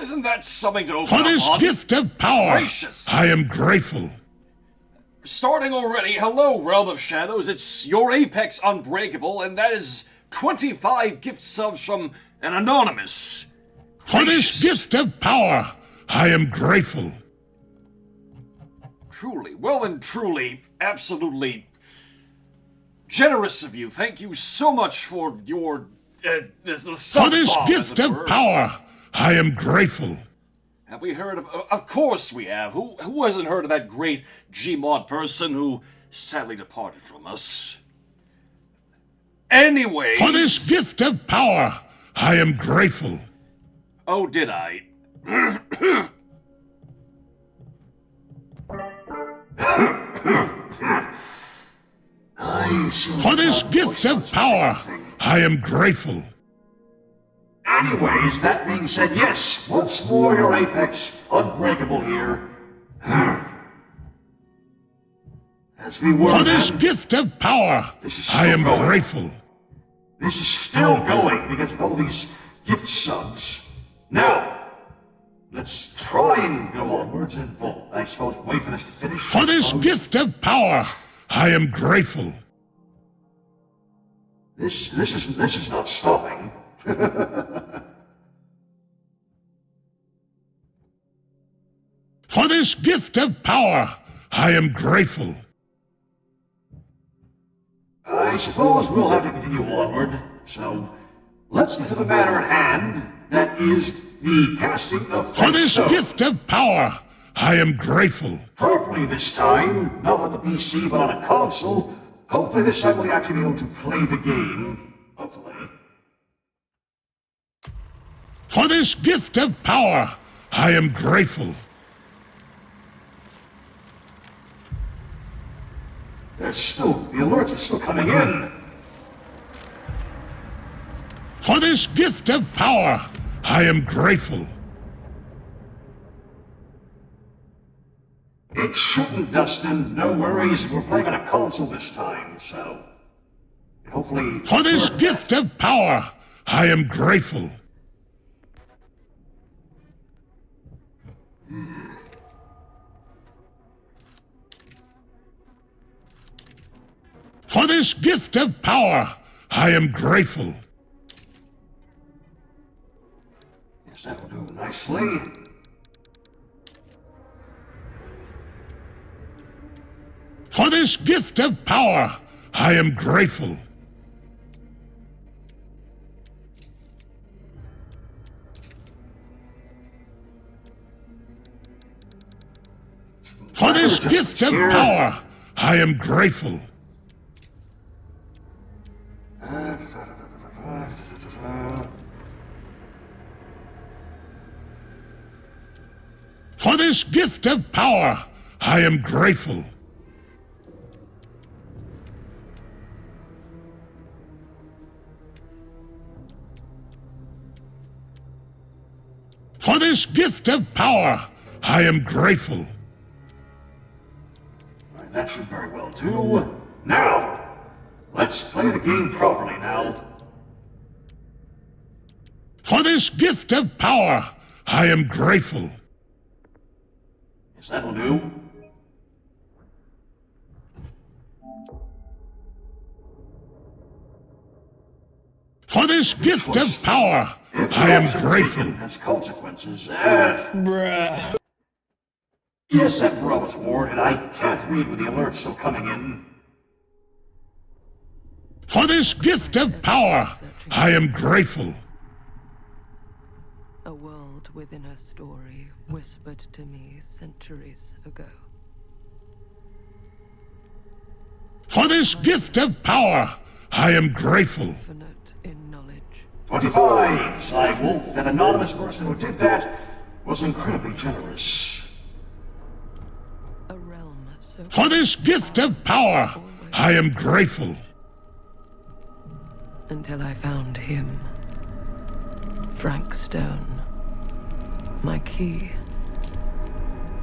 isn't that something to open For up this on? gift of power, Gracious. I am grateful. Starting already, hello, Realm of Shadows. It's your Apex Unbreakable, and that is 25 gift subs from an anonymous. For this gift of power, I am grateful. Truly, well and truly, absolutely generous of you. Thank you so much for your the For this bomb, gift of power, I am grateful. Have we heard of? Of course we have. Who hasn't heard of that great Gmod person who sadly departed from us? Anyways. For this gift of power, I am grateful. Oh, did I? For this gift of power, I am grateful. Anyways, that being said, yes, once more your Apex Unbreakable here. As we were For this gift of power, I am grateful. This is still going because of all these gift subs. Now, let's try and go onwards and, well, I suppose wait for this to finish. For this gift of power, I am grateful. This is not stopping. For this gift of power, I am grateful. I suppose we'll have to continue onward, so let's get to the matter at hand. That is the casting of For this Stone. gift of power, I am grateful. Properly this time, not on the PC but on a console. Hopefully this time we'll actually be able to play the game. Hopefully. For this gift of power, I am grateful. The alerts are still coming in. For this gift of power, I am grateful. It shouldn't, Dustin. No worries. We're playing on a console this time, so hopefully. For this gift of power, I am grateful. For this gift of power, I am grateful. Yes, that'll do nicely. For this gift of power, I am grateful. For this gift of power, I am grateful. For this gift of power, I am grateful. For this gift of power, I am grateful. Right, that should very well do. Now, let's play the game properly now. For this gift of power, I am grateful. Yes, that'll do. For this gift of power, I am grateful. Has consequences. Bruh. Yes, that bro was warned, and I can't read with the alerts still coming in. For this gift of power, I am grateful. A world within a story whispered to me centuries ago. For this gift of power, I am grateful. Infinite in knowledge. 25! Sly Wolf, that anonymous person who did that was incredibly generous. A realm so For this gift of power, I am grateful. until I found him. Frank Stone. My key.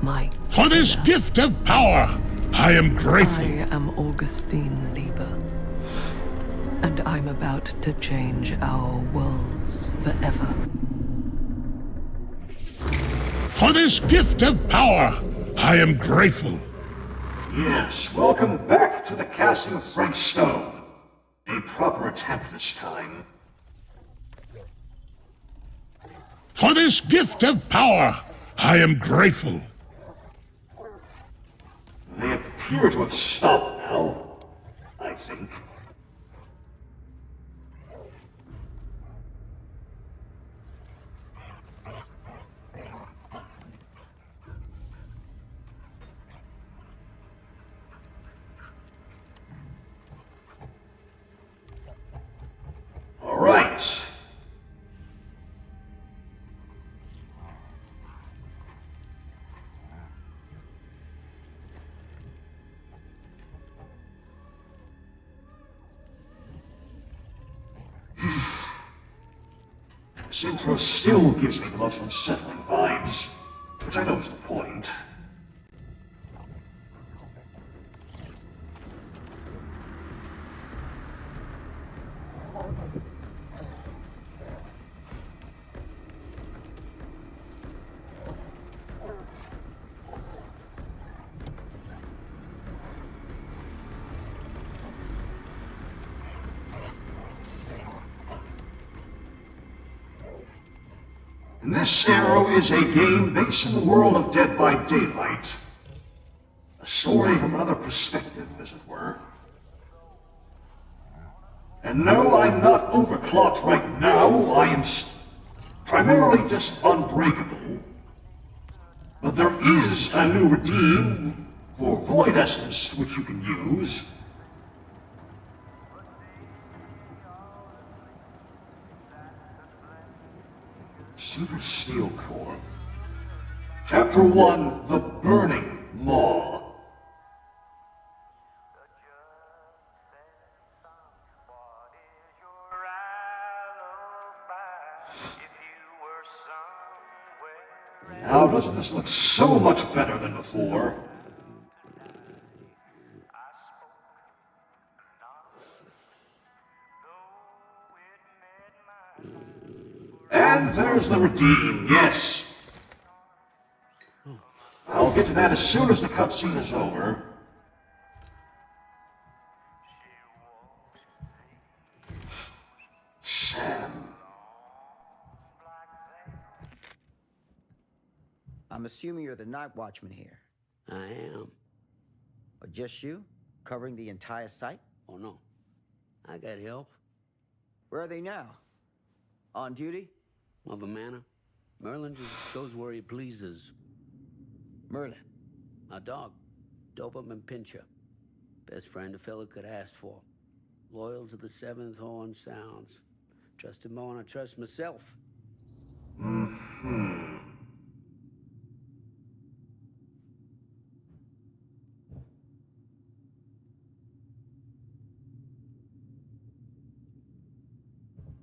My For this gift of power, I am grateful. I am Augustine Lieber. And I'm about to change our worlds forever. For this gift of power, I am grateful. Yes, welcome back to the Castle of Frank Stone. A proper attempt this time. For this gift of power, I am grateful. They appear to have stopped now, I think. All right. This intro still gives me the most unsettling vibes, which I know is the point. And this arrow is a game based in the world of Dead by Daylight. A story from another perspective, as it were. And no, I'm not overclocked right now. I am primarily just unbreakable. But there is a new redeem for Void Essence, which you can use. Super Steel Core. Chapter 1, The Burning Maw. Now doesn't this look so much better than before? And there's the redeem, yes. I'll get to that as soon as the cutscene is over. Sam. I'm assuming you're the night watchman here. I am. Or just you? Covering the entire site? Oh, no. I got help. Where are they now? On duty? Of a manner. Merlin just goes where he pleases. Merlin. My dog. Doberman Pinscher. Best friend a fella could ask for. Loyal to the seventh horn sounds. Trust him more than I trust myself.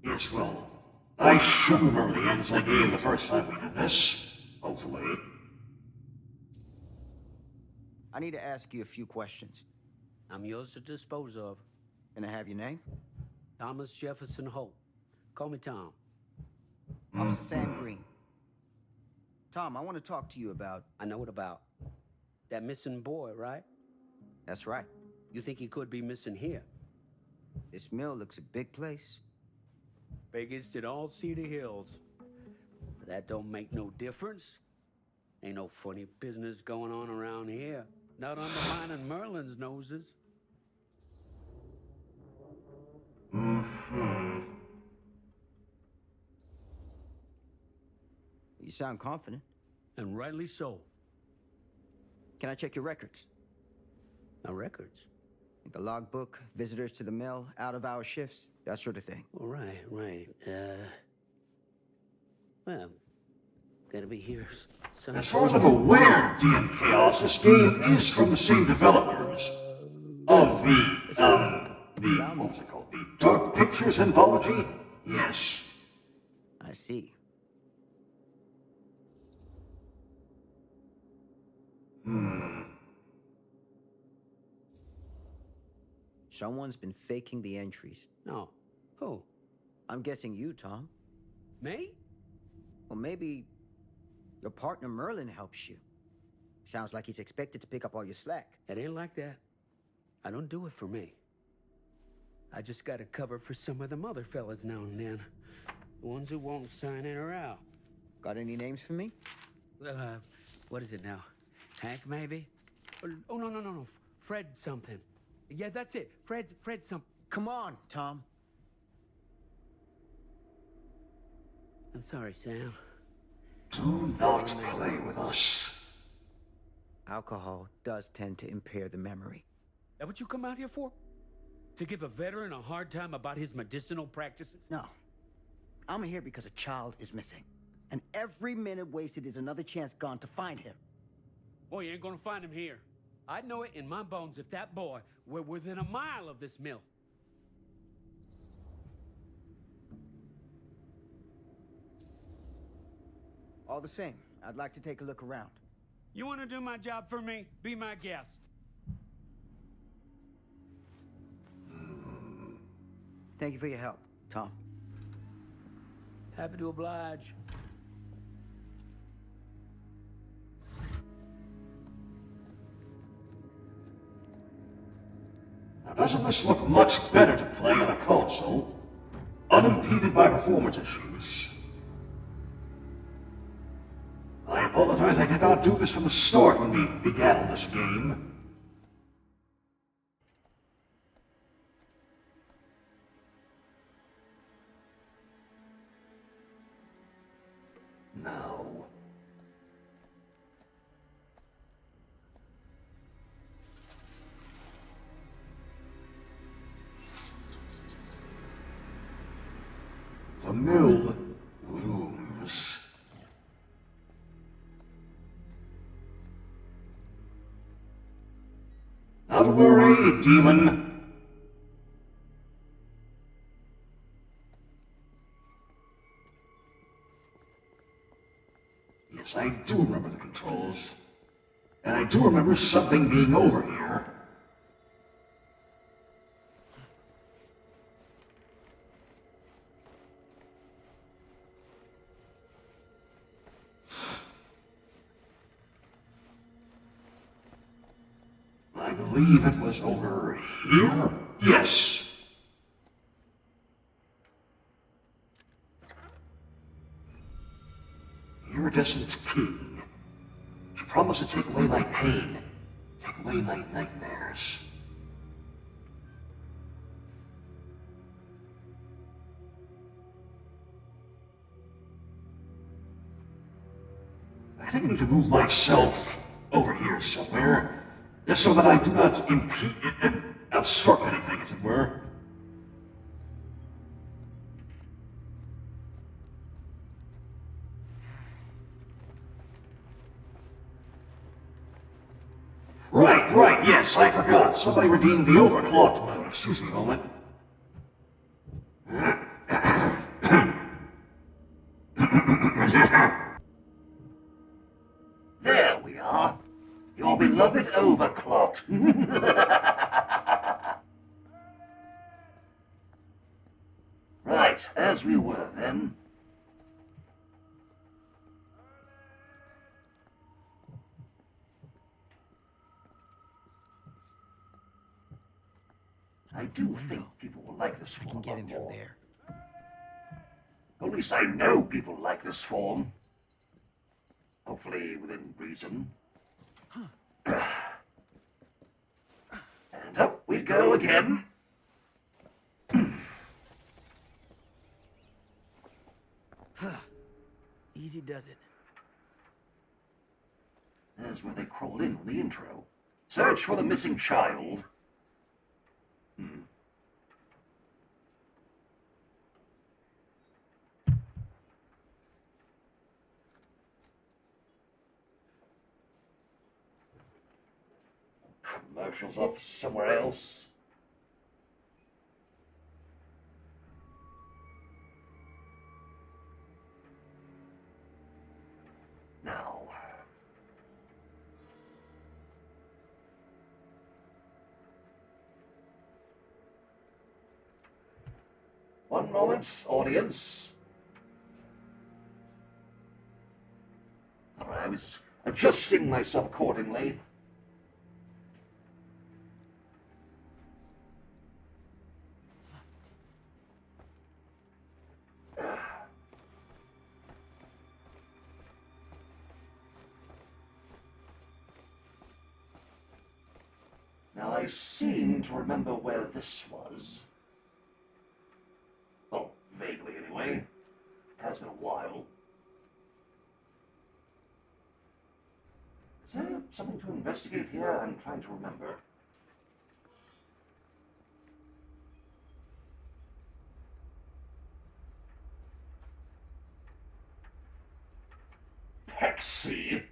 Yes, well, I should remember the ends I gave the first time we did this. Hopefully. I need to ask you a few questions. I'm yours to dispose of. Can I have your name? Thomas Jefferson Hope. Call me Tom. Officer Sam Green. Tom, I want to talk to you about... I know what about. That missing boy, right? That's right. You think he could be missing here? This mill looks a big place. Biggest in all Cedar Hills. But that don't make no difference. Ain't no funny business going on around here. Not undermining Merlin's noses. You sound confident. And rightly so. Can I check your records? My records? The logbook, visitors to the mill, out-of-hour shifts, that sort of thing. All right, right. Well, gotta be here. As far as I'm aware, DM Chaos, this game is from the same developers of what was it called? The Dark Pictures Anthology? Yes. I see. Someone's been faking the entries. No. Who? I'm guessing you, Tom. Me? Or maybe Your partner Merlin helps you. Sounds like he's expected to pick up all your slack. It ain't like that. I don't do it for me. I just gotta cover for some of them other fellas now and then. The ones who won't sign in or out. Got any names for me? What is it now? Hank, maybe? Oh, no. Fred something. Yeah, that's it. Fred something. Come on, Tom. I'm sorry, Sam. Do not play with us. Alcohol does tend to impair the memory. That what you come out here for? To give a veteran a hard time about his medicinal practices? No. I'm here because a child is missing. And every minute wasted is another chance gone to find him. Boy, you ain't gonna find him here. I'd know it in my bones if that boy were within a mile of this mill. All the same, I'd like to take a look around. You wanna do my job for me? Be my guest. Thank you for your help, Tom. Happy to oblige. Now, doesn't this look much better to play on a console, unimpeded by performance issues? I apologize, I did not do this from the start when we began on this game. No. The mill looms. Not to worry, demon. Yes, I do remember the controls. And I do remember something being over here. I believe it was over here? Yes. Iridescent king. She promised to take away my pain, take away my nightmares. I think I need to move myself over here somewhere, just so that I do not impede and obstruct anything, as it were. Right, yes, I forgot. Somebody redeemed the overclocked mode. Excuse me a moment. There we are. Your beloved overclocked. Right, as we were then. I do think people will like this form. We can get in more. from there. At least I know people like this form. Hopefully within reason. And up we go again. Easy does it. There's where they crawled in on the intro. Search for the missing child. Commercials off somewhere else. Now. One moment, audience. was adjusting myself accordingly. Now, I seem to remember where this was. Oh, vaguely anyway. Has been a while. Is there something to investigate here? I'm trying to remember. Pexy?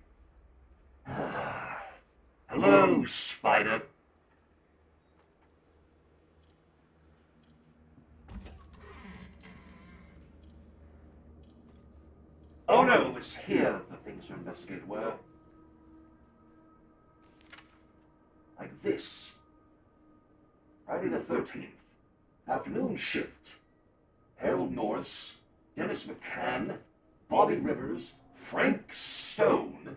Hello, Spider. Oh no, it was here that the things to investigate were. Like this. Friday the 13th. Afternoon shift. Harold Norris, Dennis McCann, Bobby Rivers, Frank Stone,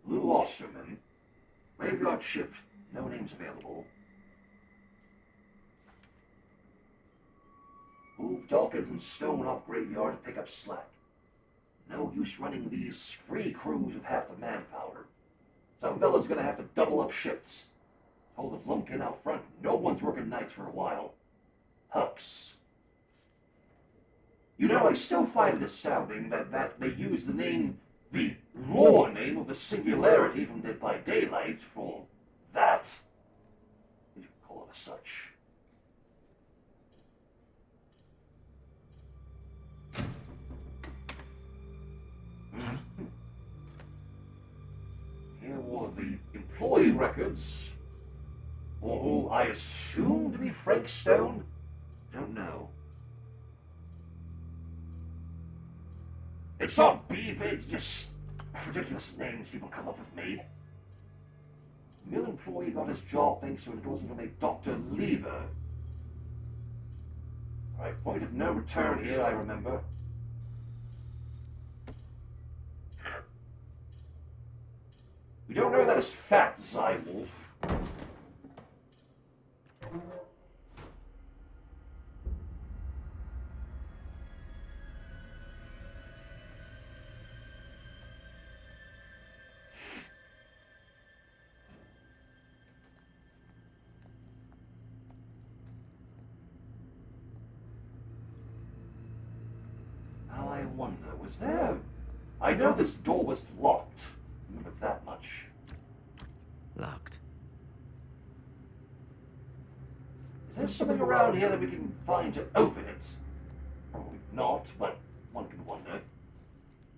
Lou Osterman. Graveyard shift. No names available. Move Dawkins and Stone off graveyard to pick up slack. No use running these free crews with half the manpower. Some fella's gonna have to double up shifts. Told the lumpkin out front, no one's working nights for a while. Hux. You know, I still find it astounding that they use the lore name of the Singularity from Dead by Daylight for that. You can call it as such. Here were the employee records, for who I assume to be Frank Stone. Don't know. It's not beef, it's just ridiculous names people come up with me. Mill employee got his job thanks to endorsing him a Dr. Lieber. Right, point of no return here, I remember. We don't know that as Fat Zywolf. Now I wonder, was there... I know this door was locked. Remember that much. Locked. Is there something around here that we can find to open it? Probably not, but one can wonder.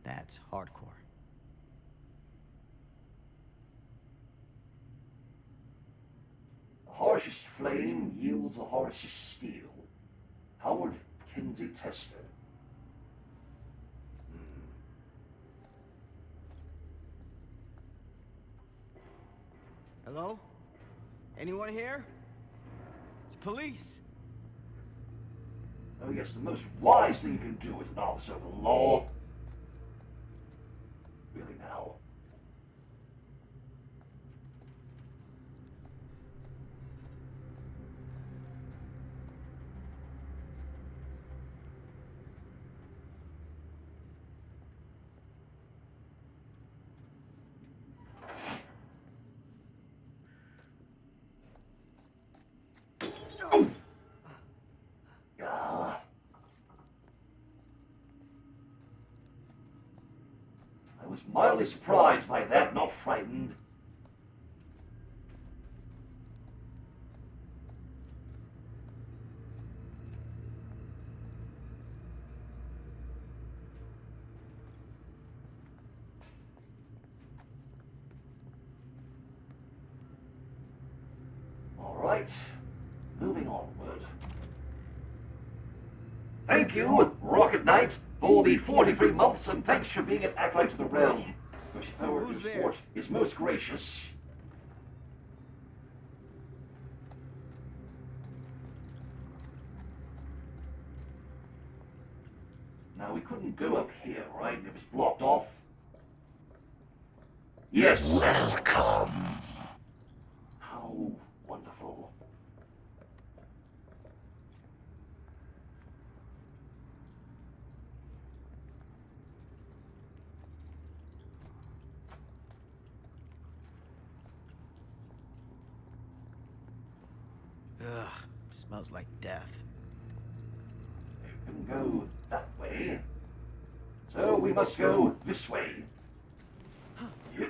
That's hardcore. The harshest flame yields the harshest steel. Howard Kinsey Tester. Hello? Anyone here? It's police. Oh yes, the most wise thing you can do as an officer of the law. Really now. I was mildly surprised by that, not frightened. All right, moving onward. Thank you, Rocket Knight, for the 43 months, and thanks for being an acolyte to the realm. Your power Who's to there? sport is most gracious. Now, we couldn't go up here, right? It was blocked off. Yes. Welcome. How wonderful. Ugh, smells like death. We can go that way. So we must go this way. Yeah.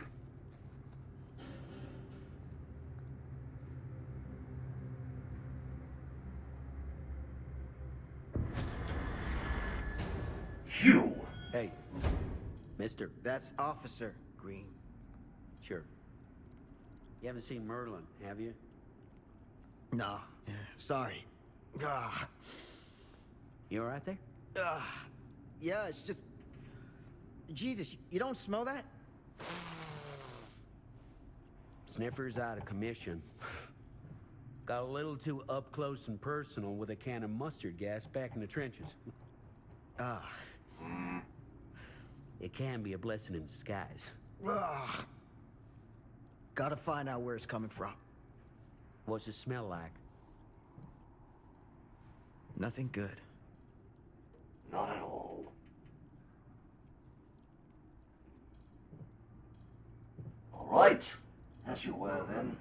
You. Hey, mister. That's Officer Green. Sure. You haven't seen Merlin, have you? No, yeah, sorry. Ah, You all right there? yeah, it's just... Jesus, you don't smell that? Sniffer's out of commission. Got a little too up close and personal with a can of mustard gas back in the trenches. Ah, It can be a blessing in disguise. gotta find out where it's coming from. What's it smell like? Nothing good. Not at all. All right. As you were then.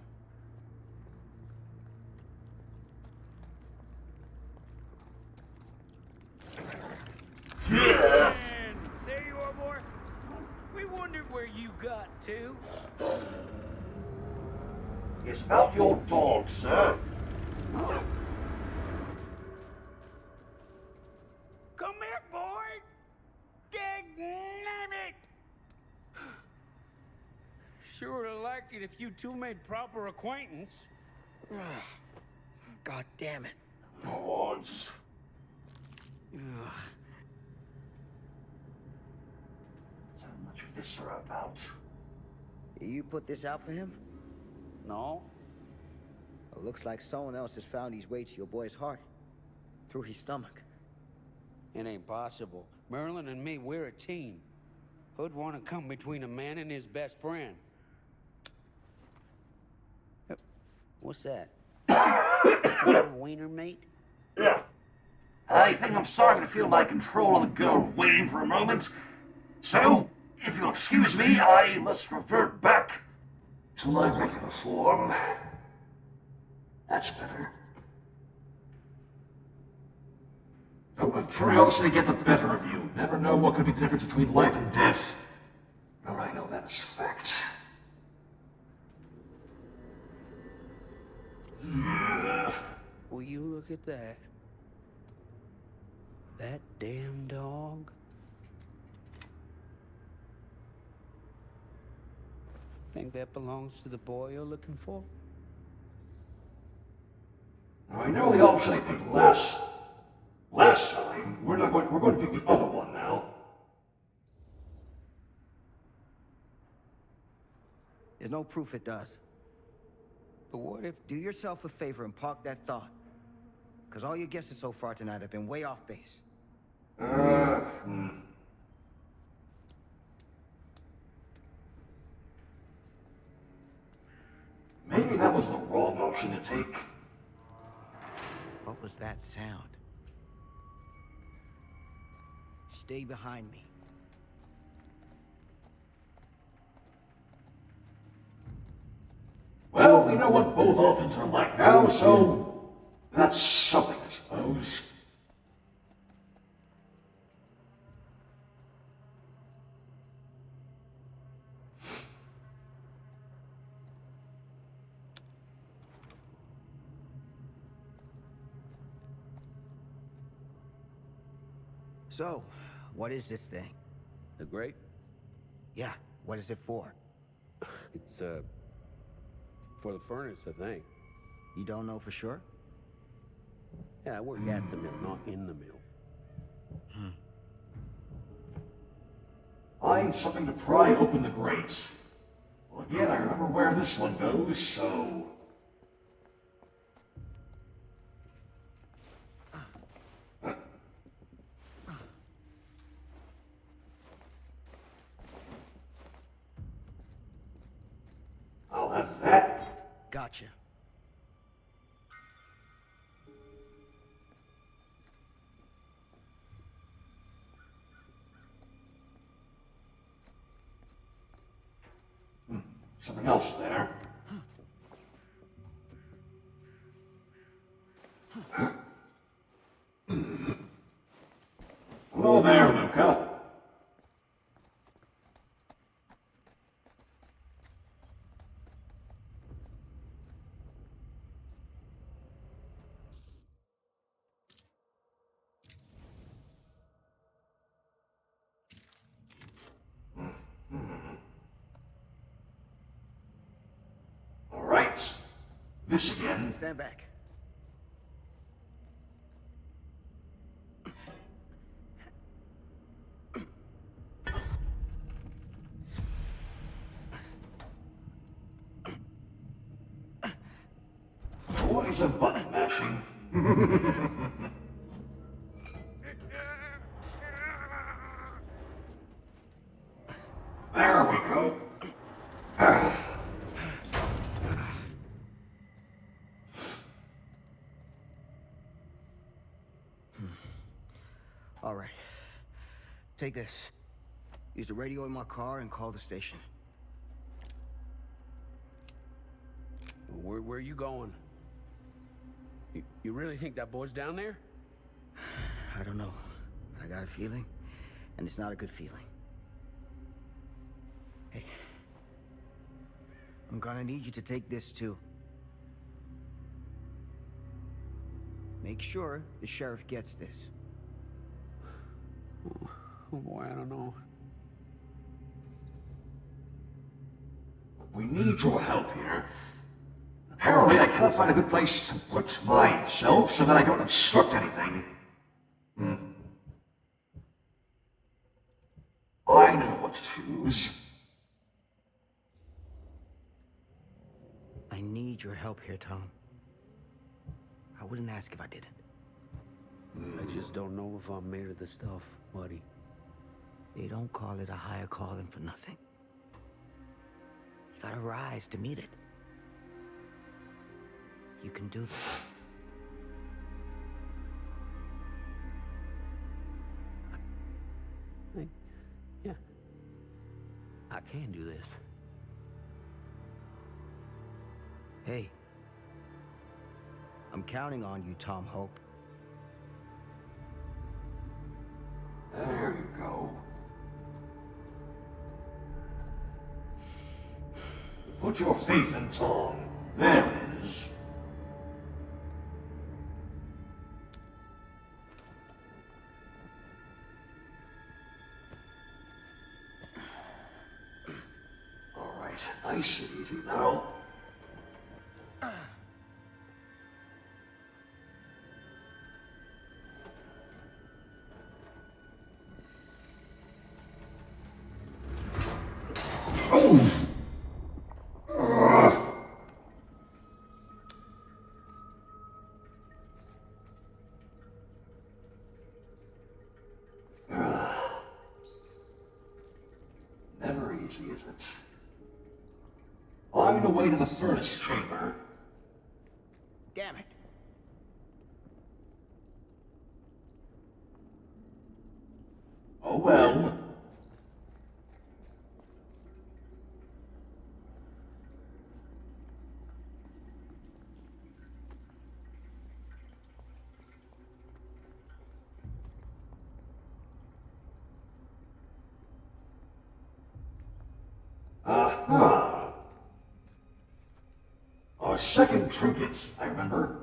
And there you are, boy. We wondered where you got to. It's about your dog, sir. Come here, boy. Dang it. Sure would have liked it if you two made proper acquaintance. God damn it. Lords. So much viscera about. You put this out for him? No. It looks like someone else has found his way to your boy's heart. Through his stomach. It ain't possible. Merlin and me, we're a team. Who'd want to come between a man and his best friend? What's that? Some kind of wiener mate? Yeah. I think I'm starting to feel my control of the girl wane for a moment. So, if you'll excuse me, I must revert back to my regular form. That's better. Don't let curiosity get the better of you. Never know what could be the difference between life and death. Or I know that is fact. Will you look at that? That damn dog? Think that belongs to the boy you're looking for? Now, I know the option I picked last time. We're going to pick the other one now. There's no proof it does. But what if... Do yourself a favor and park that thought. Because all your guesses so far tonight have been way off base. Maybe that was the wrong option to take. What was that sound? Stay behind me. Well, we know what both options are like now, so that's something, I suppose. So, what is this thing? The grape? Yeah, what is it for? It's, for the furnace, I think. You don't know for sure? Yeah, I work at the mill, not in the mill. Find something to pry open the grates. Well, again, I remember where this one goes, so... I'll have that. Gotcha. Something else there. Hello there, Luca. All right. This again. Stand back. Boys of button mashing. There we go. All right. Take this. Use the radio in my car and call the station. Where are you going? You really think that boy's down there? I don't know. I got a feeling, and it's not a good feeling. Hey. I'm gonna need you to take this too. Make sure the sheriff gets this. Oh boy, I don't know. We need your help here. Apparently, I cannot find a good place to put myself so that I don't obstruct anything. I know what to choose. I need your help here, Tom. I wouldn't ask if I didn't. I just don't know if I'm made of this stuff, buddy. They don't call it a higher calling for nothing. You gotta rise to meet it. You can do this. Yeah. I can do this. Hey. I'm counting on you, Tom Hope. There you go. Put your faith in Tom. There it is. All right, nice and easy now. Never easy, is it? On the way to the furnace chamber. Damn it. Oh well. Aha! Our second trinket, I remember.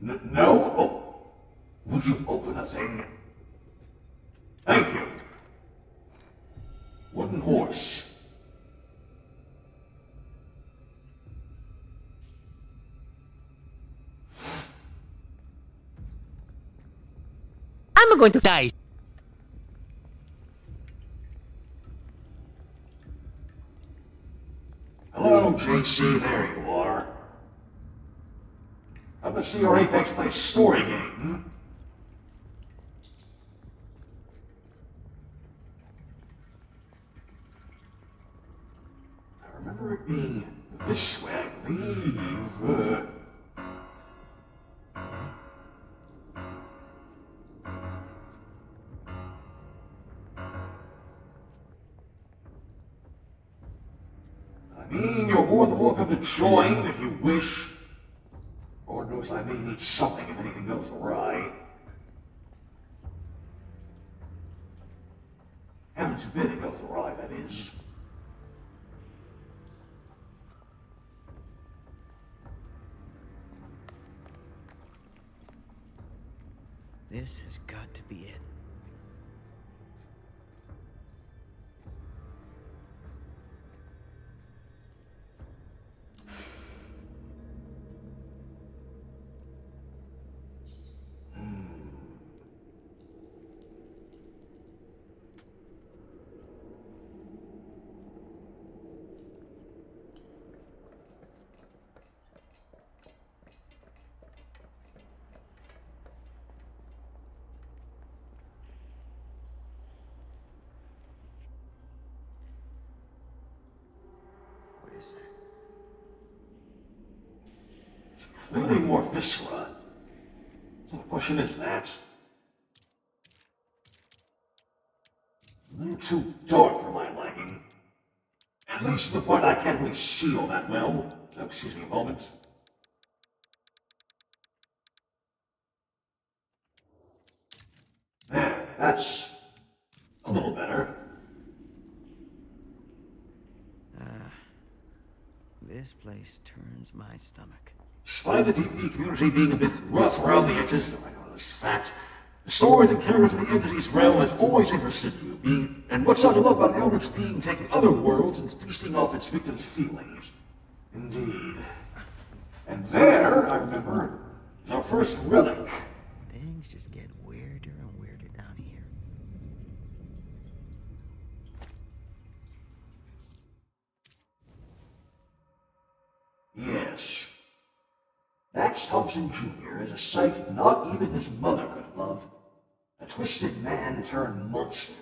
No? Oh. Would you open the thing? Thank you. Wooden horse. I'm going to die. Hello, JC, there you are. Come to see your Apex play story game, I remember remember it being this way, I believe. I mean, you're more than welcome to join if you wish. Lord knows I may need something if anything goes awry. Heaven forbid it goes awry, that is. This has got to be it. What is that? Clearly more viscera. So the question is that. A little too dark for my liking. At least to the point I can't really see all that well. So excuse me a moment. There, that's a little better. This place turns my stomach. Despite the DP community being a bit rough around the edges, though I know this is fact, the stories and characters of the entity's realm has always interested you, and what's not to love about Eldritch being taking other worlds and feasting off its victims' feelings. Indeed. And there, I remember, is our first relic. Things just get weirder and weirder down here. Yes. Max Thompson Jr. is a sight not even his mother could love. A twisted man turned monster.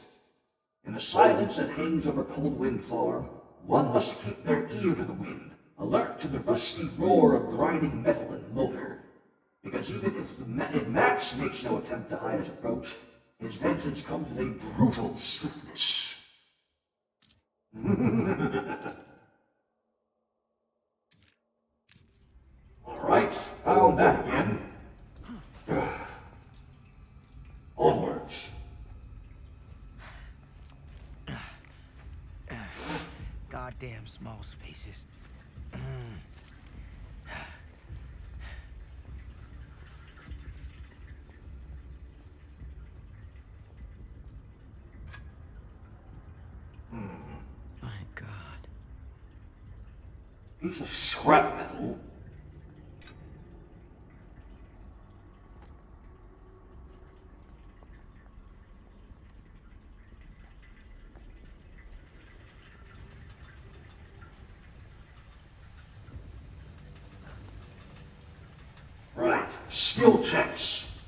In the silence that hangs over Cold Wind Farm, one must keep their ear to the wind, alert to the rusty roar of grinding metal and motor. Because even if Max makes no attempt to hide his approach, his vengeance comes with a brutal swiftness. Alright, found that again. Onwards. Goddamn small spaces. My God. Piece of scrap metal. Right, skill checks.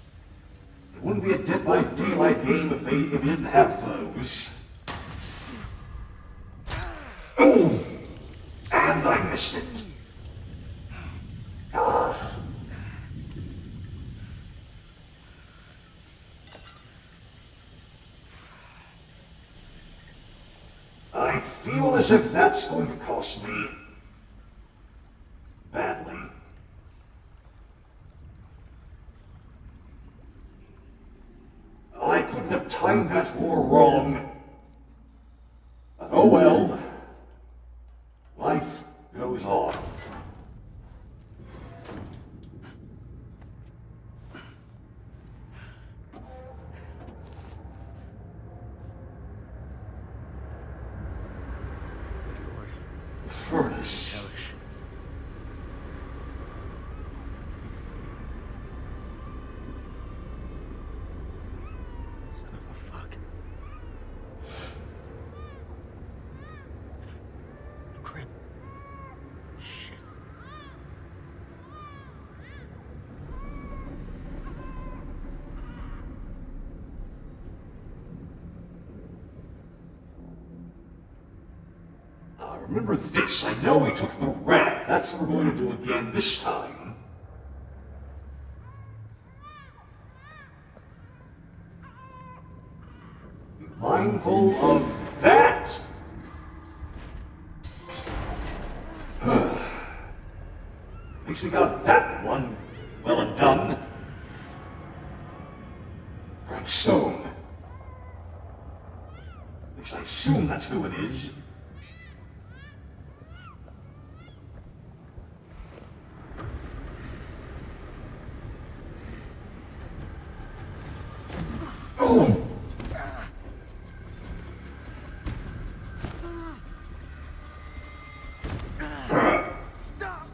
It wouldn't be a Dead by Daylight game if you didn't have those. Oh! And I missed it. I feel as if that's going to cost me badly. I couldn't have timed that more wrong. But oh well. Life goes on. Good Lord. The furnace. Hellish. Son of a fuck. Crap. Shit. Our Remember this, I know we took the rat. That's what we're going to do again this time. Be mindful of that. At least we got that one well and done. Right, stone. At least I assume that's who it is. Oh! Stop!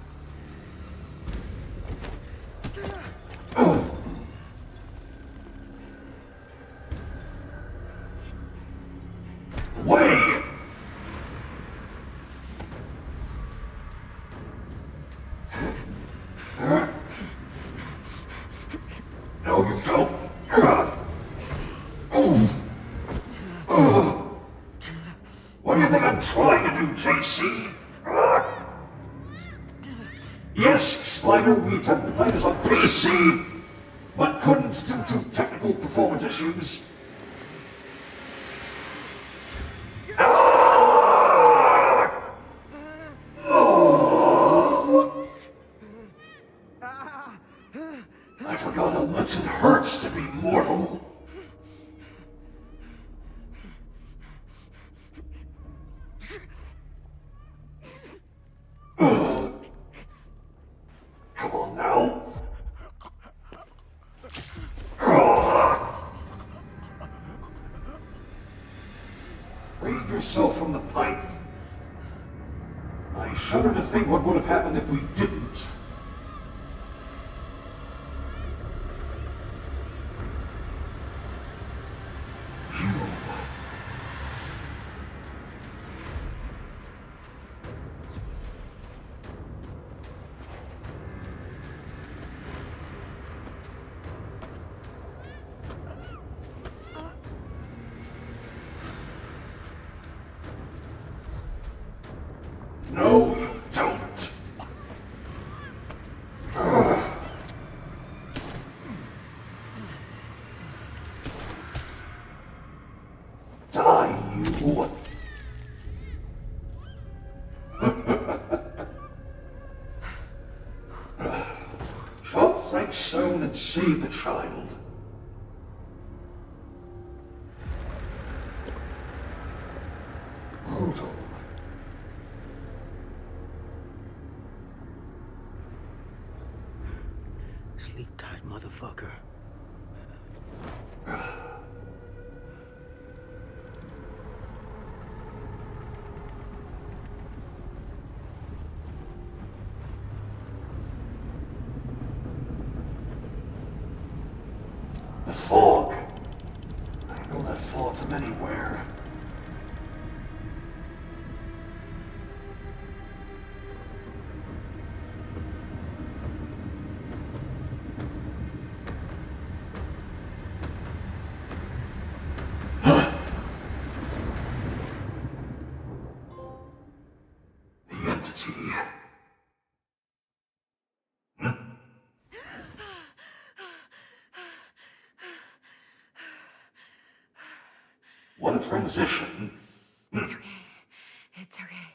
Way! No, you don't. What do you think I'm trying to do, JC? Yes, Spider, we attempted to play this on PC, but couldn't due to technical performance issues. I forgot how much it hurts to be mortal. Come on now. Freed yourself from the pipe. I shudder to think what would have happened if we didn't. No, you don't. Die, you. Shot Frank Stone and save the child. Brutal. Sleep tight, motherfucker. The fog. I know that fog from anywhere. The entity. What a transition. It's okay. It's okay.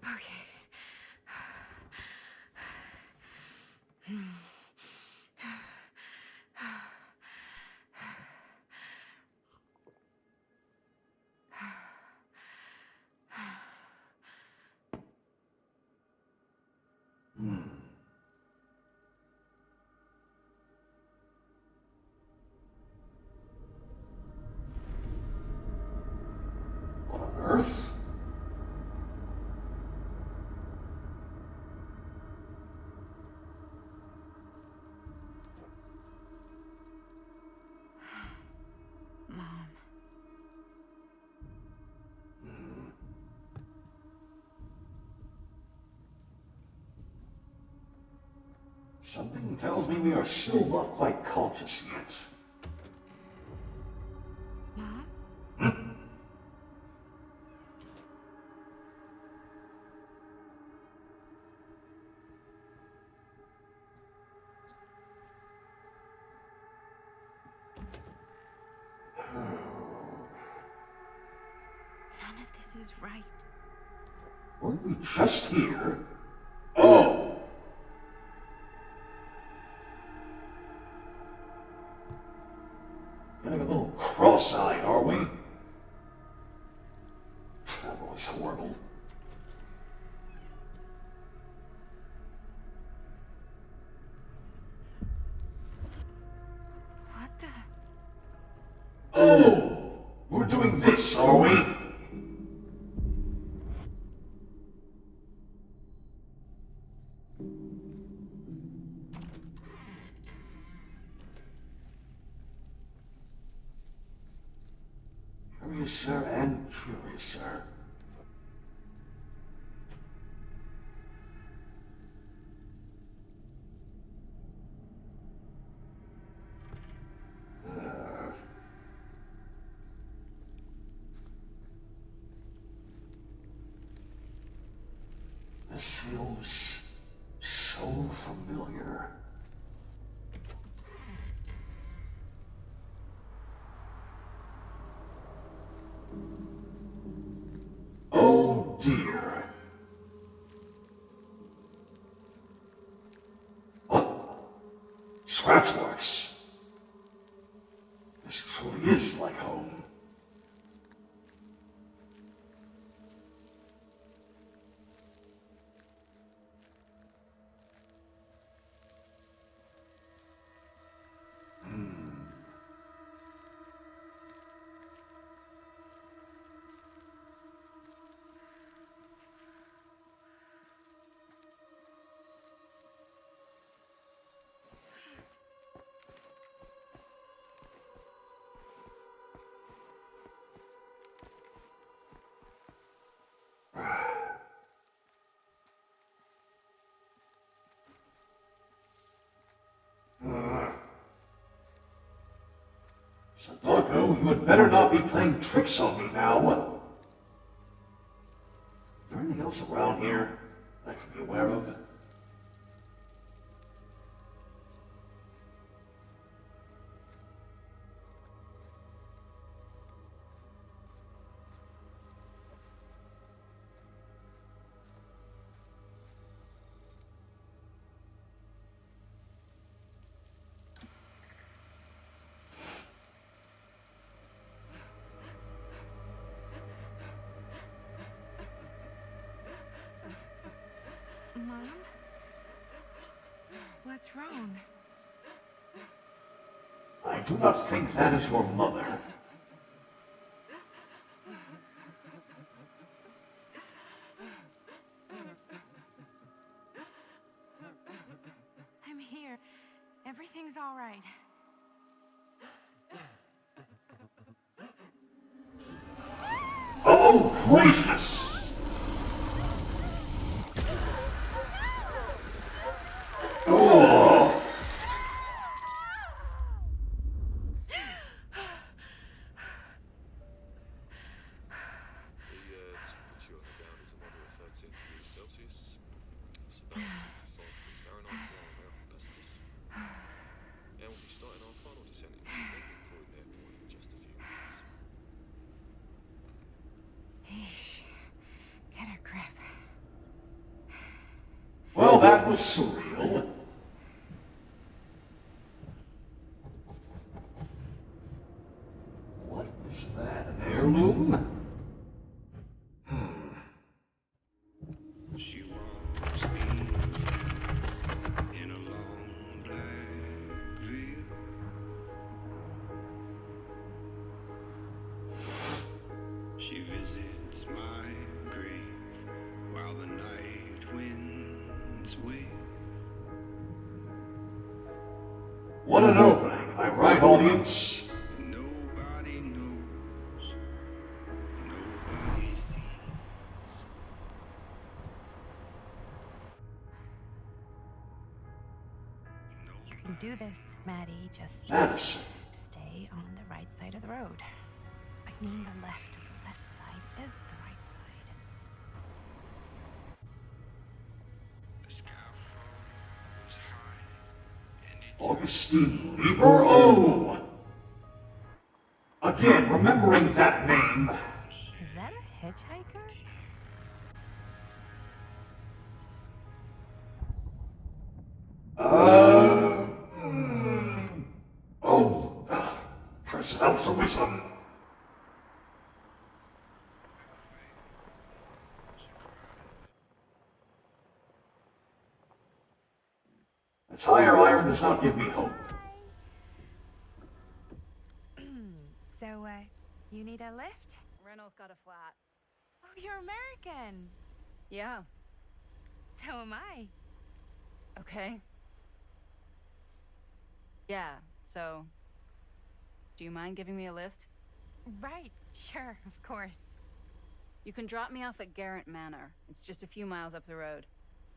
Okay. What on earth? Mom. Something tells me we are still not quite conscious yet. Mom? None of this is right. Weren't we just here? Oh! Getting a little cross-eyed, are we? That was horrible. What the? Oh! We're doing this, are we? Curiouser and curiouser. This feels so familiar. Oh dear. What? Scratch marks. This truly is like home. Sadako, you had better not be playing tricks on me now. Is there anything else around here I should be aware of? Mom? What's wrong? I do not think that is your mother. I'm here. Everything's all right. Oh, gracious! Oh! Get a grip. Well, that was surreal. What is that, an heirloom? She walks these in a long black veil. She visits my grave while the night winds wail. What an opening, am I right, audience? Nobody knows, nobody sees. You can do this, Maddie. Just Madison. stay on the right side of the road. I mean the left. The left side is the right side. The skyfall was high, and it Augustine Lieber? Oh! Again, remembering that name. Is that a hitchhiker? Press L for wisdom. A tire iron does not give me hope. So, you need a lift? Reynolds got a flat. Oh, you're American. Yeah. So am I. Okay. Yeah, so... Do you mind giving me a lift? Right, sure, of course. You can drop me off at Garrett Manor. It's just a few miles up the road.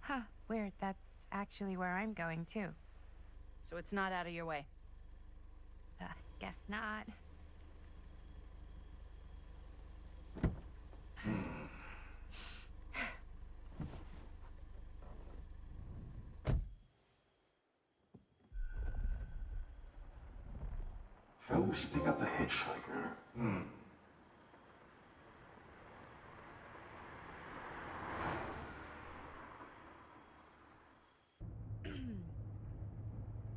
Huh, weird. That's actually where I'm going, too. So it's not out of your way. Guess not. Joe's pick up the hitchhiker.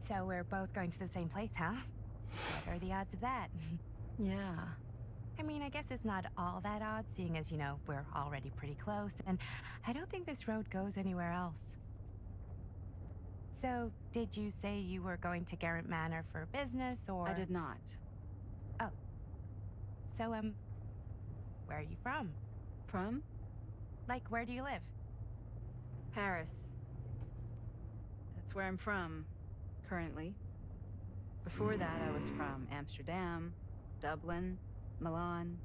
So we're both going to the same place, huh? What are the odds of that? Yeah. I mean, I guess it's not all that odd, seeing as, you know, we're already pretty close, and I don't think this road goes anywhere else. So, did you say you were going to Garrett Manor for business, or...? I did not. Oh. So, where are you from? From? Like, where do you live? Paris. That's where I'm from, currently. Before that, I was from Amsterdam, Dublin, Milan,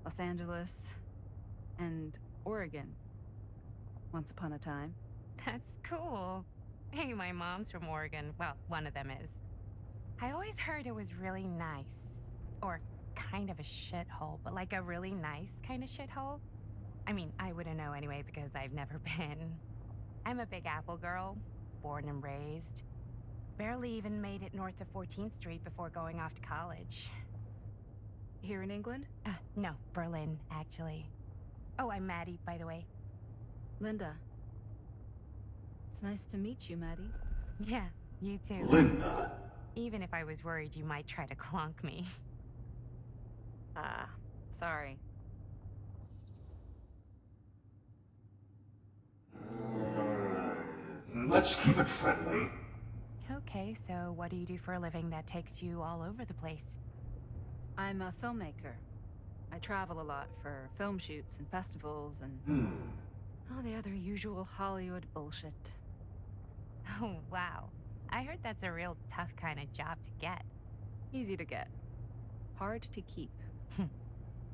Los Angeles, and Oregon. Once upon a time. That's cool. Hey, my mom's from Oregon. Well, one of them is. I always heard it was really nice. Or kind of a shithole, but like a really nice kind of shithole. I mean, I wouldn't know anyway because I've never been. I'm a Big Apple girl, born and raised. Barely even made it north of 14th Street before going off to college. Here in England? No, Berlin, actually. Oh, I'm Maddie, by the way. Linda. It's nice to meet you, Maddie. Yeah, you too. Linda. Even if I was worried you might try to clonk me. Sorry. Let's keep it friendly. Okay, so what do you do for a living that takes you all over the place? I'm a filmmaker. I travel a lot for film shoots and festivals and all the other usual Hollywood bullshit. Oh, wow. I heard that's a real tough kind of job to get. Easy to get. Hard to keep.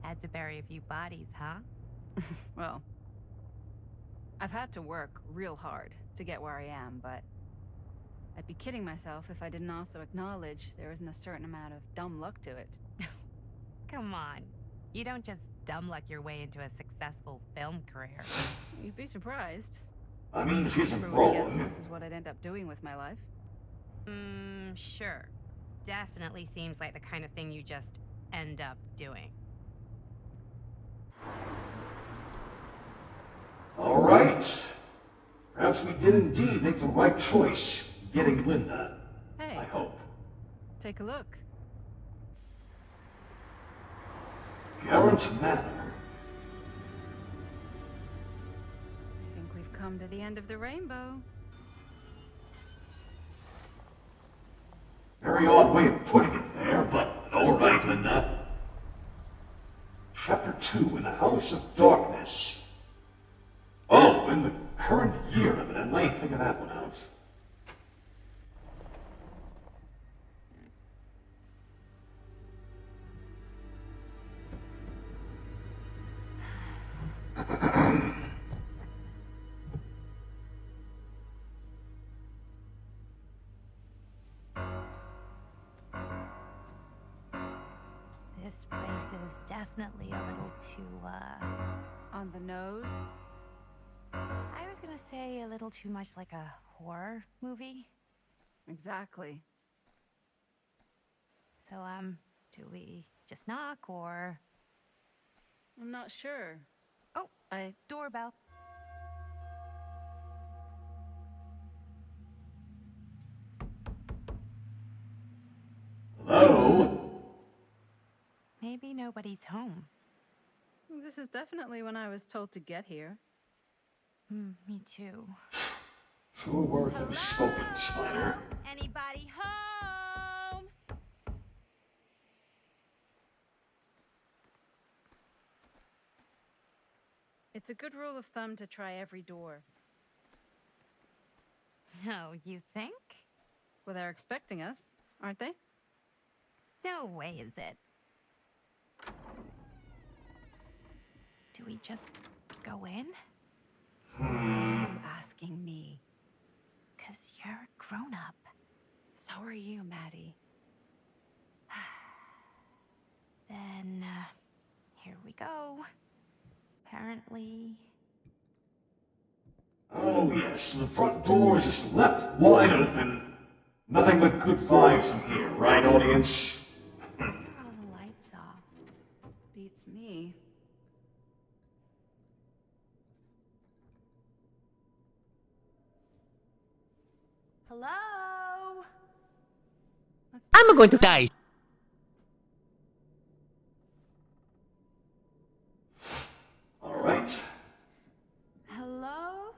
Had to bury a few bodies, huh? Well, I've had to work real hard to get where I am, but I'd be kidding myself if I didn't also acknowledge there isn't a certain amount of dumb luck to it. Come on. You don't just dumb luck your way into a successful film career. You'd be surprised. I mean, she's I guess wrong. this is what I'd end up doing with my life. Sure. Definitely seems like the kind of thing you just end up doing. All right. Perhaps we did indeed make the right choice, getting Linda. Hey. I hope. Take a look. Garrett Manor. I think we've come to the end of the rainbow. Very odd way of putting it there, but all right, Linda. Chapter 2 in the House of Darkness. Oh, and the current year, evidently. Figure that one out. This place is definitely a little too, On the nose? I was gonna say a little too much like a horror movie. Exactly. So, do we just knock, or...? I'm not sure. Oh, I... doorbell. Hello? Maybe nobody's home. This is definitely when I was told to get here. Me too. True words have spoken, Spider. Anybody home? It's a good rule of thumb to try every door. No, you think? Well, they're expecting us, aren't they? No way is it. Do we just go in? Why are you asking me? 'Cause you're a grown-up. So are you, Maddie. Then, here we go. Apparently... Oh, yes, the front door is just left wide open. Nothing but good vibes in here, right, audience? All the lights off. Beats me. Hello? I'm going to die. All right. Hello?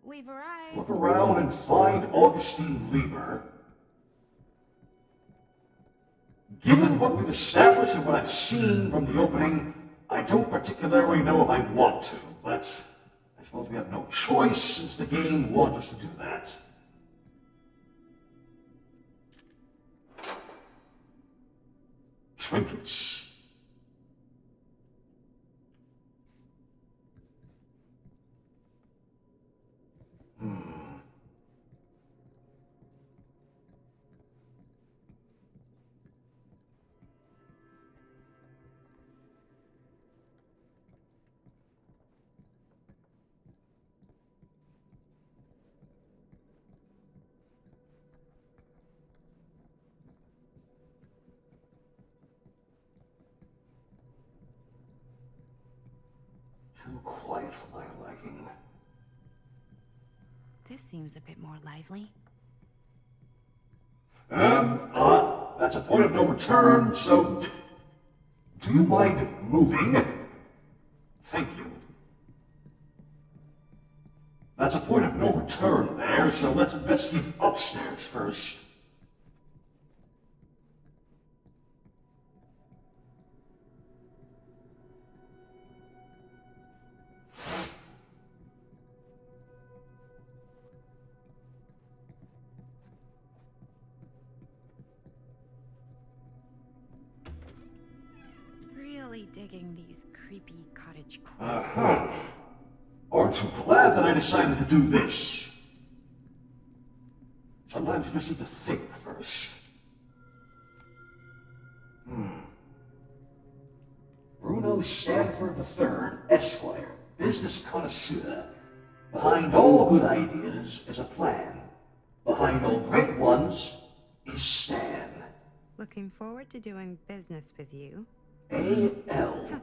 We've arrived. Look around and find Augustine Lieber. Given what we've established and what I've seen from the opening, I don't particularly know if I want to, but I suppose we have no choice since the game wants us to do that. Trinkets. Too quiet for my liking. This seems a bit more lively. That's a point of no return, so do you mind moving? Thank you. That's a point of no return there, so let's investigate upstairs first. Really digging these creepy cottage corners. Aren't you glad that I decided to do this? Sometimes you just need to think first. Bruno Stanford III, Esquire, business connoisseur. Behind all good ideas is a plan. Behind all great ones is Stan. Looking forward to doing business with you. A.L.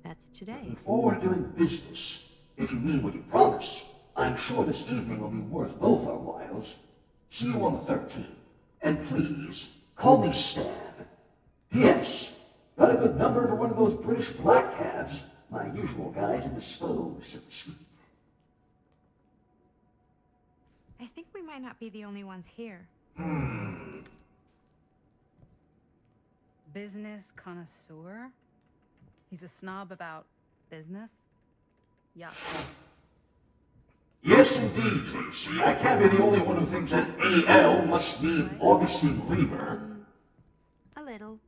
That's today. Looking forward to doing business. If you mean what you promise, I'm sure this evening will be worth both our whiles. See you on the 13th. And please, call me Stan. P.S. Got a good number for one of those British black cabs. My usual guy's indisposed. I think we might not be the only ones here. Business connoisseur? He's a snob about business? Yuck. Yes, indeed, JC. I can't be the only one who thinks that A.L. must mean Augustine Lieber. A little.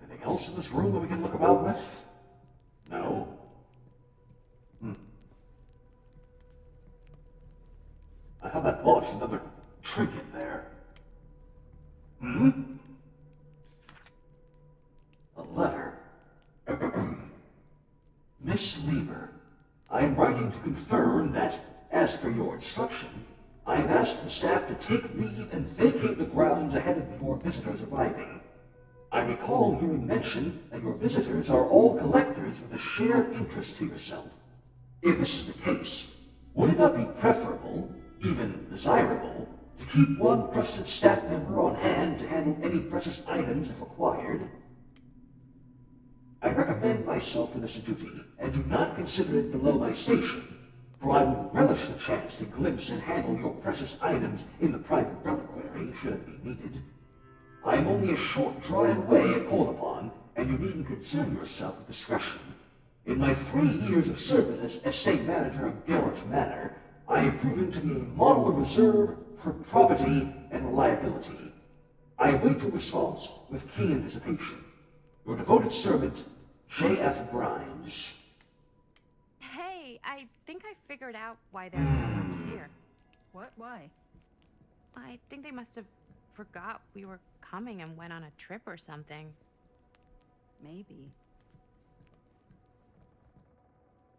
Anything else in this room that we can look about with? No? I thought that box had another trinket there. A letter. Miss Lieber, I am am writing to confirm that, as per your instruction, I have asked the staff to take leave and vacate the grounds ahead of your visitors arriving. I recall hearing mention that your visitors are all collectors with a shared interest to yourself. If this is the case, would it not be preferable, even desirable, to keep one trusted staff member on hand to handle any precious items if required? I recommend myself for this duty, and do not consider it below my station, for I would relish the chance to glimpse and handle your precious items in the private reliquary, should it be needed. I am only a short drive away if called upon, and you needn't concern yourself with discretion. In my 3 years of service as estate manager of Garrett Manor, I have proven to be a model of reserve, probity, and reliability. I await your response with keen anticipation. Your devoted servant, J.F. Grimes. Hey, I think I figured out why there's no one here. What? Why? I think they must have forgot we were coming and went on a trip or something. Maybe.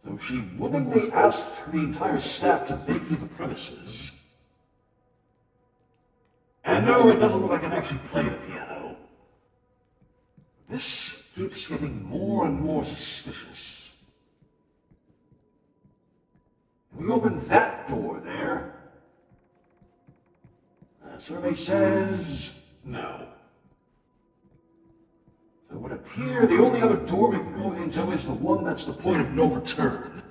So she willingly asked the entire staff to vacate the premises. And no, it doesn't look like I can actually play the piano. This keeps getting more and more suspicious. We open that door there. Survey says no. So it would appear the only other door we can go into is the one that's the point of no return.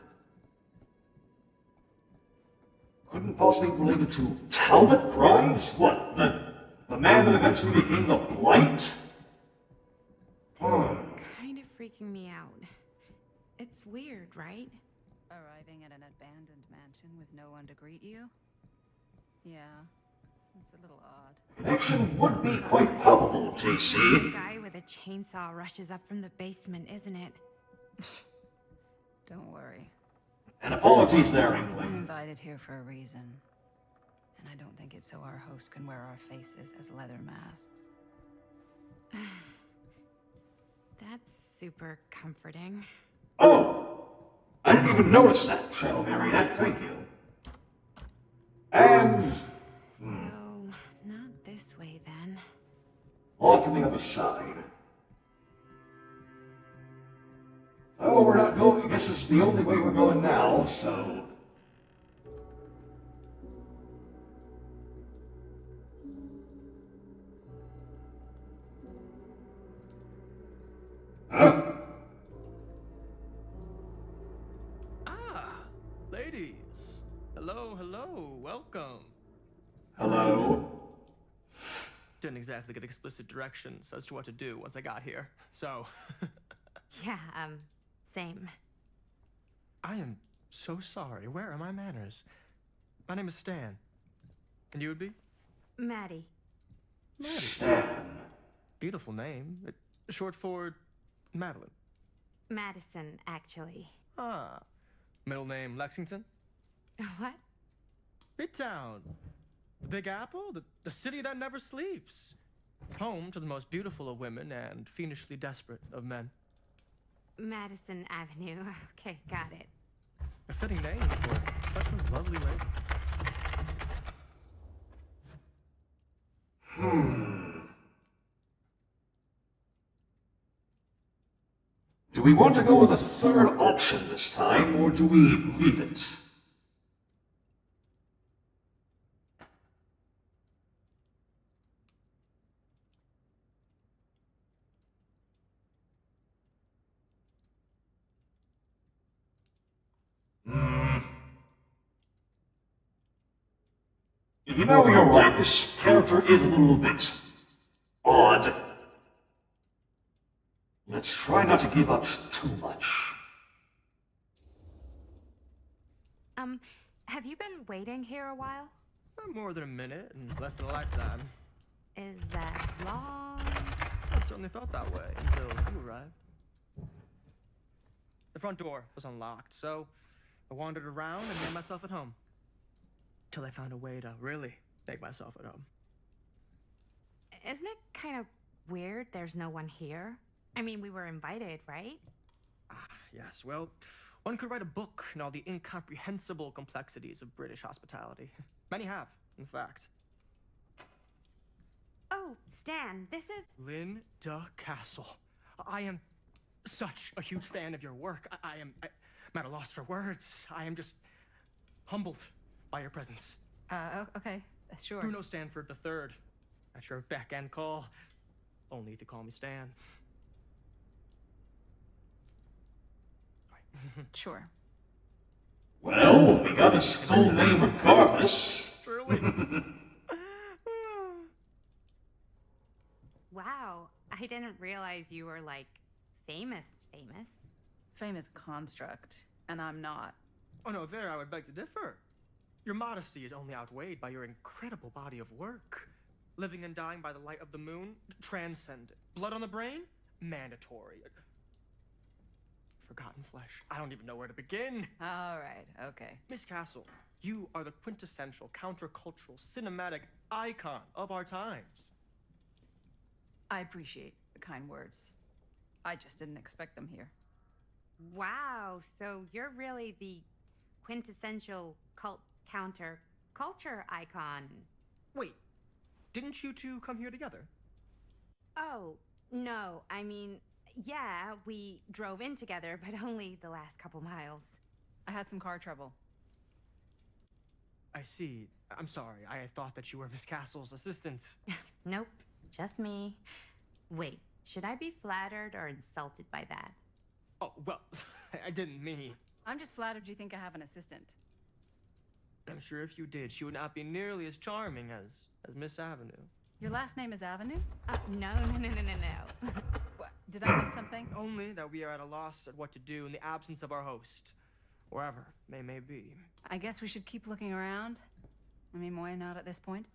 Couldn't possibly be related to Talbot Grimes? What, the man that eventually became the Blight? This is kind of freaking me out. It's weird, right? Arriving at an abandoned mansion with no one to greet you? Yeah, it's a little odd. Connection would be quite palpable, The JC. guy with a chainsaw rushes up from the basement, isn't it? Don't worry. And apologies there, We're Inkling. invited here for a reason. And I don't think it's so our host can wear our faces as leather masks. That's super comforting. Oh! I didn't even notice that, Shadow Marionette, thank you. And... So, not this way then. on from the other side. Oh, we're not going. I guess it's the only way we're going now, so. Huh? Ah, ladies. Hello, hello, welcome. Hello? Didn't exactly get explicit directions as to what to do once I got here, so. Yeah, same. I am so sorry. Where are my manners? My name is Stan. And you would be? Maddie. Stan. Beautiful name. Short for Madeline. Madison, actually. Ah. Middle name Lexington? What? Midtown. The Big Apple? The city that never sleeps. Home to the most beautiful of women and fiendishly desperate of men. Madison Avenue. Okay, got it. A fitting name for such a lovely lady. Do we want to go with a third option this time, or do we leave it? You know, you're right, this character is a little bit odd. Let's try not to give up too much. Have you been waiting here a while? More than a minute and less than a lifetime. Is that long? It certainly felt that way until you arrived. The front door was unlocked, so I wandered around and made myself at home. Till I found a way to really make myself at home. Isn't it kind of weird there's no one here? I mean, we were invited, right? Ah, yes. Well, One could write a book in all the incomprehensible complexities of British hospitality. Many have, in fact. Oh, Stan, this is... Linda Castle. I am such a huge fan of your work. I'm at a loss for words. I am just humbled by your presence. Okay, sure. Bruno Stanford III, at your beck and call. Only if you call me Stan. Sure. Well, we got his full name regardless. Truly. Wow, I didn't realize you were, like, famous. Famous construct, and I'm not. Oh no, there I would beg to differ. Your modesty is only outweighed by your incredible body of work. Living and dying by the light of the moon, transcendent. Blood on the brain, mandatory. Forgotten flesh. I don't even know where to begin. All right, okay. Miss Castle, you are the quintessential countercultural cinematic icon of our times. I appreciate the kind words. I just didn't expect them here. Wow, so you're really the quintessential cult counter culture icon. Wait, didn't you two come here together? Oh, no, I mean, yeah, we drove in together, but only the last couple miles. I had some car trouble. I see. I'm sorry. I thought that you were Miss Castle's assistant. Nope, just me. Wait, should I be flattered or insulted by that? Oh, well, I didn't mean. I'm just flattered you think I have an assistant. I'm sure if you did, she would not be nearly as charming as Miss Avenue. Your last name is Avenue? No. What? Did I miss something? Only that we are at a loss at what to do in the absence of our host, wherever they may be. I guess we should keep looking around. I mean, why not at this point?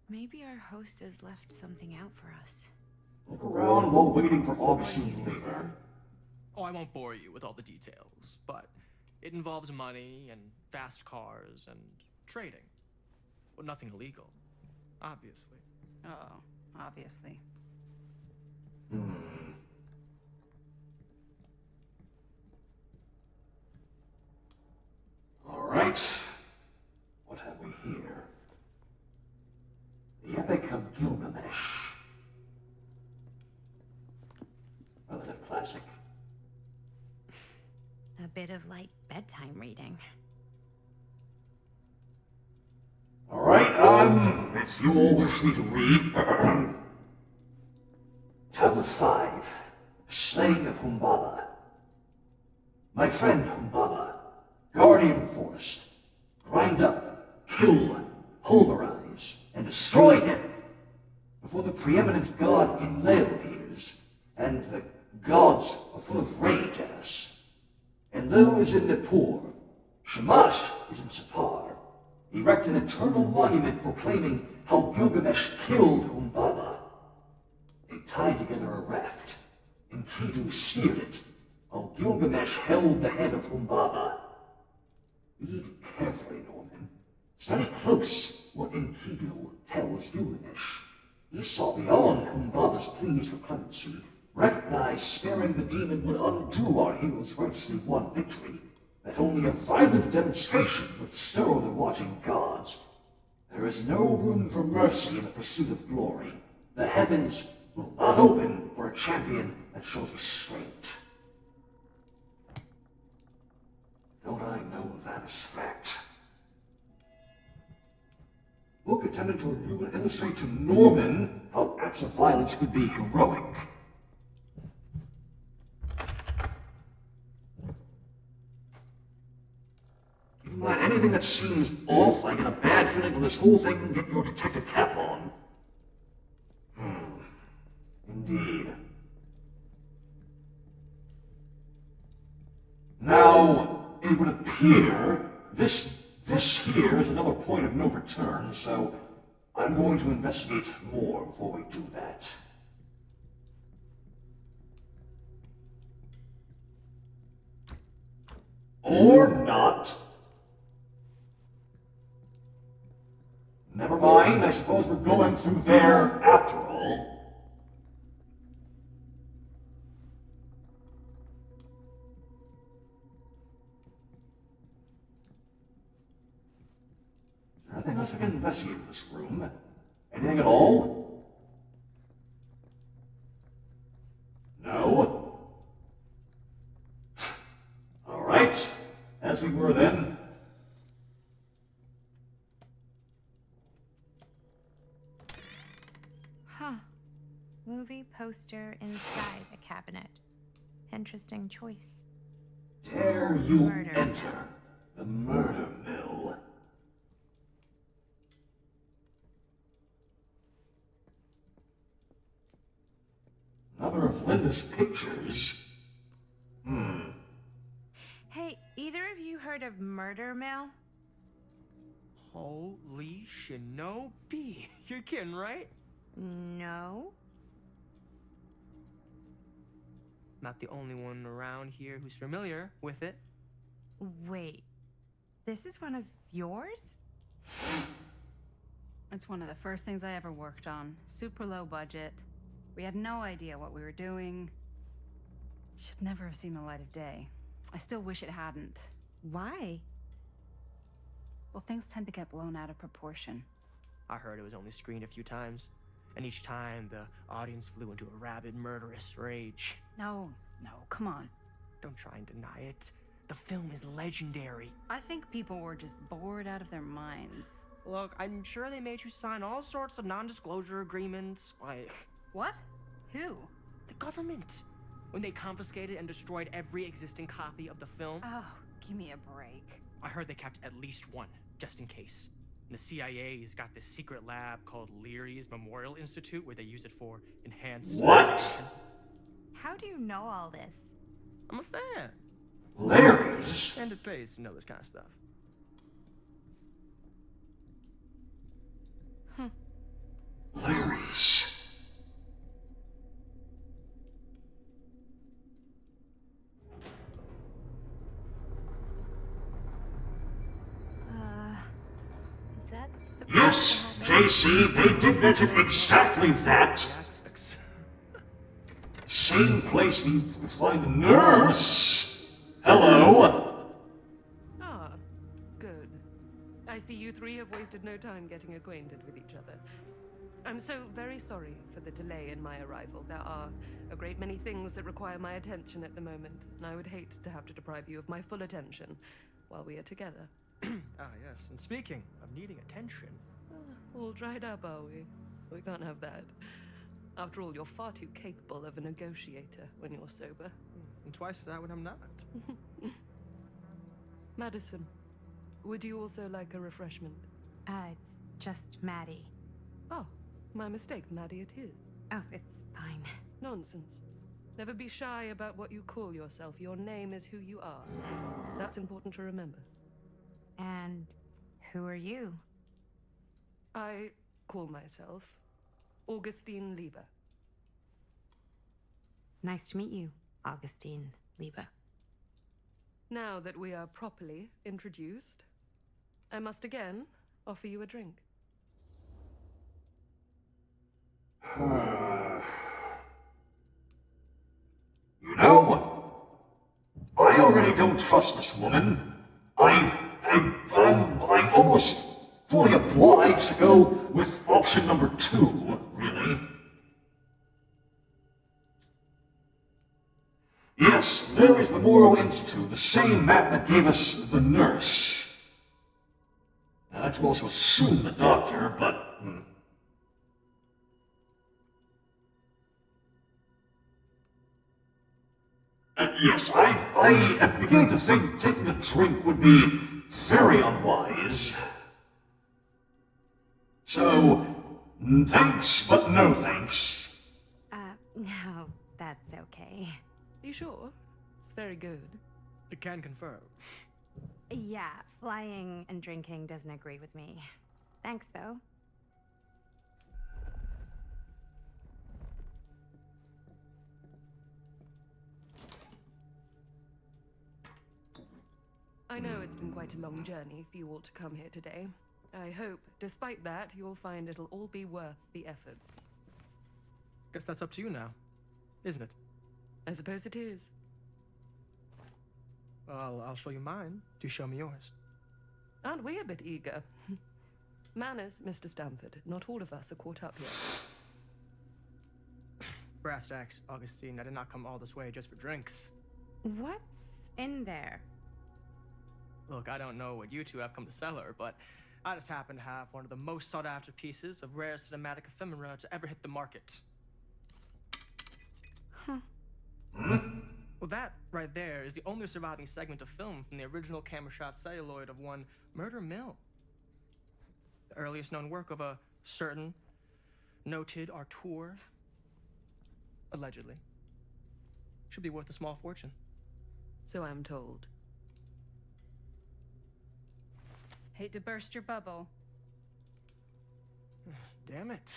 Maybe our host has left something out for us. Look around while waiting for Augustine later. Oh, I won't bore you with all the details, but it involves money and fast cars and trading. Well, nothing illegal, obviously. Oh, obviously. All right. What have we here? The Epic of Gilgamesh. Relative classic. A bit of like bedtime reading. All right, if you all wish me to read, Tablet 5, Slaying of Humbaba. My friend Humbaba, guardian of the forest, grind up, kill, pulverize, and destroy him before the preeminent god Enlil appears, and the gods are full of rage at us. Enlil is in Nippur, Shamash is in Sapar. Erect an eternal monument proclaiming how Gilgamesh killed Humbaba. They tied together a raft, and Enkidu steered it, while Gilgamesh held the head of Humbaba. Read carefully, Norman. Study close what Enkidu tells Gilgamesh. He saw beyond Humbaba's pleas for clemency, recognized sparing the demon would undo our hero's righteously won victory, that only a violent demonstration would stir the watching gods. There is no room for mercy in the pursuit of glory. The heavens will not open for a champion that shows restraint. Don't I know that is fact? Book attempted to review and illustrate to Norman how acts of violence could be heroic. Anything that seems off, I get a bad feeling for this whole thing. Get your detective cap on. Indeed. Now, it would appear this here is another point of no return, so I'm going to investigate more before we do that. Or not. Never mind, I suppose we're going through there after all. Nothing else we can investigate in this room. Anything at all? No? All right. As we were then. Huh. Movie poster inside a cabinet. Interesting choice. Dare you Murder. enter the murder mill? Another of Linda's pictures. Hey, either of you heard of Murder Mill? Holy shinobi. You're kidding, right? No. Not the only one around here who's familiar with it. Wait. This is one of yours? It's one of the first things I ever worked on. Super low budget. We had no idea what we were doing. It should never have seen the light of day. I still wish it hadn't. Why? Well, things tend to get blown out of proportion. I heard it was only screened a few times, and each time the audience flew into a rabid, murderous rage. No, come on. Don't try and deny it. The film is legendary. I think people were just bored out of their minds. Look, I'm sure they made you sign all sorts of non-disclosure agreements, like... What? Who? The government. When they confiscated and destroyed every existing copy of the film. Oh, give me a break. I heard they kept at least one, just in case. And the CIA's got this secret lab called Leary's Memorial Institute where they use it for enhanced... What? How do you know all this? I'm a fan. Larry's? And it pays to know this kind of stuff. Larry's. Is that supposed Yes, to happen? JC, they did mention exactly that. Same place we find the nurse. Hello. Ah, good. I see you three have wasted no time getting acquainted with each other. I'm so very sorry for the delay in my arrival. There are a great many things that require my attention at the moment, and I would hate to have to deprive you of my full attention while we are together. Ah, yes. And speaking of needing attention... All dried up, are we? We can't have that. After all, you're far too capable of a negotiator when you're sober. And twice that when I'm not. Madison, would you also like a refreshment? It's just Maddie. Oh, my mistake. Maddie it is. Oh, it's fine. Nonsense. Never be shy about what you call yourself. Your name is who you are. That's important to remember. And who are you? I call myself Augustine Lieber. Nice to meet you, Augustine Lieber. Now that we are properly introduced, I must again offer you a drink. You know, I already don't trust this woman. I'm almost fully obliged to go with option number 2, really. Yes, Larry's Memorial Institute, the same map that gave us the nurse. Now, I'd also assume the doctor, but... Yes, I am beginning to think taking a drink would be very unwise. So, thanks, but no thanks. No, that's okay. You sure? It's very good. You can confirm. Yeah, flying and drinking doesn't agree with me. Thanks, though. I know it's been quite a long journey for you all to come here today. I hope, despite that, you'll find it'll all be worth the effort. Guess that's up to you now, isn't it? I suppose it is. Well, I'll show you mine. Do show me yours. Aren't we a bit eager? Manners, Mr. Stamford. Not all of us are caught up yet. Brass tacks, Augustine. I did not come all this way just for drinks. What's in there? Look, I don't know what you two have come to cellar, but I just happen to have one of the most sought-after pieces of rare cinematic ephemera to ever hit the market. Huh. Well, that right there is the only surviving segment of film from the original camera shot celluloid of one Murder Mill. The earliest known work of a certain noted auteur, allegedly, should be worth a small fortune. So I'm told. Hate to burst your bubble. Damn it.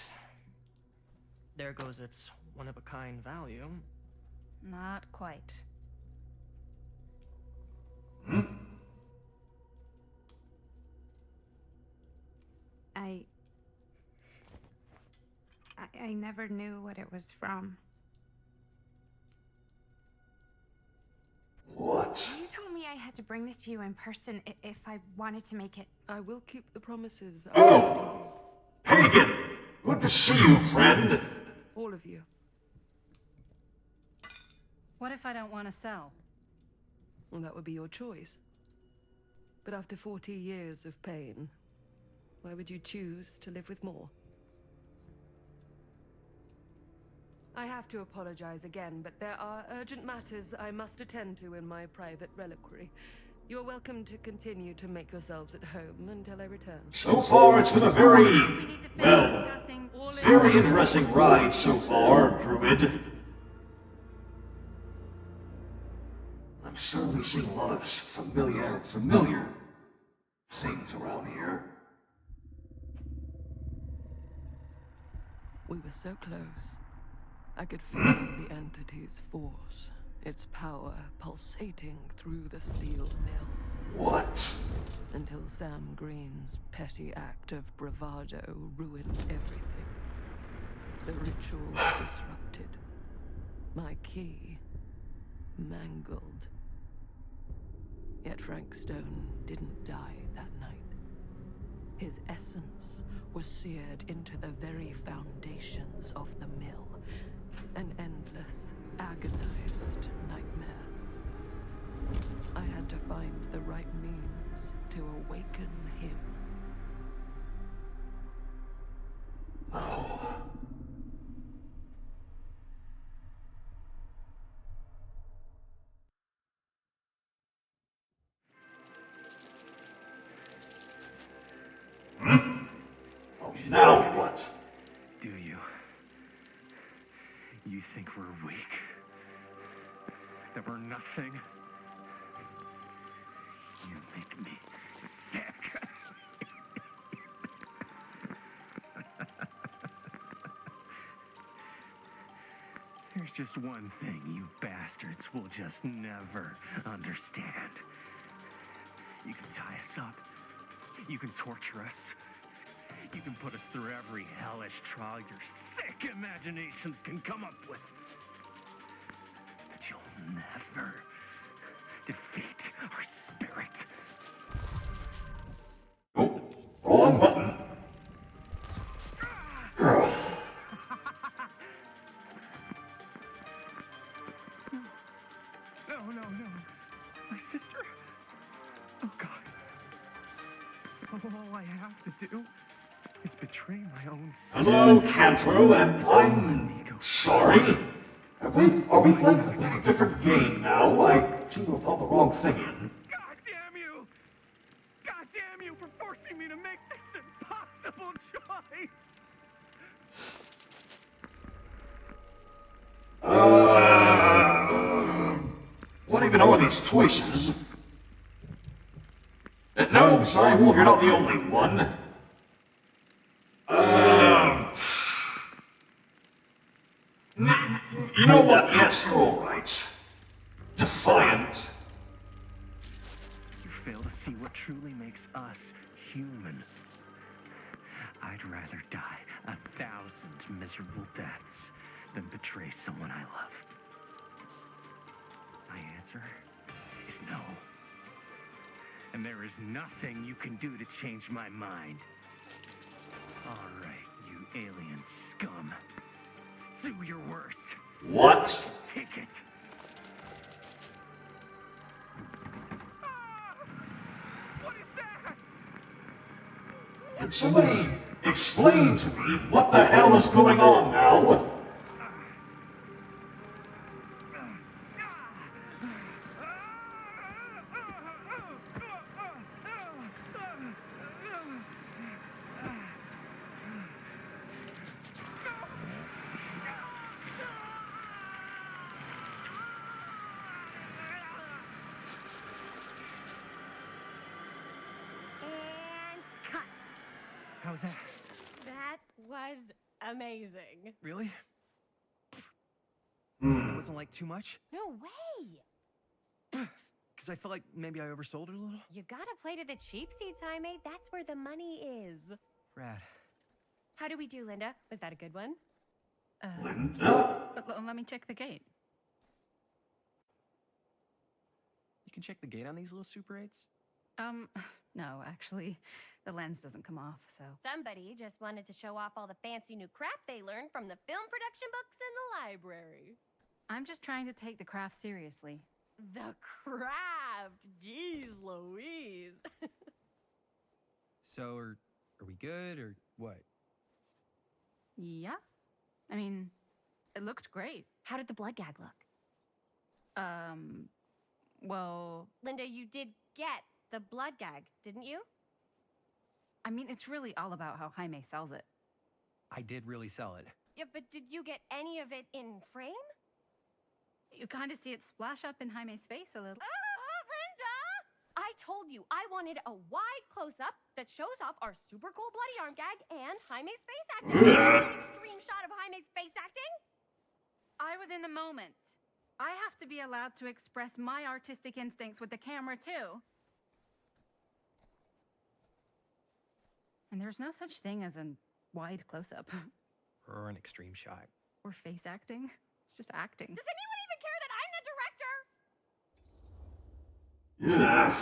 There goes its one-of-a-kind value. Not quite. I never knew what it was from. What? You told me I had to bring this to you in person if I wanted to make it. I will keep the promises. Oh! Pagan! Good to see you, friend! All of you. What if I don't want to sell? Well, that would be your choice. But after 40 years of pain, why would you choose to live with more? I have to apologize again, but there are urgent matters I must attend to in my private reliquary. You're welcome to continue to make yourselves at home until I return. So far, it's been a very, well, very interesting ride so far, Druid. I'm certainly seeing a lot of familiar things around here. We were so close. I could feel the entity's force, its power pulsating through the steel mill. What? Until Sam Green's petty act of bravado ruined everything. The ritual was disrupted. My key mangled. Yet Frank Stone didn't die that night. His essence was seared into the very foundations of the mill. An endless, agonized nightmare. I had to find the right means to awaken him. Oh. Oh, now what? Do you? You think we're weak? That we're nothing? You make me sick. There's just one thing you bastards will just never understand. You can tie us up. You can torture us. You can put us through every hellish trial your sick imaginations can come up with. But you'll never defeat our spirit. Oh, wrong button. No. My sister? Oh, God. All I have to do is betray my own self. Hello, Cantro, and I'm sorry. Are we playing a different game now? I seem to have put the wrong thing in. God damn you! God damn you for forcing me to make this impossible choice! What even are these choices? No, sorry, Wolf, you're not the only one. You know what? Yes, you're all right. Defiant. You fail to see what truly makes us human. I'd rather die 1,000 miserable deaths than betray someone I love. My answer is no. And there is nothing you can do to change my mind. All right, you alien scum. Do your worst. What? Take it. What is that? Can somebody explain to me what the hell is going on now? And cut. How's that? That was amazing. Really? It wasn't like too much? No way. Because I felt like maybe I oversold it a little? You gotta play to the cheap seats, Jaime. That's where the money is. Rad. How do we do, Linda? Was that a good one? Let me check the gate. You can check the gate on these little Super 8s? No, actually, the lens doesn't come off, so. Somebody just wanted to show off all the fancy new crap they learned from the film production books in the library. I'm just trying to take the craft seriously. The craft! Jeez Louise! So, are we good, or what? Yeah. I mean, it looked great. How did the blood gag look? Well, Linda, you did get the blood gag, didn't you? I mean, it's really all about how Jaime sells it. I did really sell it. Yeah, but did you get any of it in frame? You kind of see it splash up in Jaime's face a little. Linda! I told you I wanted a wide close-up that shows off our super cool bloody arm gag and Jaime's face acting. An extreme shot of Jaime's face acting. I was in the moment. I have to be allowed to express my artistic instincts with the camera, too. And there's no such thing as a wide close-up. Or an extreme shot. Or face acting. It's just acting. Does anyone even care that I'm the director? Yeah.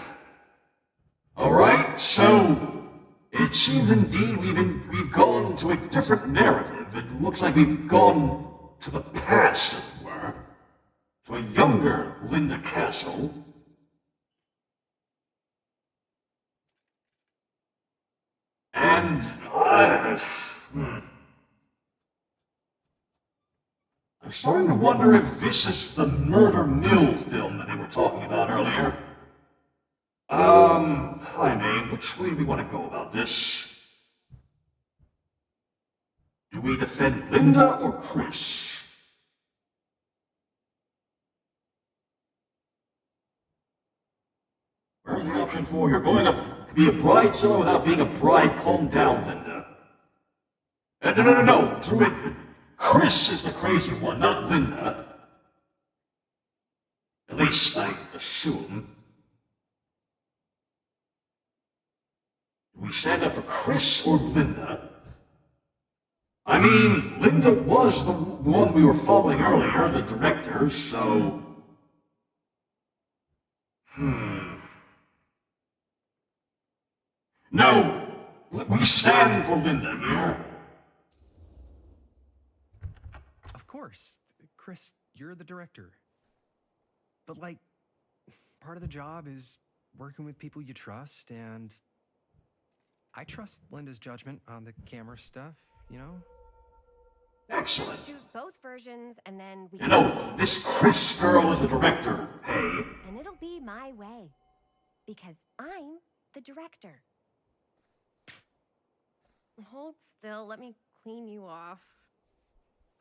Alright, so it seems indeed we've gone to a different narrative. It looks like we've gone to the past, as it were. To a younger Linda Castle. And I'm starting to wonder if this is the Murder Mill film that they were talking about earlier. Jaime, which way do we want to go about this? Do we defend Linda or Chris? Where's the option for you're going to be a bridezilla without being a bride? Calm down, Linda. No. Through it. Chris is the crazy one, not Linda. At least I assume. Do we stand up for Chris or Linda? I mean, Linda was the one we were following earlier, the director, so... No! We stand for Linda here. Of course. Chris, you're the director. But, like, part of the job is working with people you trust, and I trust Linda's judgment on the camera stuff, you know? Excellent. Shoot both versions, and then we... No, this Chris girl is the director, hey? And it'll be my way. Because I'm the director. Hold still, let me clean you off.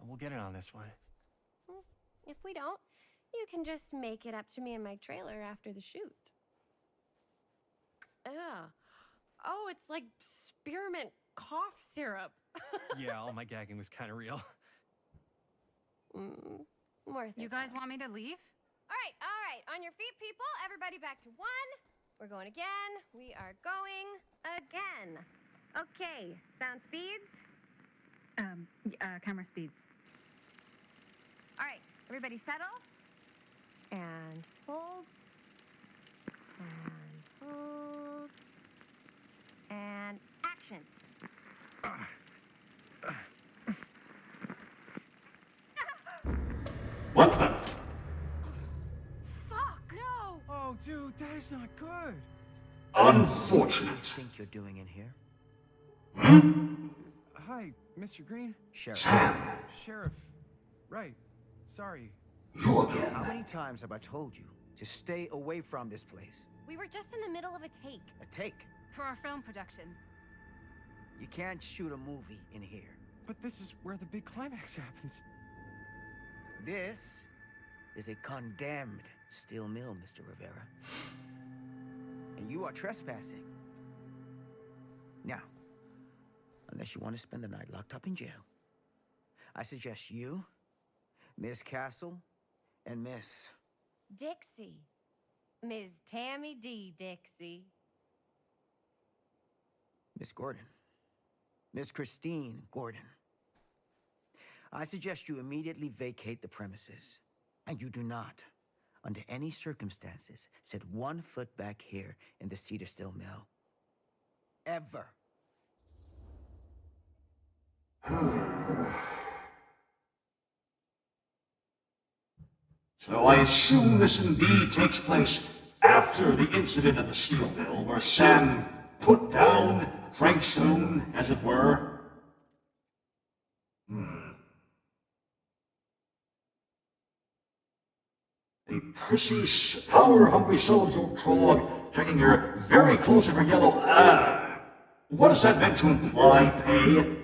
And we'll get it on this one. If we don't, you can just make it up to me in my trailer after the shoot. Yeah. Oh, it's like spearmint cough syrup. Yeah, all my gagging was kind of real. Worth it. You guys want me to leave? All right. On your feet, people. Everybody back to one. We're going again. We are going again. Okay. Sound speeds? Camera speeds. All right. Everybody settle. And hold. And hold. And action. What the? Fuck! No! Oh, dude, that is not good. Unfortunate. What do you think you're doing in here? Hi, Mr. Green. Sheriff. Sam, Sheriff. Right. Sorry. you again. How many times have I told you to stay away from this place? We were just in the middle of a take. A take. For our film production. You can't shoot a movie in here. But this is where the big climax happens. This is a condemned steel mill, Mr. Rivera. And you are trespassing. Now, unless you want to spend the night locked up in jail, I suggest you, Miss Castle, and Miss... Dixie. Ms. Tammy D. Dixie. Miss Gordon. Miss Christine Gordon. I suggest you immediately vacate the premises. And you do not, under any circumstances, set 1 foot back here in the Cedar Still Mill. Ever. So I assume this indeed takes place after the incident at the steel mill, where Sam put down Frank Stone, as it were. A prissy, power-hungry soldier trog, checking her very close at her yellow. What is that meant to imply, Pay?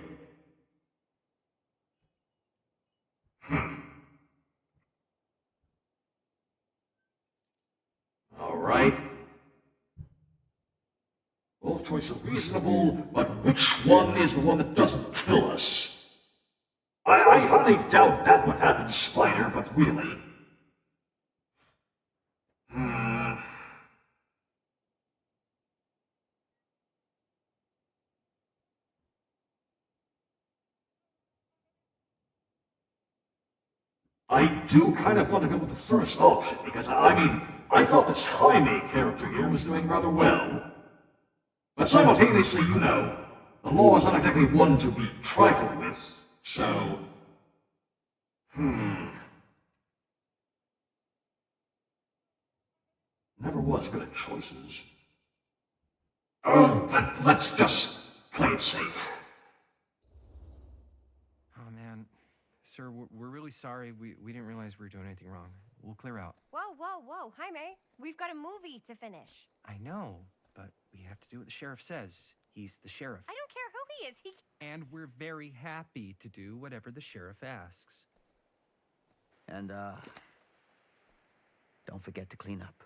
All right. Both choices are reasonable, but which one is the one that doesn't kill us? I highly doubt that would happen, Spider, but really. I do kind of want to go with the first option, because, I thought this Jaime character here was doing rather well. But simultaneously, the law is not exactly one to be trifled with, so... Never was good at choices. Let's just play it safe. Oh, man. Sir, we're really sorry. We didn't realize we were doing anything wrong. We'll clear out. Whoa, whoa, whoa. Jaime, we've got a movie to finish. I know, but we have to do what the sheriff says. He's the sheriff. I don't care who he is. And we're very happy to do whatever the sheriff asks. And, don't forget to clean up.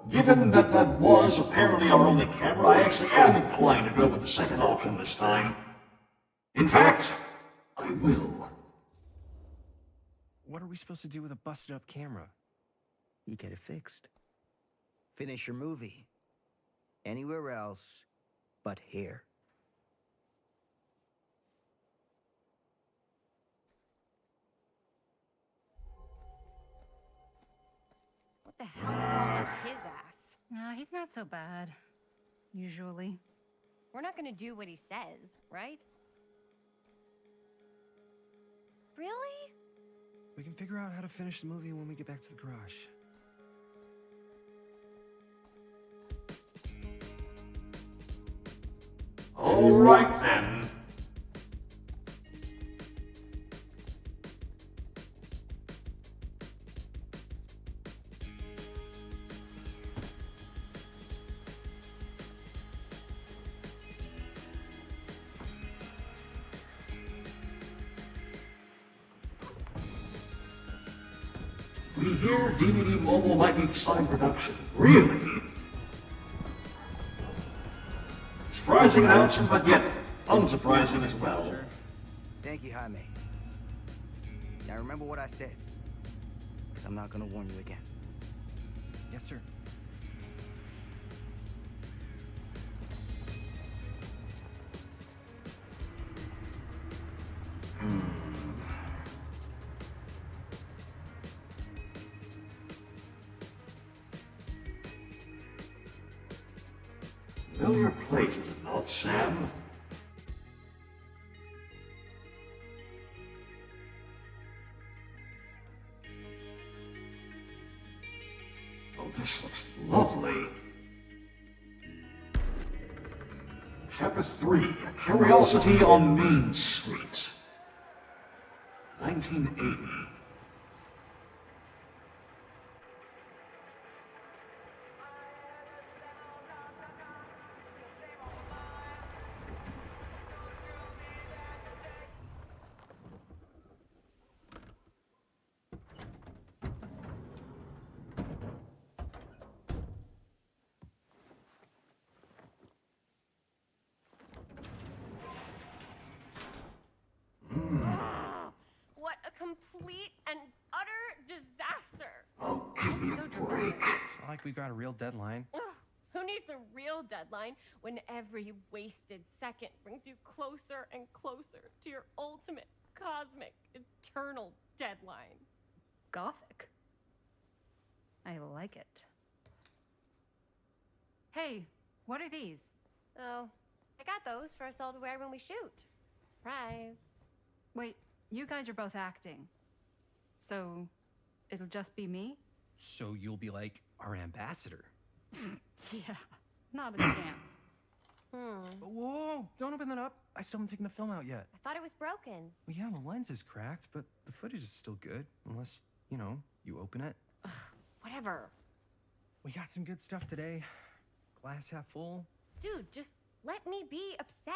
Given that that was apparently our only camera, I actually am inclined to go with the second option this time. In fact, I will. What are we supposed to do with a busted-up camera? You get it fixed. Finish your movie. Anywhere else but here. What the hell called up his ass? Nah, he's not so bad. Usually. We're not gonna do what he says, right? Really? We can figure out how to finish the movie when we get back to the garage. All right, then. We hear DVD Mobile might be starting production. Really? Surprising announcement, but yet unsurprising as well. Thank you, Jaime. Now remember what I said, because I'm not going to warn you again. Yes, sir. Familiar place, is it not, Sam? Oh, this looks lovely. Chapter 3, A Curiosity on Main Street. 1980. What a complete and utter disaster. Oh, give me a break. It's not like we've got a real deadline. Ugh, who needs a real deadline when every wasted second brings you closer and closer to your ultimate, cosmic, eternal deadline? Gothic. I like it. Hey, what are these? Oh, I got those for us all to wear when we shoot. Surprise. Wait, you guys are both acting. So, it'll just be me? So you'll be like our ambassador. Yeah, not a chance. Whoa, don't open that up. I still haven't taken the film out yet. I thought it was broken. Well, yeah, the lens is cracked, but the footage is still good. Unless, you know, you open it. Ugh, whatever. We got some good stuff today. Glass half full. Dude, just let me be upset.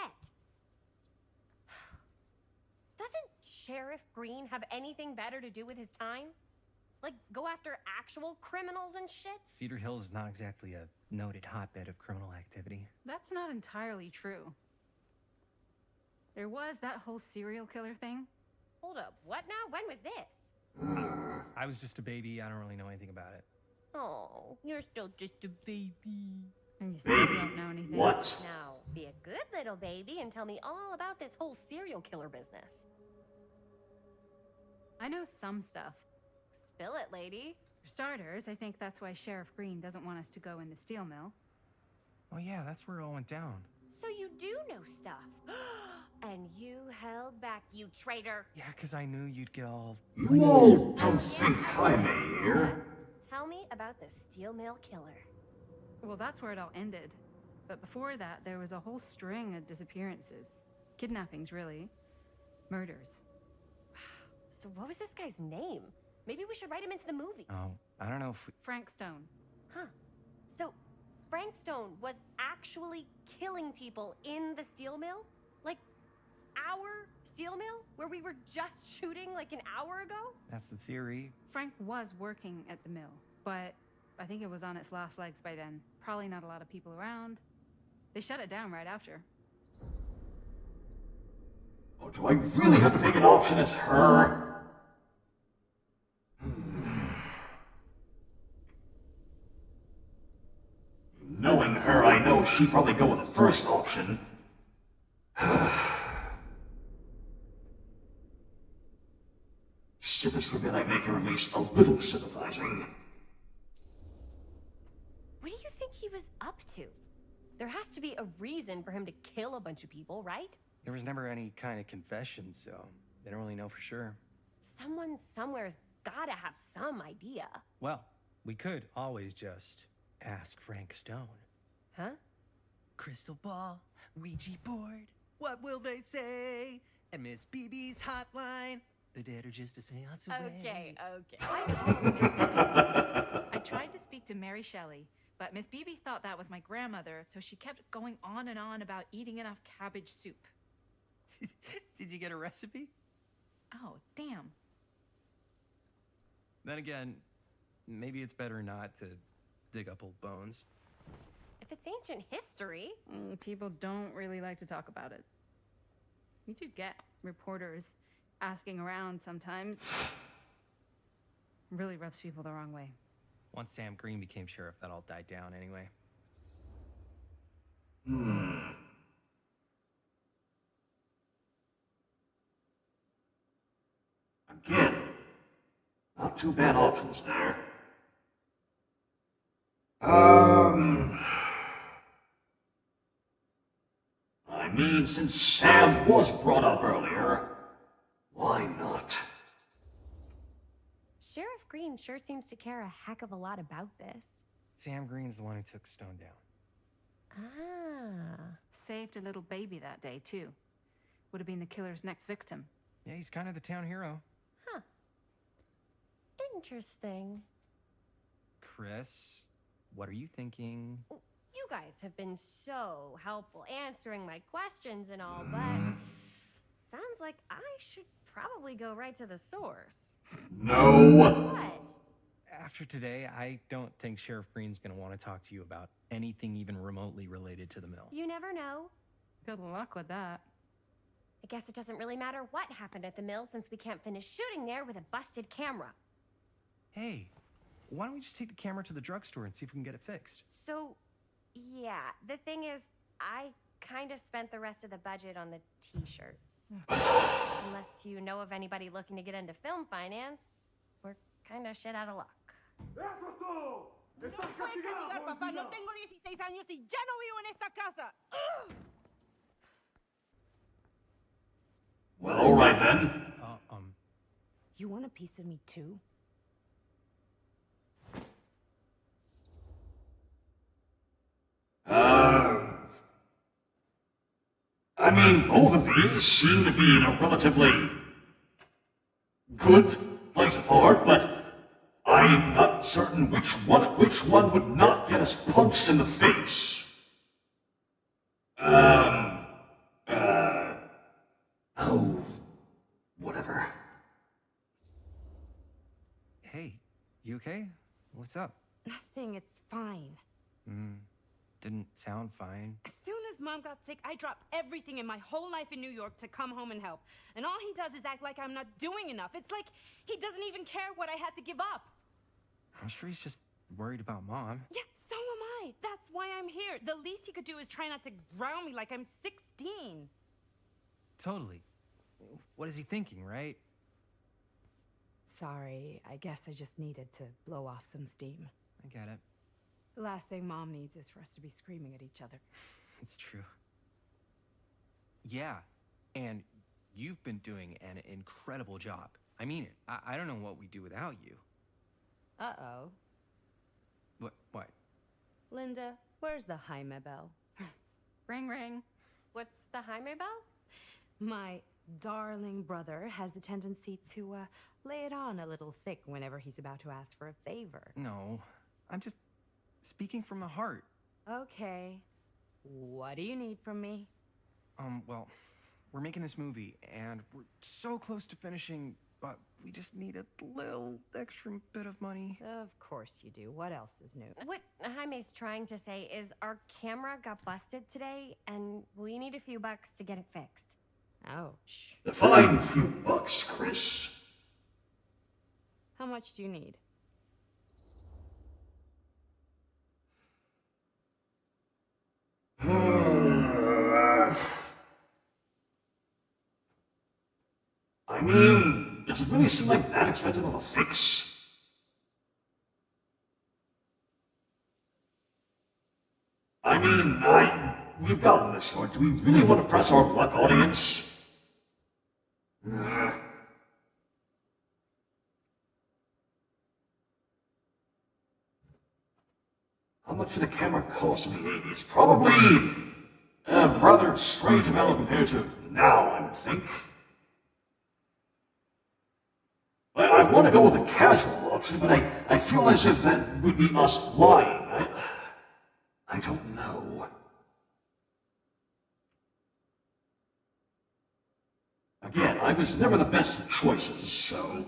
Doesn't Sheriff Green have anything better to do with his time? Like, go after actual criminals and shit? Cedar Hills is not exactly a noted hotbed of criminal activity. That's not entirely true. There was that whole serial killer thing. Hold up, what now? When was this? I was just a baby. I don't really know anything about it. Oh, you're still just a baby. And you still don't know anything. What? Now, be a good little baby and tell me all about this whole serial killer business. I know some stuff. Spill it, lady. For starters, I think that's why Sheriff Green doesn't want us to go in the steel mill. Oh yeah, that's where it all went down. So you do know stuff. And you held back, you traitor. Yeah, because I knew you'd get all... You all don't think Jaime here. Tell me about the steel mill killer. Well, that's where it all ended. But before that, there was a whole string of disappearances. Kidnappings, really. Murders. So what was this guy's name? Maybe we should write him into the movie. Oh, I don't know if we... Frank Stone. Huh. So, Frank Stone was actually killing people in the steel mill? Like, our steel mill? Where we were just shooting like an hour ago? That's the theory. Frank was working at the mill, but I think it was on its last legs by then. Probably not a lot of people around. They shut it down right after. Oh, do I really have to pick an option as her? Knowing her, I know she'd probably go with the first option. Seriously, I make her at least a little sympathizing. What do you think he was up to? There has to be a reason for him to kill a bunch of people, right? There was never any kind of confession, so they don't really know for sure. Someone somewhere's gotta have some idea. Well, we could always just ask Frank Stone. Huh? Crystal ball, Ouija board, what will they say? And Miss BB's hotline, the dead are just a seance away. Okay. I called Miss Beebe. I tried to speak to Mary Shelley, but Miss Beebe thought that was my grandmother, so she kept going on and on about eating enough cabbage soup. Did you get a recipe? Oh, damn. Then again, maybe it's better not to dig up old bones. If it's ancient history. People don't really like to talk about it. We do get reporters asking around sometimes. Really rubs people the wrong way. Once Sam Green became sheriff, that all died down anyway. Again, not too bad options there. mean, since Sam was brought up earlier, why not? Sheriff Green sure seems to care a heck of a lot about this. Sam Green's the one who took Stone down. Ah. Saved a little baby that day, too. Would have been the killer's next victim. Yeah, he's kind of the town hero. Huh. Interesting. Chris, what are you thinking? You guys have been so helpful answering my questions and all, but sounds like I should probably go right to the source. No. What? After today, I don't think Sheriff Green's gonna want to talk to you about anything even remotely related to the mill. You never know. Good luck with that. I guess it doesn't really matter what happened at the mill since we can't finish shooting there with a busted camera. Hey, why don't we just take the camera to the drugstore and see if we can get it fixed? So, yeah, the thing is, I kind of spent the rest of the budget on the t-shirts. Unless you know of anybody looking to get into film finance, we're kind of shit out of luck. No puedes castigar, papá. No tengo 16 años y ya no vivo en esta casa. Well, all right then. You want a piece of me too? I mean, both of these seem to be in a relatively good place apart, but I'm not certain which one would not get us punched in the face. Oh, whatever. Hey, you okay? What's up? Nothing, it's fine. Didn't sound fine. As soon as Mom got sick, I dropped everything in my whole life in New York to come home and help. And all he does is act like I'm not doing enough. It's like he doesn't even care what I had to give up. I'm sure he's just worried about Mom. Yeah, so am I. That's why I'm here. The least he could do is try not to ground me like I'm 16. Totally. What is he thinking, right? Sorry, I guess I just needed to blow off some steam. I get it. The last thing Mom needs is for us to be screaming at each other. It's true. Yeah, and you've been doing an incredible job. I mean it. I don't know what we'd do without you. Uh-oh. What? Linda, where's the Jaime bell? Ring, ring. What's the Jaime bell? My darling brother has the tendency to lay it on a little thick whenever he's about to ask for a favor. No, I'm just speaking from the heart. Okay. What do you need from me? Well, we're making this movie, and we're so close to finishing, but we just need a little extra bit of money. Of course you do. What else is new? What Jaime's trying to say is our camera got busted today, and we need a few bucks to get it fixed. Ouch. A fine few bucks, Chris. How much do you need? I mean, does it really seem like that expensive of a fix? I mean, we've gotten this far. Do we really want to press our luck, audience? How much did the camera cost in the 80s? Probably a rather strange amount compared to now, I would think. I want to go with the casual option, but I feel as if that would be us lying. I don't know. Again, I was never the best at choices, so...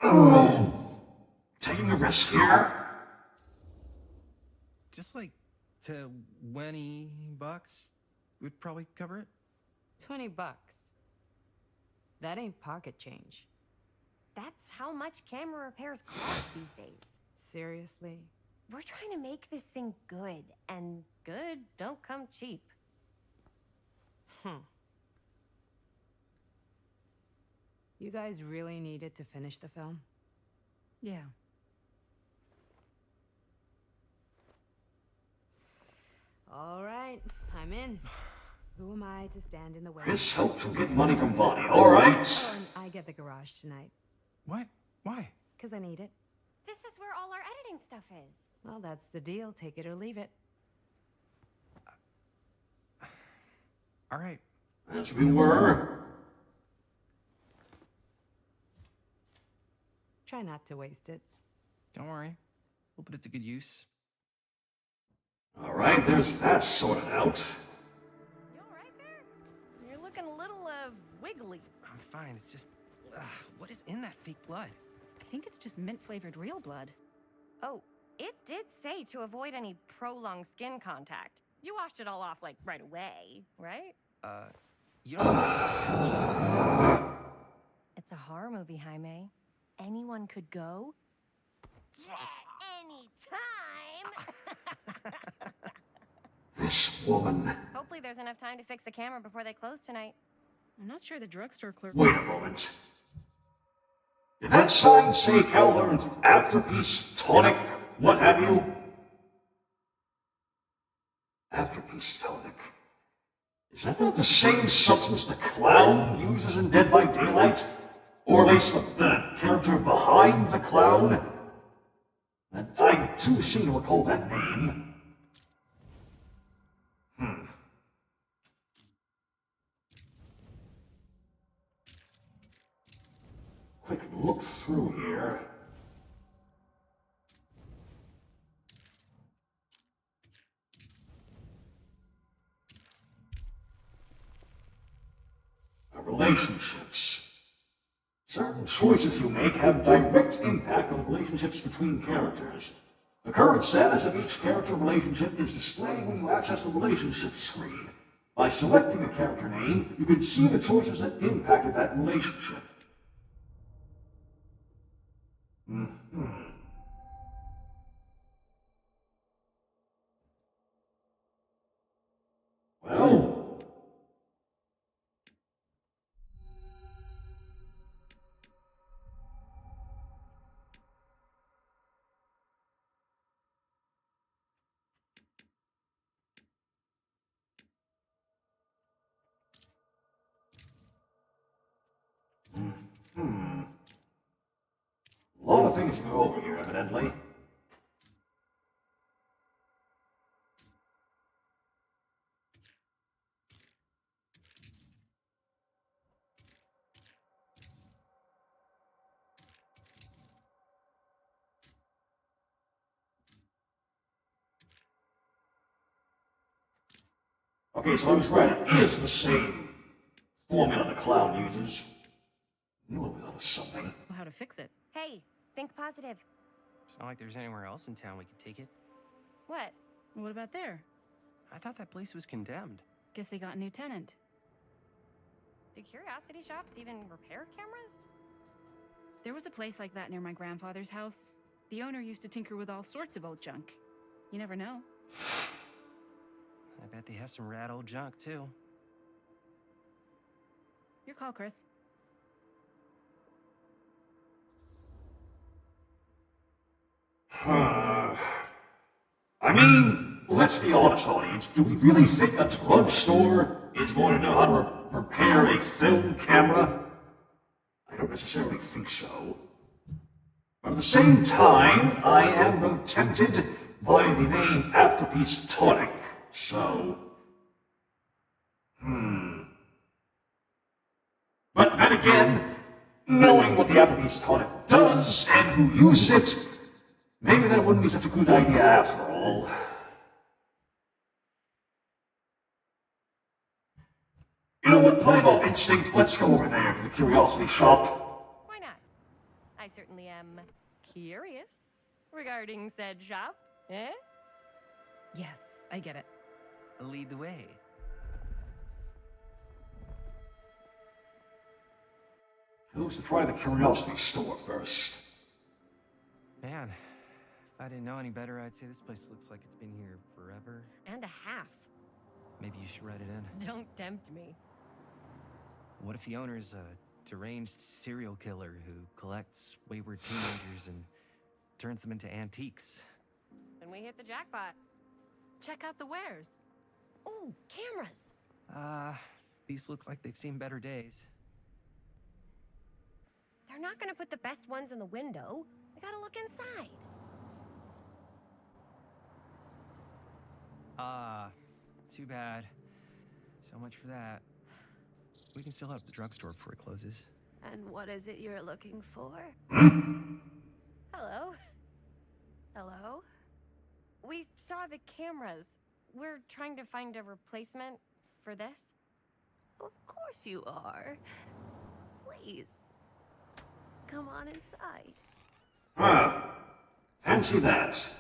Oh, taking a risk here? Just like $20 would probably cover it. $20. That ain't pocket change. That's how much camera repairs cost these days. Seriously? We're trying to make this thing good, and good don't come cheap. You guys really needed to finish the film? Yeah. All right, I'm in. Who am I to stand in the way? Chris helped him get money from Bonnie. All right. Oh, and I get the garage tonight. What? Why? Because I need it. This is where all our editing stuff is. Well, that's the deal. Take it or leave it. All right. As we were. Try not to waste it. Don't worry. We'll put it to good use. All right, there's that sorted out. You all right there? You're looking a little, wiggly. I'm fine. It's just... what is in that fake blood? I think it's just mint-flavored real blood. Oh, it did say to avoid any prolonged skin contact. You washed it all off, like, right away, right? You don't... It's a horror movie, Jaime. Anyone could go. Anytime! This woman. Hopefully there's enough time to fix the camera before they close tonight. I'm not sure the drugstore clerk... Wait a moment. Did that sign say Calhoun's Afterpiece Tonic, what have you? Afterpiece Tonic. Is that not the same substance the clown uses in Dead by Daylight? Or at least the character behind the clown? I do seem to recall that name. Quick look through here. Relationships. Certain choices you make have direct impact on relationships between characters. The current status of each character relationship is displayed when you access the relationship screen. By selecting a character name, you can see the choices that impacted that relationship. Well... A lot of things to go over here, evidently. Okay, so I was right. It is the same formula the clown uses. Knew it was on something. How to fix it? Hey, think positive. It's not like there's anywhere else in town we could take it. What? What about there? I thought that place was condemned. Guess they got a new tenant. Do curiosity shops even repair cameras? There was a place like that near my grandfather's house. The owner used to tinker with all sorts of old junk. You never know. I bet they have some rad old junk, too. Your call, Chris. I mean, let's be honest, audience. Do we really think a drugstore is going to know how to repair a film camera? I don't necessarily think so. But at the same time, I am both tempted by the name Afterpiece Tonic, so... But then again, knowing what the Afterpiece Tonic does and who uses it, maybe that wouldn't be such a good idea after all. You know what, playing off instinct, let's go over there to the curiosity shop. Why not? I certainly am curious regarding said shop, eh? Yes, I get it. Lead the way. Who's to try the curiosity store first? Man, if I didn't know any better, I'd say this place looks like it's been here forever. And a half. Maybe you should write it in. Don't tempt me. What if the owner's a deranged serial killer who collects wayward teenagers and turns them into antiques. Then we hit the jackpot. Check out the wares. Ooh, cameras. These look like they've seen better days. They're not gonna put the best ones in the window. We gotta look inside. Too bad. So much for that. We can still help the drugstore before it closes. And what is it you're looking for? Hello. Hello? We saw the cameras. We're trying to find a replacement for this. Of course you are. Please. Come on inside. Ah, fancy that.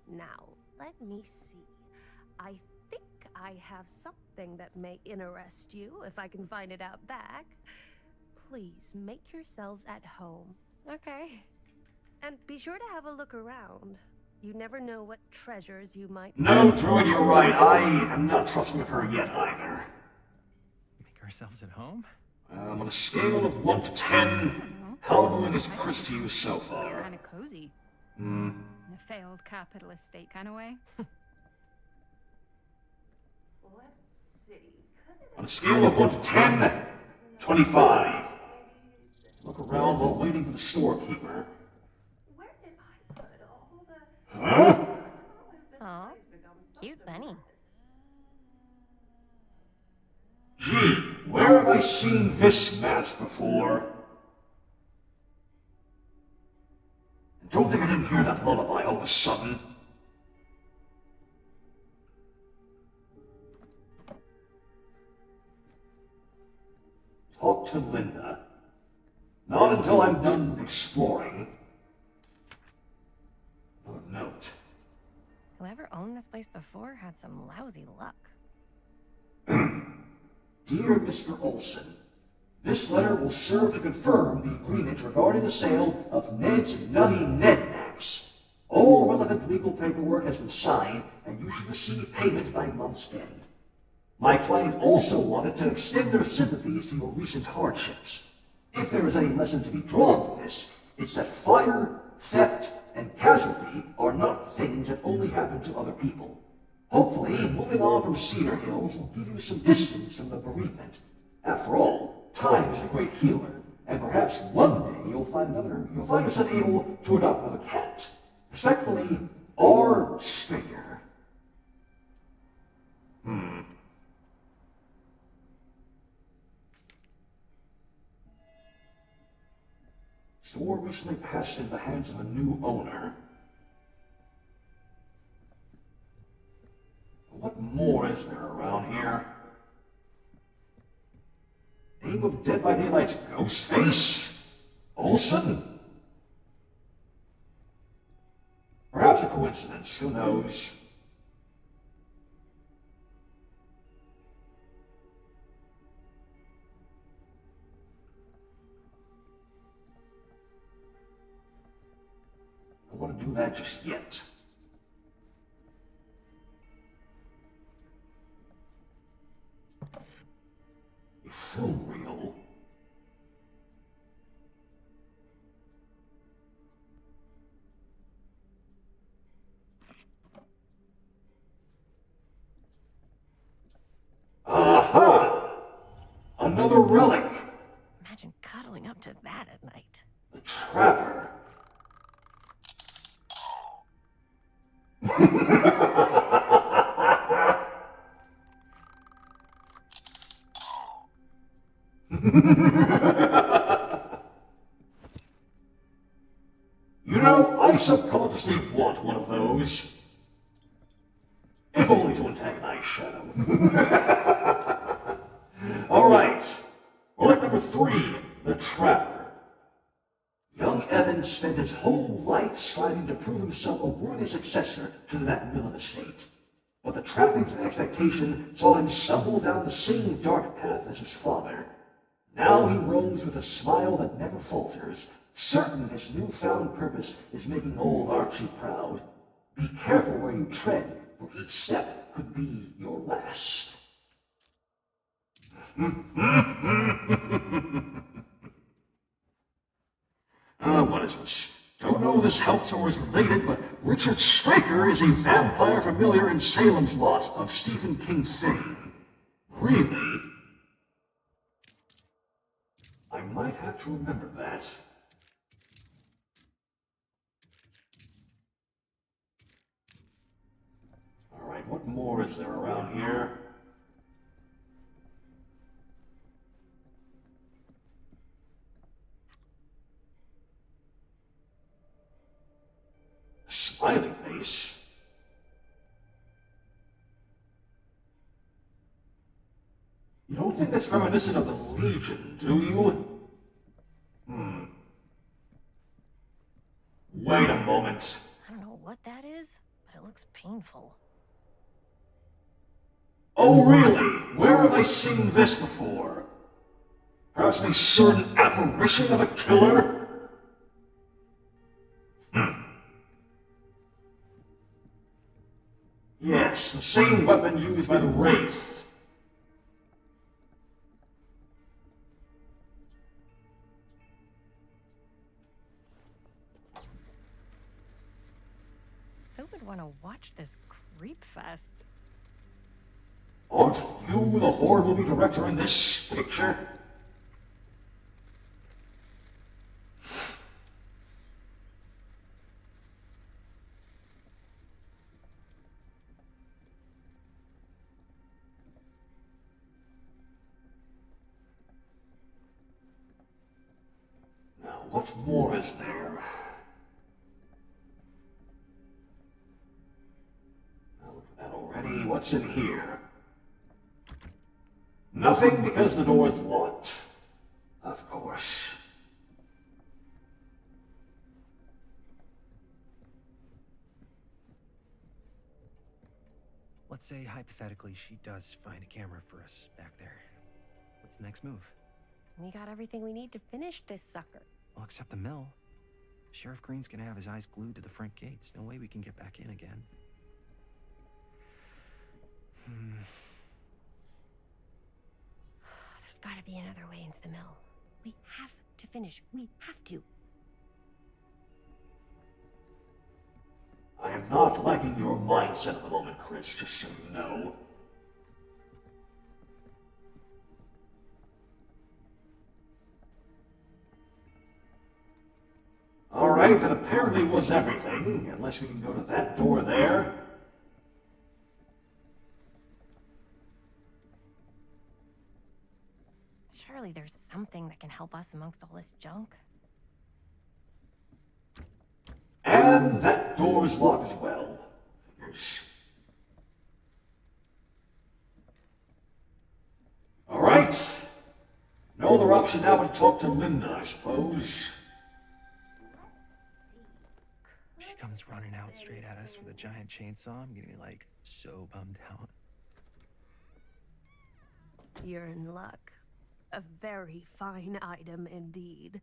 Now, let me see. I think I have something that may interest you, if I can find it out back. Please make yourselves at home. Okay. And be sure to have a look around. You never know what treasures you might No, Droid, you're right. I am not trusting of her yet either. Make ourselves at home? On a scale of 1 to 10, how annoying is Chris to you so far? Kind of cozy. Hmm. In a failed capitalist state kind of way. Let's see. On a scale of 1 to 10, 25. Look around while waiting for the storekeeper. Where did I put all the... Huh? Aw, cute bunny. Gee, where have I seen this mask before? Don't think I didn't hear that lullaby all of a sudden. Talk to Linda. Not until I'm done exploring. Another note. Whoever owned this place before had some lousy luck. Dear Mr. Olson, this letter will serve to confirm the agreement regarding the sale of Ned's Nutty Nednaps. All relevant legal paperwork has been signed, and you should receive payment by month's end. My client also wanted to extend their sympathies to your recent hardships. If there is any lesson to be drawn from this, it's that fire, theft, and casualty are not things that only happen to other people. Hopefully, moving on from Cedar Hills will give you some distance from the bereavement. After all, time is a great healer, and perhaps one day you'll find yourself able to adopt another cat. Respectfully, R. Stringer. Store recently passed into the hands of a new owner. What more is there around here? Name of Dead by Daylight's Ghostface? Olson? Perhaps a coincidence, who knows? I don't want to do that just yet. A film reel. Aha! Another relic. Imagine cuddling up to that at night. The Trapper. You know, I subconsciously want one of those. If only to antagonize Shadow. Alright. Relic number 3, the Trapper. Young Evans spent his whole life striving to prove himself a worthy successor to the Macmillan estate. But the trappings of expectation saw him stumble down the same dark path as his father. Now he roams with a smile that never falters, certain his newfound purpose is making old Archie proud. Be careful where you tread, for each step could be your last. What is this? Don't know if this helps or is related, but Richard Straker is a vampire familiar in Salem's Lot of Stephen King fame. Really? I might have to remember that. Alright, what more is there around here? Smiley face? You don't think that's reminiscent of the Legion, do you? Wait a moment. I don't know what that is, but it looks painful. Oh, really? Where have I seen this before? Perhaps a certain apparition of a killer? Yes, the same weapon used by the Wraith. Who would want to watch this creep fest? Aren't you the horror movie director in this picture? Now, what more is there? Now, look at that already. What's in here? Nothing, because the door is locked. Of course. Let's say, hypothetically, she does find a camera for us back there. What's the next move? We got everything we need to finish this sucker. Well, except the mill. Sheriff Green's gonna have his eyes glued to the front gates. No way we can get back in again. There's gotta be another way into the mill. We have to finish. We have to. I am not liking your mindset at the moment, Chris, just so you know. Alright, that apparently was everything, unless we can go to that door there. Surely there's something that can help us amongst all this junk. And that door is locked as well. Figures. Alright. No other option now but to talk to Linda, I suppose. She comes running out straight at us with a giant chainsaw. I'm gonna be like so bummed out. You're in luck. A very fine item indeed.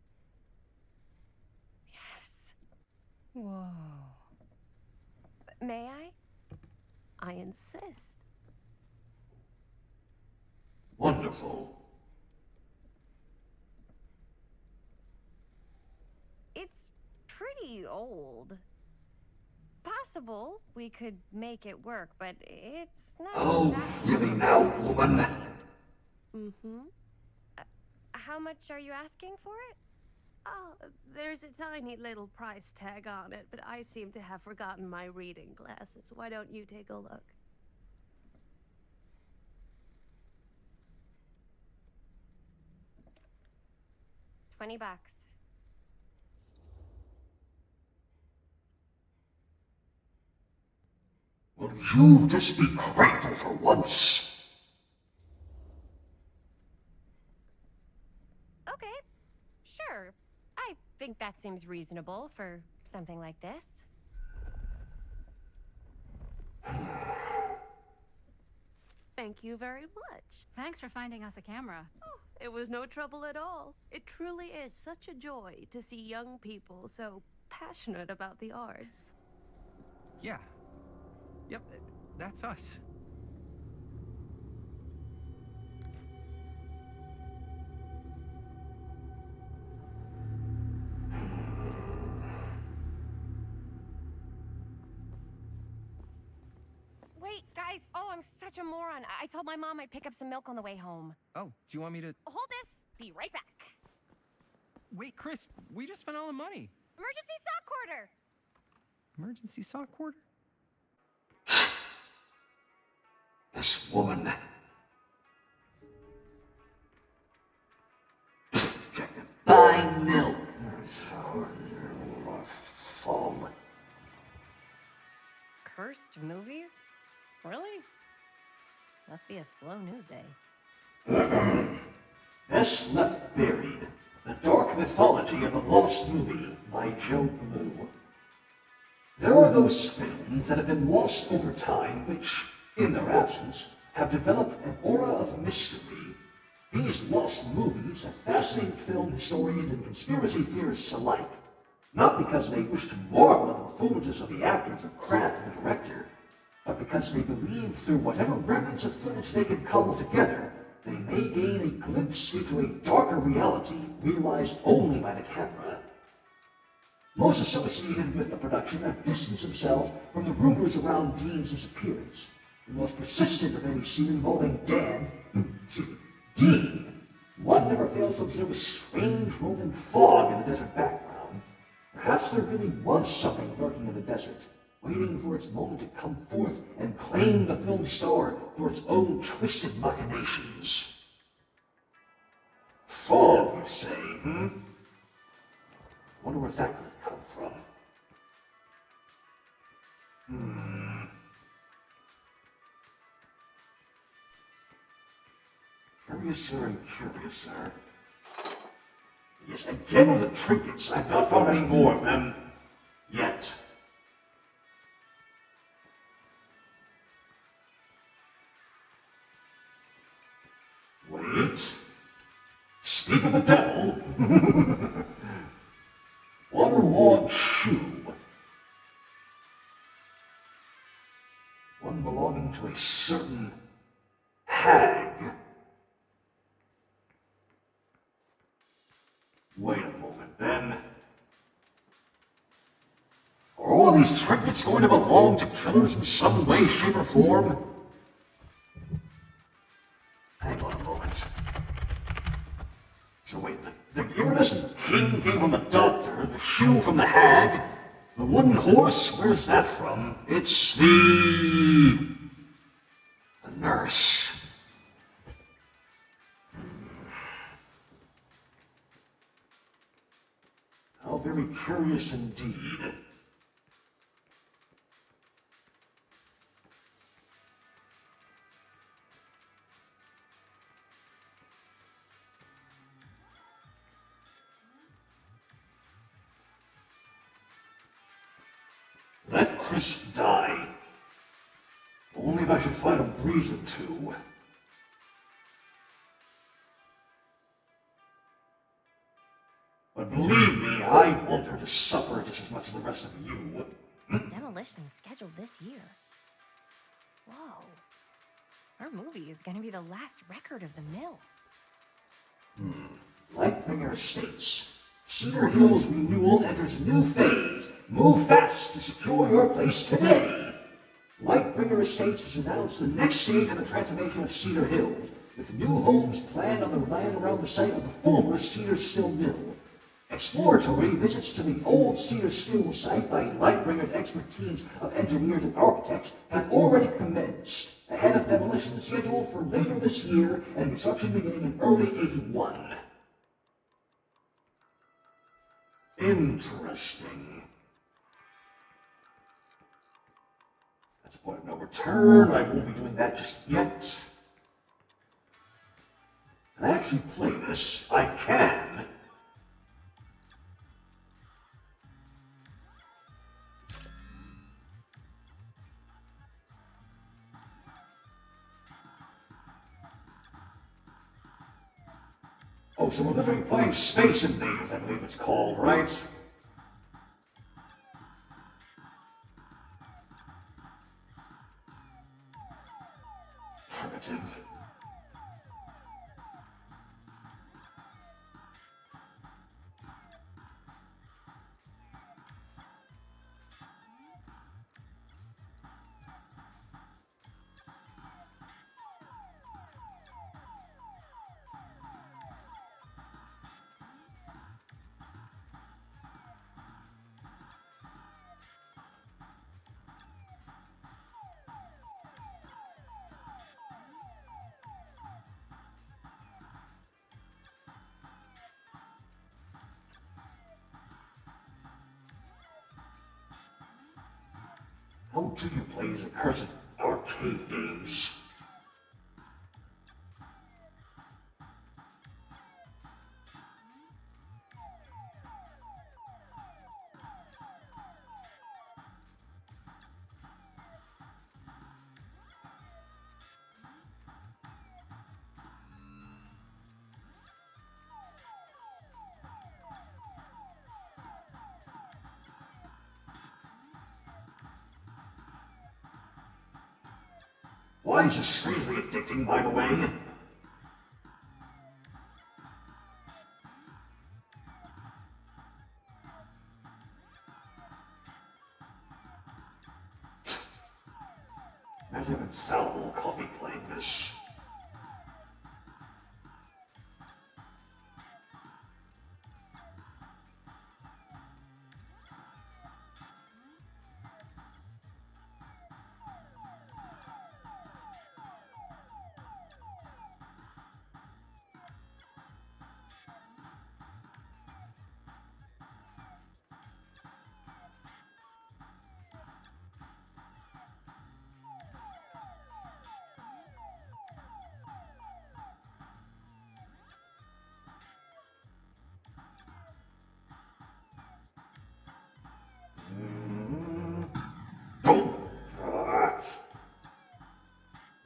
Yes. Whoa. May I? I insist. Wonderful. It's pretty old. Possible we could make it work, but it's not. Oh, really now, woman? Mm-hmm. How much are you asking for it? Oh, there's a tiny little price tag on it, but I seem to have forgotten my reading glasses. Why don't you take a look? $20. Will you just be grateful for once? Okay, sure. I think that seems reasonable for something like this. Thank you very much. Thanks for finding us a camera. Oh, it was no trouble at all. It truly is such a joy to see young people so passionate about the arts. Yeah. Yep. That's us. Wait, guys. Oh, I'm such a moron. I told my mom I'd pick up some milk on the way home. Oh, do you want me to... Hold this. Be right back. Wait, Chris, we just spent all the money. Emergency sock quarter. Emergency sock quarter? This woman. Buy milk. Fall. Cursed movies? Really? Must be a slow news day. Best Left Buried. The Dark Mythology of a Lost Movie by Joe Blue. There are those films that have been lost over time which, in their absence, have developed an aura of mystery. These lost movies have fascinated film historians and conspiracy theorists alike, not because they wish to marvel at the performances of the actors or craft of the director, but because they believe through whatever remnants of footage they can cobble together, they may gain a glimpse into a darker reality realized only by the camera. Most associated with the production have distanced themselves from the rumors around Dean's disappearance. The most persistent of any scene involving Dean. One never fails to observe a strange rolling fog in the desert background. Perhaps there really was something lurking in the desert, waiting for its moment to come forth and claim the film star for its own twisted machinations. Fog, you say, Wonder where that could have come from. Curiouser and curiouser. Yes, again with the trinkets. I've not found any more of them. Yet. Wait. Speak of the devil. Waterlogged shoe. One belonging to a certain hag. Wait a moment, then. Are all these trinkets going to belong to killers in some way, shape, or form? Hang on a moment. So wait, the iridescent king came from the doctor, the shoe from the hag, the wooden horse, where's that from? It's the nurse. How very curious indeed. Let Chris die. Only if I should find a reason to. But believe me, I want her to suffer just as much as the rest of you. Demolition scheduled this year. Whoa. Our movie is gonna be the last record of the mill. Lightbringer states, Cedar Hills renewal enters a new phase. Move fast to secure your place today. Lightbringer Estates has announced the next stage of the transformation of Cedar Hills, with new homes planned on the land around the site of the former Cedar Still Mill. Exploratory visits to the old Cedar Still site by Lightbringer's expert teams of engineers and architects have already commenced, ahead of demolition scheduled for later this year and construction beginning in early '81. Interesting. That's a point of no return. I won't be doing that just yet. Can I actually play this? I can. Oh, so we're literally playing Space Invaders, I believe it's called, right? primitive. How do you play these accursed arcade games? Why is this strangely addicting, by the way? Imagine if Infallible caught me playing this.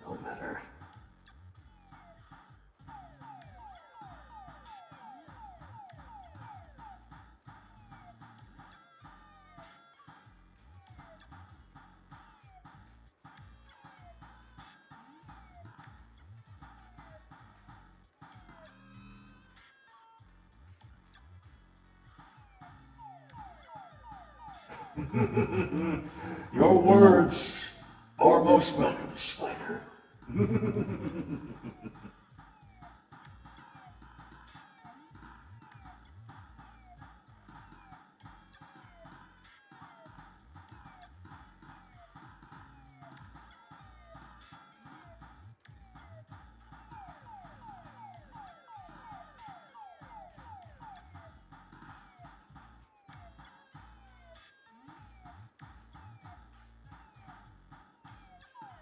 No matter. Your words are most welcome, Spider.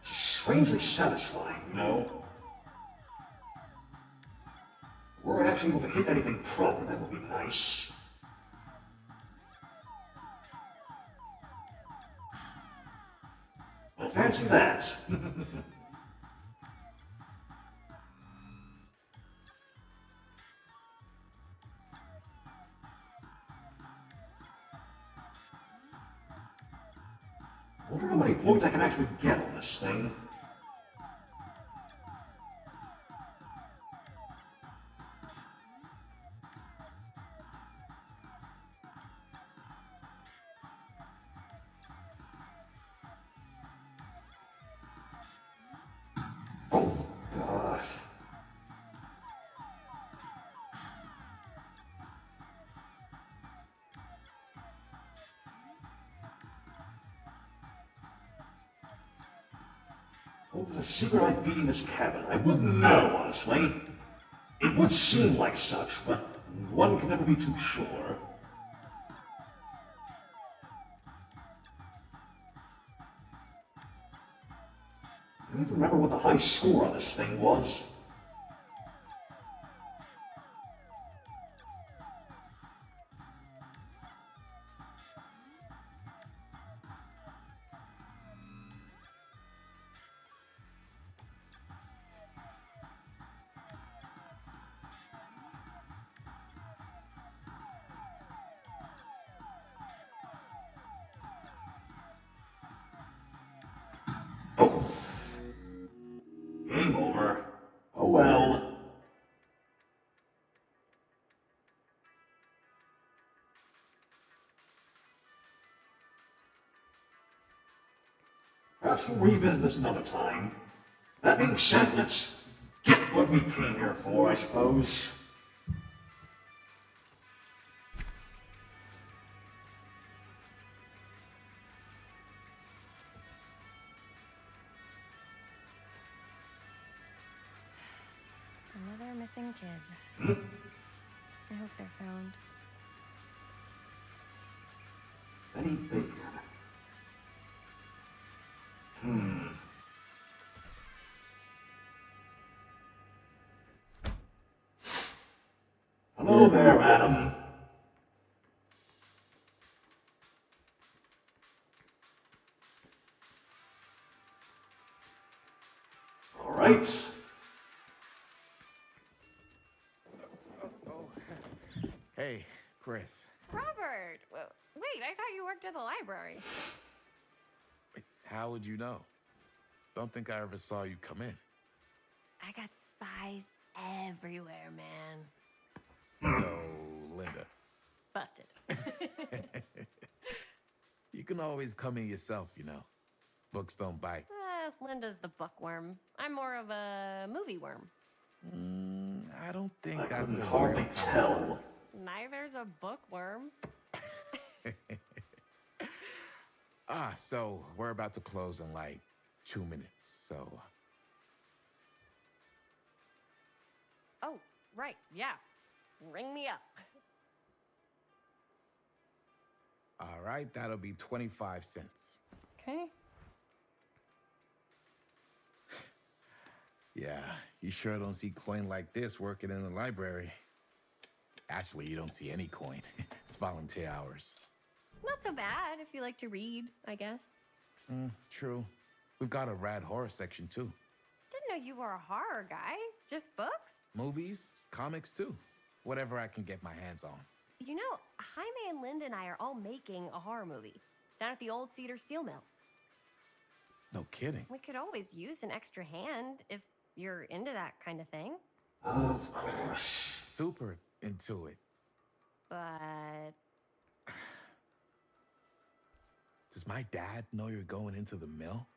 Strangely satisfying, you know? Were I actually able to hit anything proper, that would be nice. Well, fancy that. I wonder how many points I can actually get on this thing. Oh, God. What was the secret I'm beating this cabin? I wouldn't know, honestly. It would seem like such, but one can never be too sure. Do you even remember what the high score on this thing was? Game perhaps we'll revisit this another time. That being said, let's get what we came here for, I suppose. Another missing kid. I hope they're found. Benny Baker. Hello there, madam. All right. Hey, Chris. Robert! Wait, I thought you worked at the library. How would you know? Don't think I ever saw you come in. I got spies everywhere, man. So, Linda. Busted. You can always come in yourself, you know. Books don't bite. Linda's the bookworm. I'm more of a movie worm. I don't think I that's couldn't a hardly real tell. Neither's a bookworm. So we're about to close in like 2 minutes, so... Oh, right, yeah. Ring me up. All right, that'll be 25 cents. Okay. Yeah, you sure don't see coin like this working in the library. Actually, you don't see any coin. It's volunteer hours. Not so bad if you like to read, I guess. True. We've got a rad horror section, too. Didn't know you were a horror guy. Just books? Movies, comics, too. Whatever I can get my hands on. You know, Jaime and Linda and I are all making a horror movie down at the old Cedar Steel Mill. No kidding. We could always use an extra hand if you're into that kind of thing. Of course. Super into it. But... Does my dad know you're going into the mill?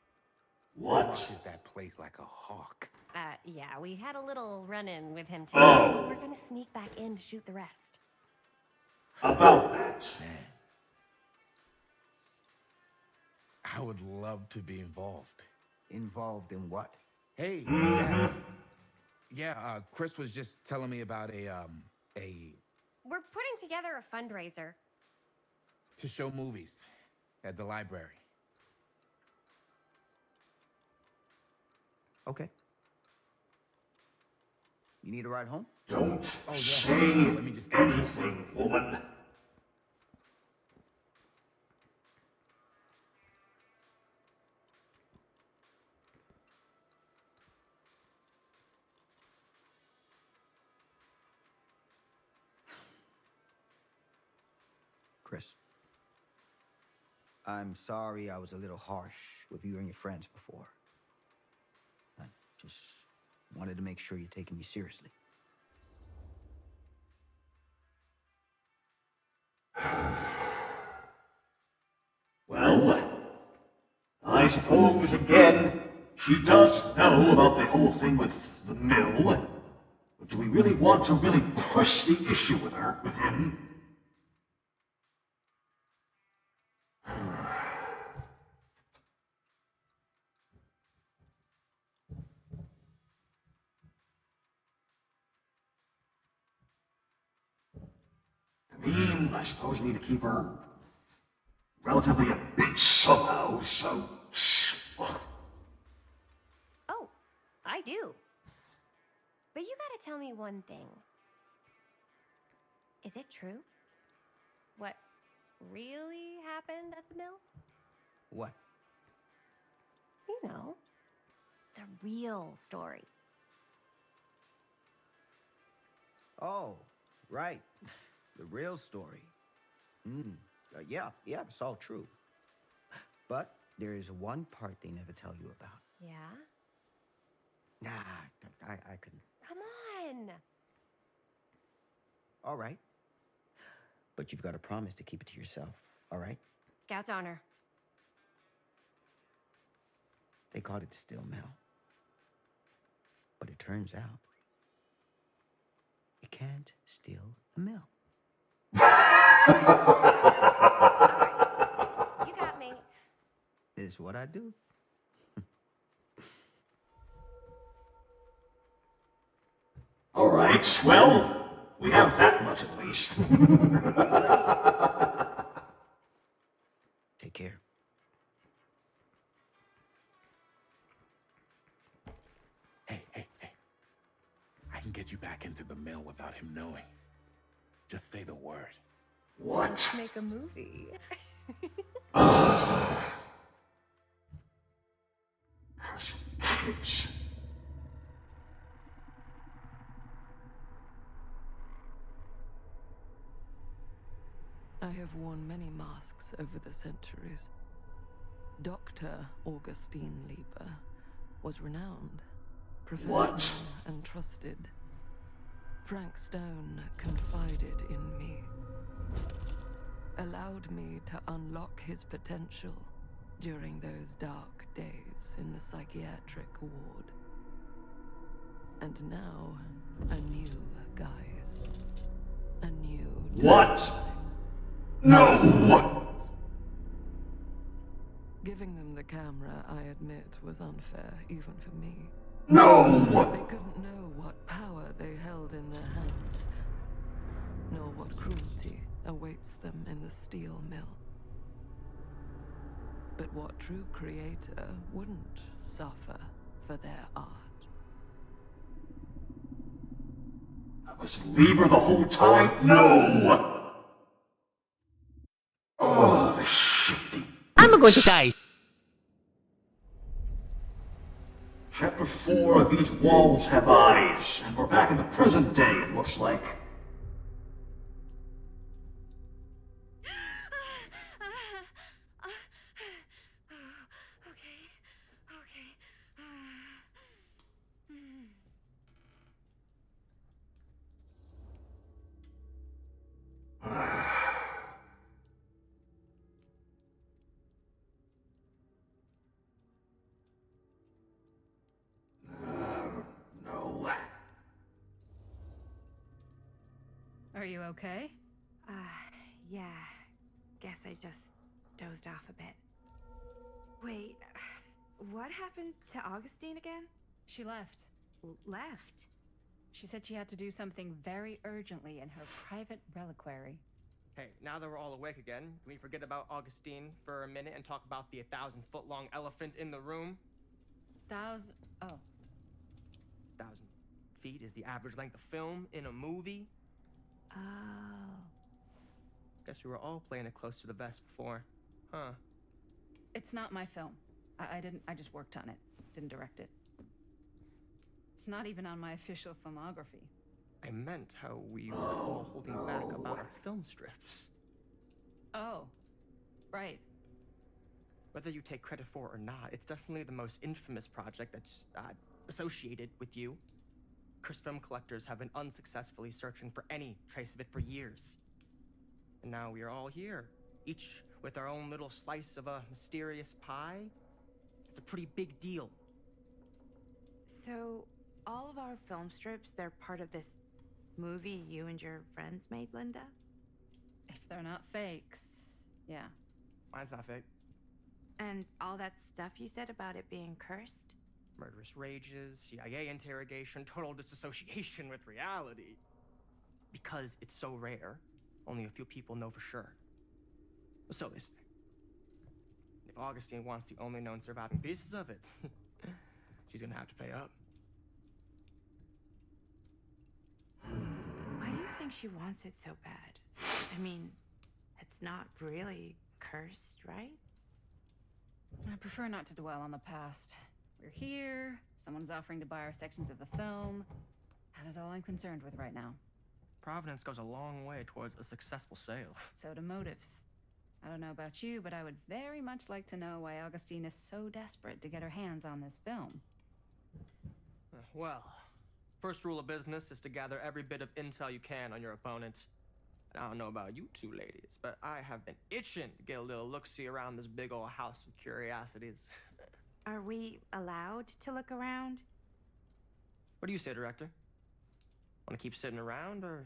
What? He watches that place like a hawk. Yeah, we had a little run-in with him too. Oh. We're gonna sneak back in to shoot the rest. About that. Man. I would love to be involved. Involved in what? Hey, Chris was just telling me about a We're putting together a fundraiser. to show movies at the library. Okay. You need a ride home? Don't Oh, yeah. say Let me just get anything, woman. Chris. I'm sorry I was a little harsh with you and your friends before. I just wanted to make sure you're taking me seriously. Well, I suppose, again, she does know about the whole thing with the mill. But do we really want to really push the issue with her, with him? I suppose we need to keep her relatively at bay somehow, so... Oh, I do. But you gotta tell me one thing. Is it true? What really happened at the mill? What? You know, the real story. Oh, right. The real story. Yeah, it's all true. But there is one part they never tell you about. Yeah? Nah, I couldn't. Come on! All right. But you've got to promise to keep it to yourself, all right? Scout's honor. They called it the steel mill. But it turns out, you can't steal a mill. You got me. It's what I do. All right, well, we have that much at least. Take care. Hey. I can get you back into the mill without him knowing. Just say the word. What? Let's make a movie. Kids. I have worn many masks over the centuries. Dr. Augustine Lieber was renowned, professional, and trusted. Frank Stone confided in me, allowed me to unlock his potential during those dark days in the psychiatric ward. And now, a new guise. A new... What? No! Giving them the camera, I admit, was unfair, even for me. No! They couldn't know what power they held in their hands, nor what cruelty awaits them in the steel mill. But what true creator wouldn't suffer for their art? That was Lieber the whole time? No! Oh, the shifty. I'm going to die. Chapter 4, These Walls Have Eyes. And we're back in the present day, it looks like. No. Are you okay? Yeah. Guess I just dozed off a bit. Wait, what happened to Augustine again? She left. Left? She said she had to do something very urgently in her private reliquary. Hey, now that we're all awake again, can we forget about Augustine for a minute and talk about the 1,000-foot-long elephant in the room? Oh. 1,000 feet is the average length of film in a movie. Oh. Guess we were all playing it close to the vest before. Huh. It's not my film. I just worked on it. Didn't direct it. It's not even on my official filmography. I meant how we were all holding back about our film strips. Oh. Right. Whether you take credit for it or not, it's definitely the most infamous project that's associated with you. Cursed film collectors have been unsuccessfully searching for any trace of it for years. And now we are all here, each with our own little slice of a mysterious pie. It's a pretty big deal. So, all of our film strips, they're part of this movie you and your friends made, Linda? If they're not fakes, yeah. Mine's not fake. And all that stuff you said about it being cursed? Murderous rages, CIA interrogation, total disassociation with reality. Because it's so rare, only a few people know for sure. So they say. If Augustine wants the only known surviving pieces of it, she's gonna have to pay up. Why do you think she wants it so bad? I mean, it's not really cursed, right? I prefer not to dwell on the past. We're here, someone's offering to buy our sections of the film. That is all I'm concerned with right now. Providence goes a long way towards a successful sale. So do motives. I don't know about you, but I would very much like to know why Augustine is so desperate to get her hands on this film. Well, first rule of business is to gather every bit of intel you can on your opponent. And I don't know about you two ladies, but I have been itching to get a little look-see around this big old house of curiosities. Are we allowed to look around? What do you say, director? Want to keep sitting around, or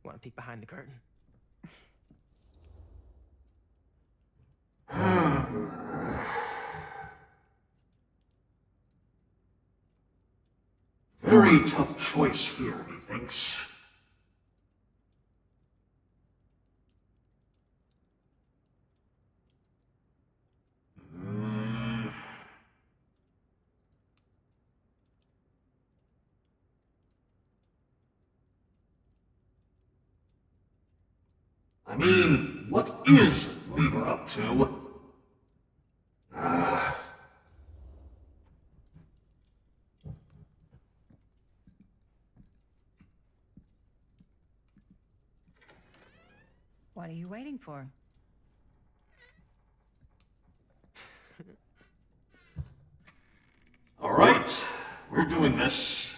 want to peek behind the curtain? Very tough choice here, methinks. I mean, what is Weber up to? What are you waiting for? All right, we're doing this.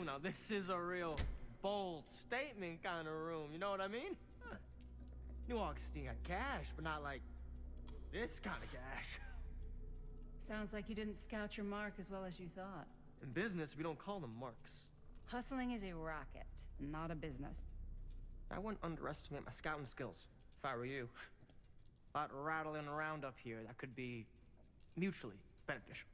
Now this is a real bold statement kind of room, you know what I mean? New Augustine got cash, but not like this kind of cash. Sounds like you didn't scout your mark as well as you thought. In business, we don't call them marks. Hustling is a racket, not a business. I wouldn't underestimate my scouting skills, if I were you. A lot rattling around up here that could be mutually beneficial.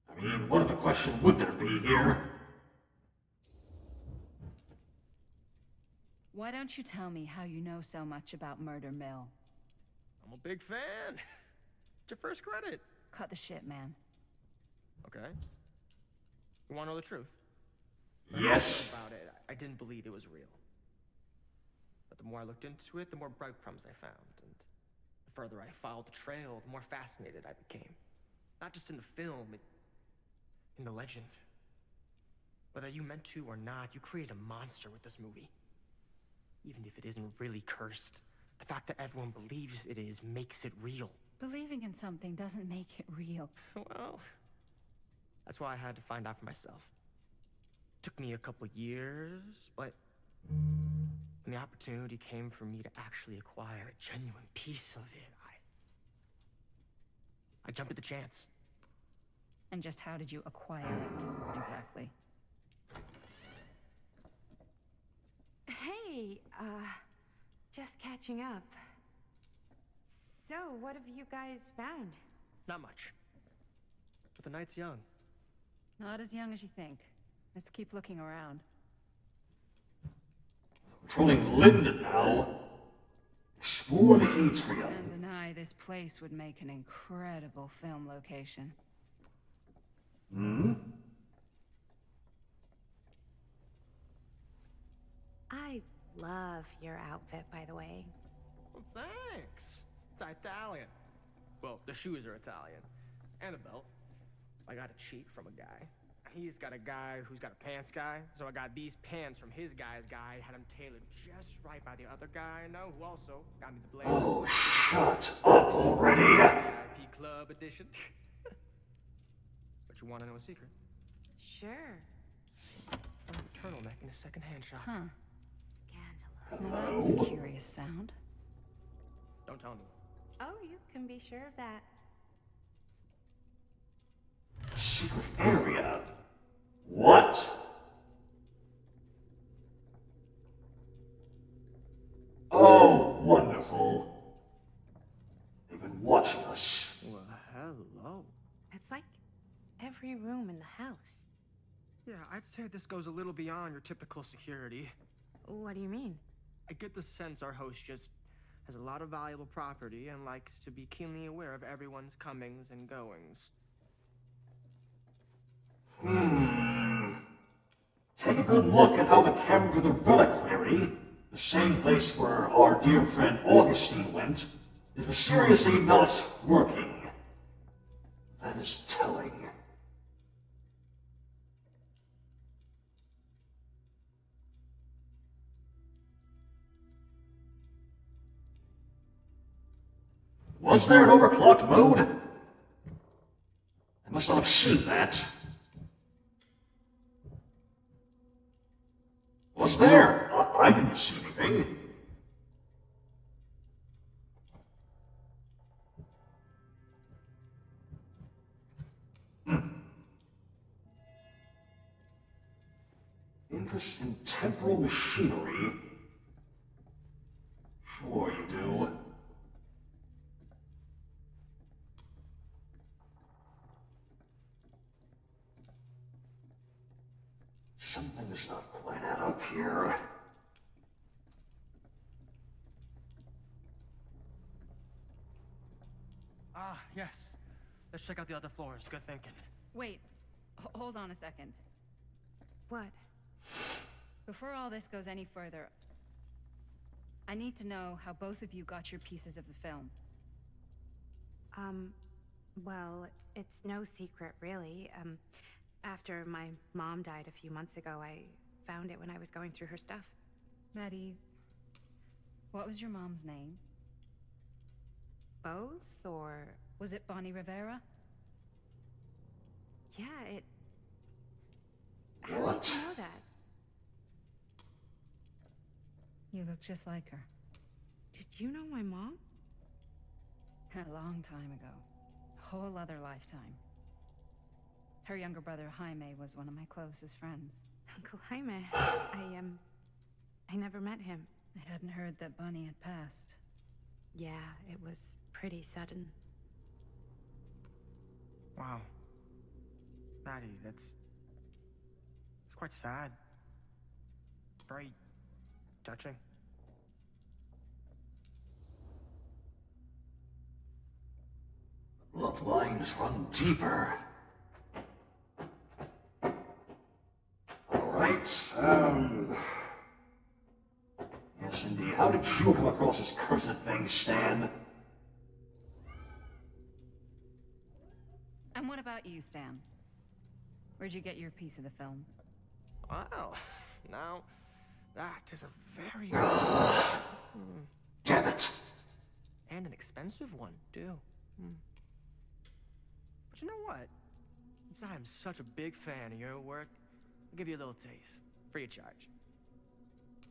I mean, what other question would there be here? Why don't you tell me how you know so much about Murder Mill? I'm a big fan. It's your first credit. Cut the shit, man. Okay. You want to know the truth? Yes. About it, I didn't believe it was real. But the more I looked into it, the more breadcrumbs I found, and the further I followed the trail, the more fascinated I became. Not just in the film, in the legend. Whether you meant to or not, you created a monster with this movie. Even if it isn't really cursed, the fact that everyone believes it is makes it real. Believing in something doesn't make it real. Well, that's why I had to find out for myself. Took me a couple years, but when the opportunity came for me to actually acquire a genuine piece of it, I jumped at the chance. And just how did you acquire it, exactly? Hey, just catching up. So, what have you guys found? Not much. But the night's young. Not as young as you think. Let's keep looking around. Patrolling Linden now. Explore the atrium. Can't deny this place would make an incredible film location. Hmm? I love your outfit, by the way. Well, thanks. It's Italian. Well, the shoes are Italian. And a belt. I got a cheat from a guy. He's got a guy who's got a pants guy. So I got these pants from his guy's guy. Had them tailored just right by the other guy I know, who also got me the blazer. Oh, shut up already. VIP Club edition. But you want to know a secret? Sure. Found a turtleneck in a second-hand shop. Huh. Scandalous. Now that was a curious sound. Don't tell me. Oh, you can be sure of that. Secret area? What? Oh, wonderful. They've been watching us. Well, hello. It's like every room in the house. Yeah, I'd say this goes a little beyond your typical security. What do you mean? I get the sense our host just has a lot of valuable property and likes to be keenly aware of everyone's comings and goings. Take a good look at how the camera to the reliquary, the same place where our dear friend Augustine went, is mysteriously not working. That is telling. Was there an overclocked mode? I must not have seen that. Was there? I didn't see anything. Interest in temporal machinery? Sure you do. Something's not quite add up here. Ah, yes. Let's check out the other floors. Good thinking. Wait, hold on a second. What? Before all this goes any further, I need to know how both of you got your pieces of the film. Well, it's no secret, really. After my mom died a few months ago, I found it when I was going through her stuff. Maddie, what was your mom's name? Both, or... Was it Bonnie Rivera? Yeah, it... What? How did you know that? You look just like her. Did you know my mom? A long time ago. A whole other lifetime. Her younger brother, Jaime, was one of my closest friends. Uncle Jaime. I never met him. I hadn't heard that Bonnie had passed. Yeah, it was pretty sudden. Wow. Maddie, it's quite sad. Very touching. Bloodlines run deeper. Alright, yes indeed. How did you come across this cursed thing, Stan? And what about you, Stan? Where'd you get your piece of the film? Wow. Now, that is a very... Damn it! And an expensive one, too. But you know what? Since I'm such a big fan of your work, I'll give you a little taste, free of charge.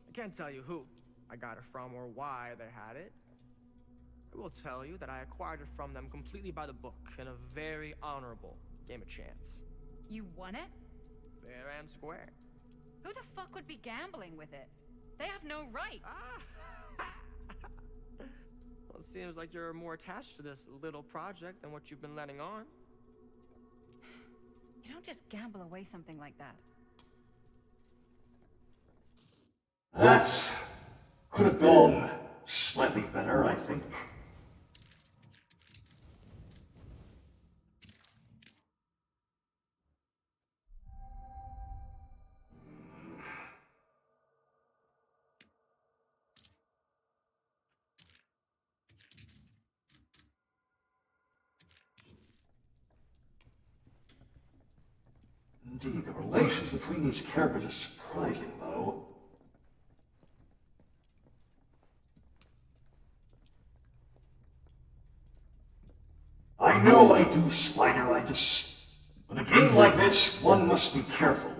I can't tell you who I got it from or why they had it. I will tell you that I acquired it from them completely by the book in a very honorable game of chance. You won it? Fair and square. Who the fuck would be gambling with it? They have no right. Well, it seems like you're more attached to this little project than what you've been letting on. You don't just gamble away something like that. That could have gone slightly better, I think. Indeed, the relations between these characters is surprising, though. I know I do, Spider, I just... With a game like this, one must be careful.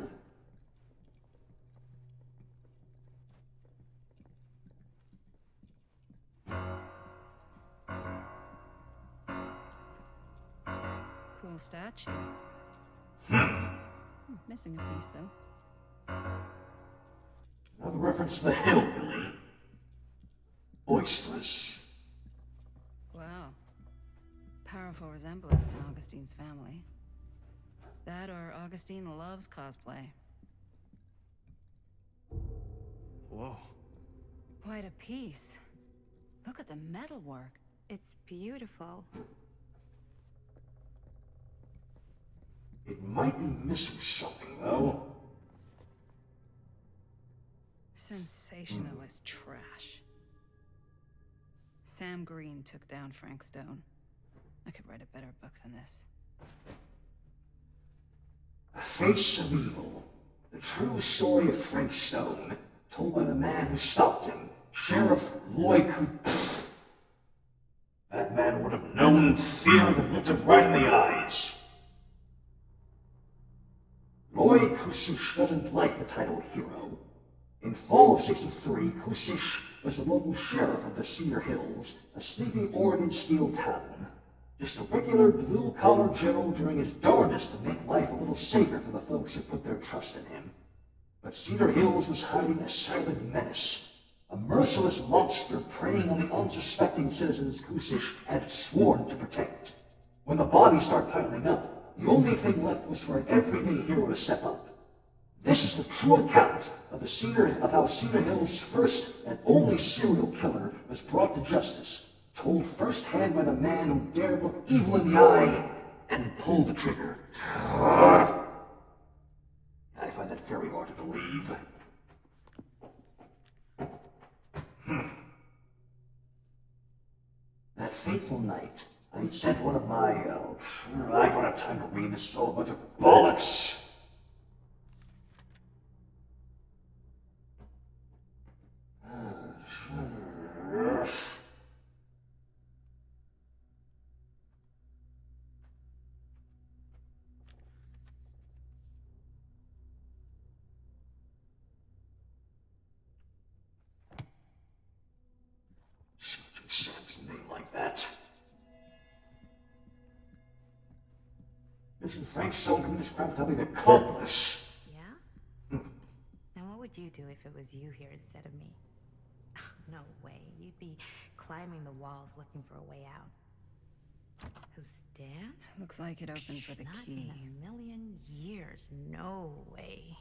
Cool statue. Missing a piece, though. Another reference to the hillbilly. Boisterous. Wow. Powerful resemblance in Augustine's family. That or Augustine loves cosplay. Whoa. Quite a piece. Look at the metalwork. It's beautiful. It might be missing something, though. Sensationalist trash. Sam Green took down Frank Stone. I could write a better book than this. A Face of Evil. The true story of Frank Stone, told by the man who stopped him, Sheriff Lloyd Cooper. That man would have known fear that looked him right in the eyes. Roy Kusush doesn't like the title hero. In fall of '63, Kusish was the local sheriff of the Cedar Hills, a sleepy Oregon steel town. Just a regular blue-collar general doing his darndest to make life a little safer for the folks who put their trust in him. But Cedar Hills was hiding a silent menace, a merciless monster preying on the unsuspecting citizens Kusish had sworn to protect. When the bodies started piling up, the only thing left was for an everyday hero to step up. This is the true account of how Cedar Hills' first and only serial killer was brought to justice, told firsthand by the man who dared look evil in the eye and pull the trigger. I find that very hard to believe. That fateful night, I sent one of my, I don't have time to read this, it's all a bunch of bollocks. Sounds to me like that. This is Frank Sullivan, this crap without being an accomplice. Yeah? Now what would you do if it was you here instead of me? No way. You'd be climbing the walls looking for a way out. Who's Stan? Looks like it opens with a Not key. in a million years. No way.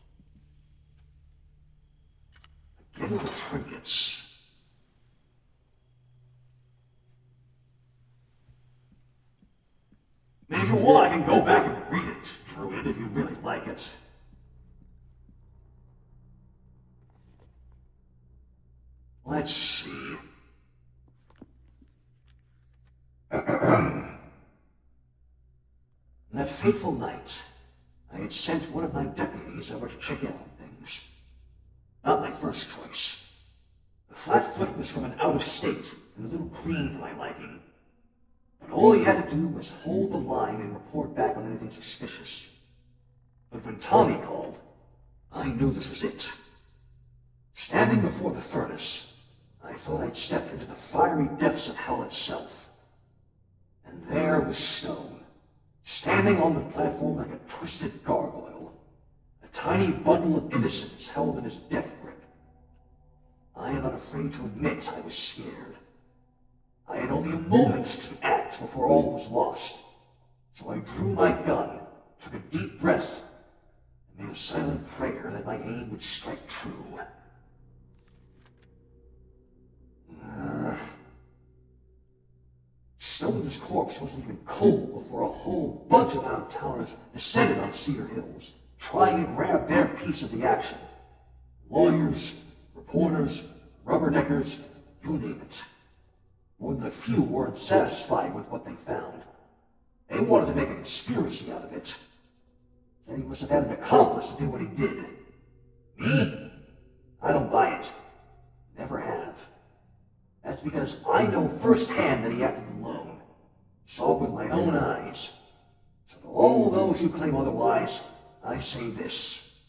Get the trinkets. If you want, I can go back and read it, Druid, if you really like it. Let's see. That fateful night, I had sent one of my deputies over to check in on things. Not my first choice. The flat-foot was from an out-of-state and a little green for my liking. But all he had to do was hold the line and report back on anything suspicious. But when Tommy called, I knew this was it. Standing before the furnace, I thought I'd stepped into the fiery depths of hell itself. And there was Stone, standing on the platform like a twisted gargoyle, a tiny bundle of innocence held in his death grip. I am not afraid to admit I was scared. I had only a moment to act before all was lost, so I drew my gun, took a deep breath, and made a silent prayer that my aim would strike true. Stone's corpse wasn't even cold before a whole bunch of out-of-towners descended on Cedar Hills, trying to grab their piece of the action. Lawyers, reporters, rubberneckers, you name it. More than a few weren't satisfied with what they found. They wanted to make a conspiracy out of it. Said he must have had an accomplice to do what he did. Me? I don't buy it. Never have. That's because I know firsthand that he acted alone. Saw it with my own eyes. So to all those who claim otherwise, I say this.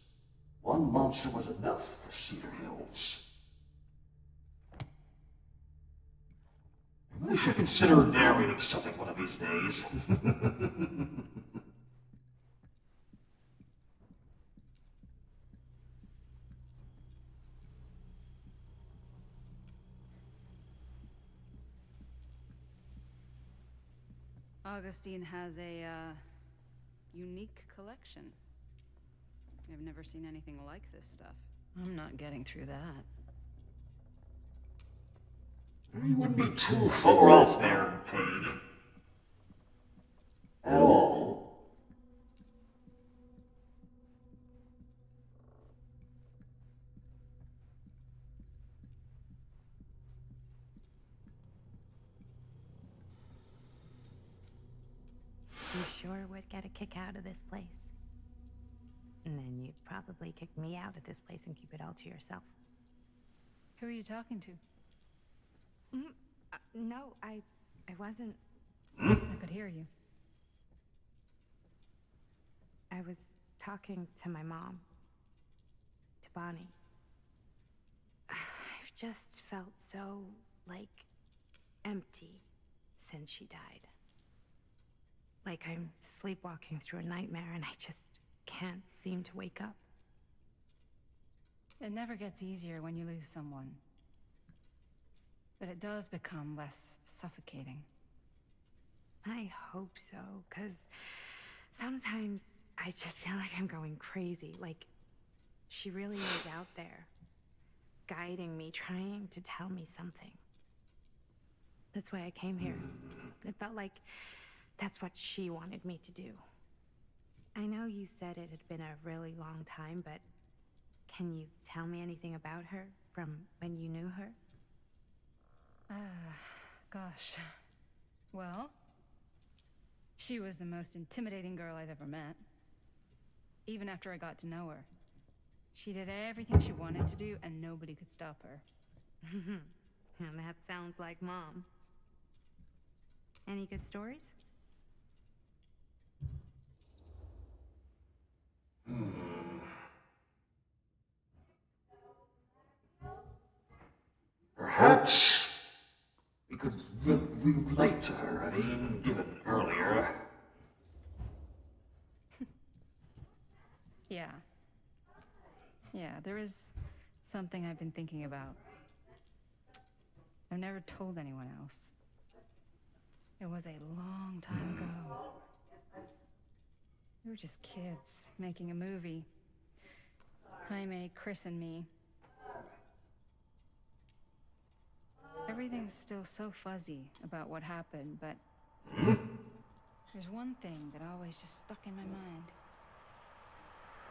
One monster was enough for Cedar Hills. I really should consider narrating something one of these days. Augustine has a, unique collection. I've never seen anything like this stuff. I'm not getting through that. You wouldn't be too far off there in pain. At all. You sure would get a kick out of this place. And then you'd probably kick me out of this place and keep it all to yourself. Who are you talking to? No, I wasn't. I could hear you. I was talking to my mom. To Bonnie. just felt so, like, empty since she died. Like I'm sleepwalking through a nightmare and I just can't seem to wake up. It never gets easier when you lose someone. But it does become less suffocating. I hope so, because sometimes I just feel like I'm going crazy. Like, she really is out there, guiding me, trying to tell me something. That's why I came here. It felt like that's what she wanted me to do. I know you said it had been a really long time, but can you tell me anything about her from when you knew her? Gosh. Well, she was the most intimidating girl I've ever met. Even after I got to know her. She did everything she wanted to do, and nobody could stop her. And that sounds like Mom. Any good stories? Perhaps we could relate to her, I mean, given earlier. Yeah. Yeah, there is something I've been thinking about. I've never told anyone else. It was a long time ago. We were just kids making a movie. Jaime, Chris, and me. Everything's still so fuzzy about what happened, but there's one thing that always just stuck in my mind.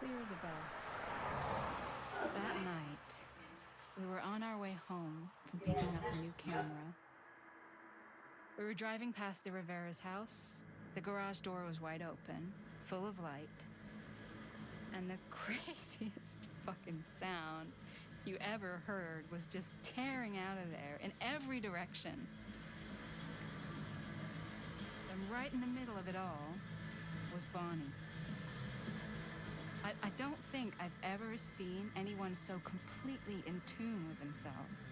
Clear as a bell. That night, we were on our way home from picking up a new camera. We were driving past the Rivera's house. The garage door was wide open, full of light. And the craziest fucking sound you ever heard was just tearing out of there in every direction. And right in the middle of it all was Bonnie. I don't think I've ever seen anyone so completely in tune with themselves.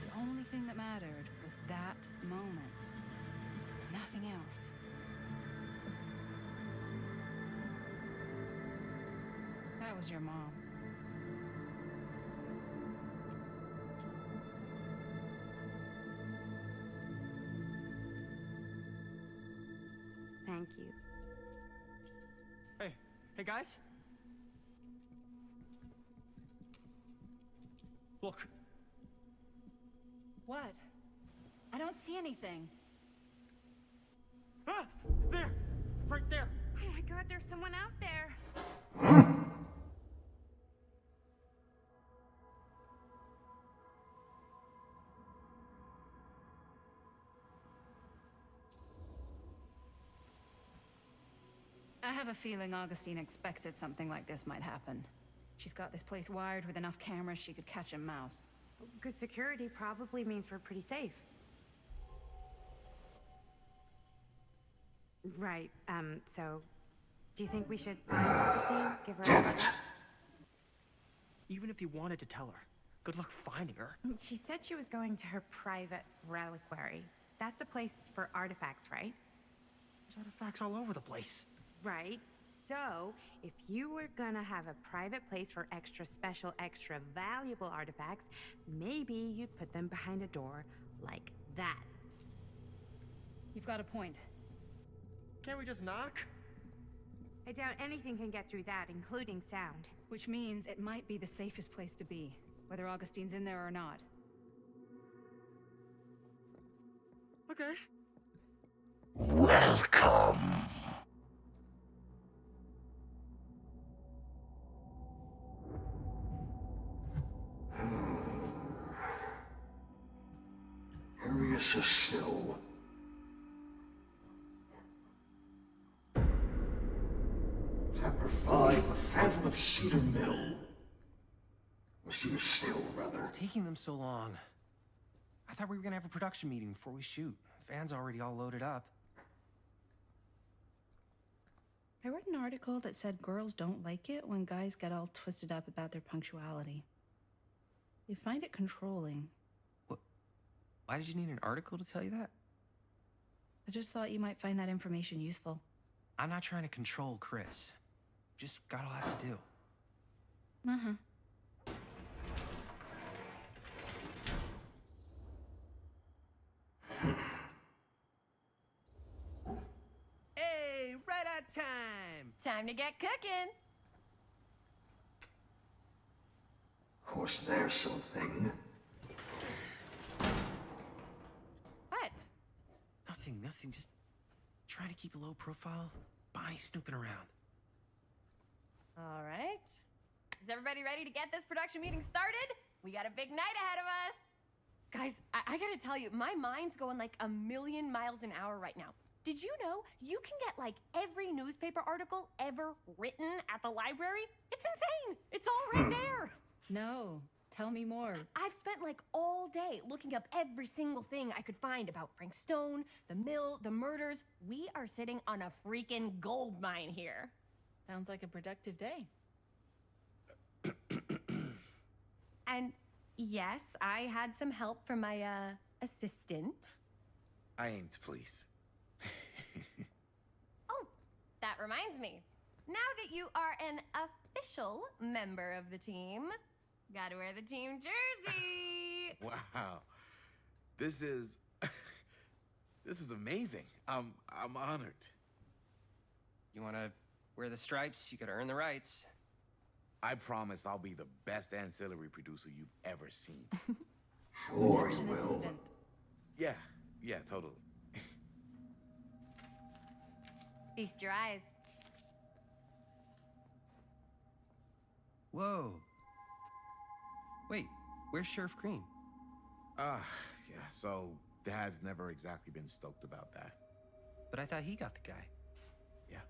The only thing that mattered was that moment. Nothing else. That was your mom. Thank you. Hey guys? Look. What? I don't see anything. Ah! There! Right there! Oh my god, there's someone out there! I have a feeling Augustine expected something like this might happen. She's got this place wired with enough cameras she could catch a mouse. Good security probably means we're pretty safe. Right, so... Do you think we should find Augustine? Give her Damn it! Even if you wanted to tell her, good luck finding her. She said she was going to her private reliquary. That's a place for artifacts, right? There's artifacts all over the place. Right. So, if you were gonna have a private place for extra special, extra valuable artifacts, maybe you'd put them behind a door like that. You've got a point. Can't we just knock? I doubt anything can get through that, including sound. Which means it might be the safest place to be, whether Augustine's in there or not. Okay. Welcome. Curious as still. Chapter 5, The Phantom of Cedar Mill. Or Cedar Still, rather. It's taking them so long. I thought we were gonna have a production meeting before we shoot. The van's already all loaded up. I read an article that said girls don't like it when guys get all twisted up about their punctuality. You find it controlling. Why did you need an article to tell you that? I just thought you might find that information useful. I'm not trying to control Chris. Just got a lot to do. Uh-huh. Hey, right on time! Time to get cooking. Of course, there's something. What? Nothing. Just trying to keep a low profile. Bonnie snooping around. All right. Is everybody ready to get this production meeting started? We got a big night ahead of us. Guys, I gotta tell you, my mind's going like 1,000,000 miles an hour right now. Did you know you can get like every newspaper article ever written at the library? It's insane. It's all right there. No, tell me more. I've spent like all day looking up every single thing I could find about Frank Stone, the mill, the murders. We are sitting on a freaking gold mine here. Sounds like a productive day. And yes, I had some help from my assistant. I aim to please. Oh, that reminds me. Now that you are an official member of the team, gotta wear the team jersey. Wow. This is amazing. I'm honored. You want to wear the stripes? You gotta earn the rights. I promise I'll be the best ancillary producer you've ever seen. Production assistant. Yeah, totally. Feast your eyes. Whoa. Wait, where's Sheriff Green? Yeah, so Dad's never exactly been stoked about that. But I thought he got the guy. Yeah.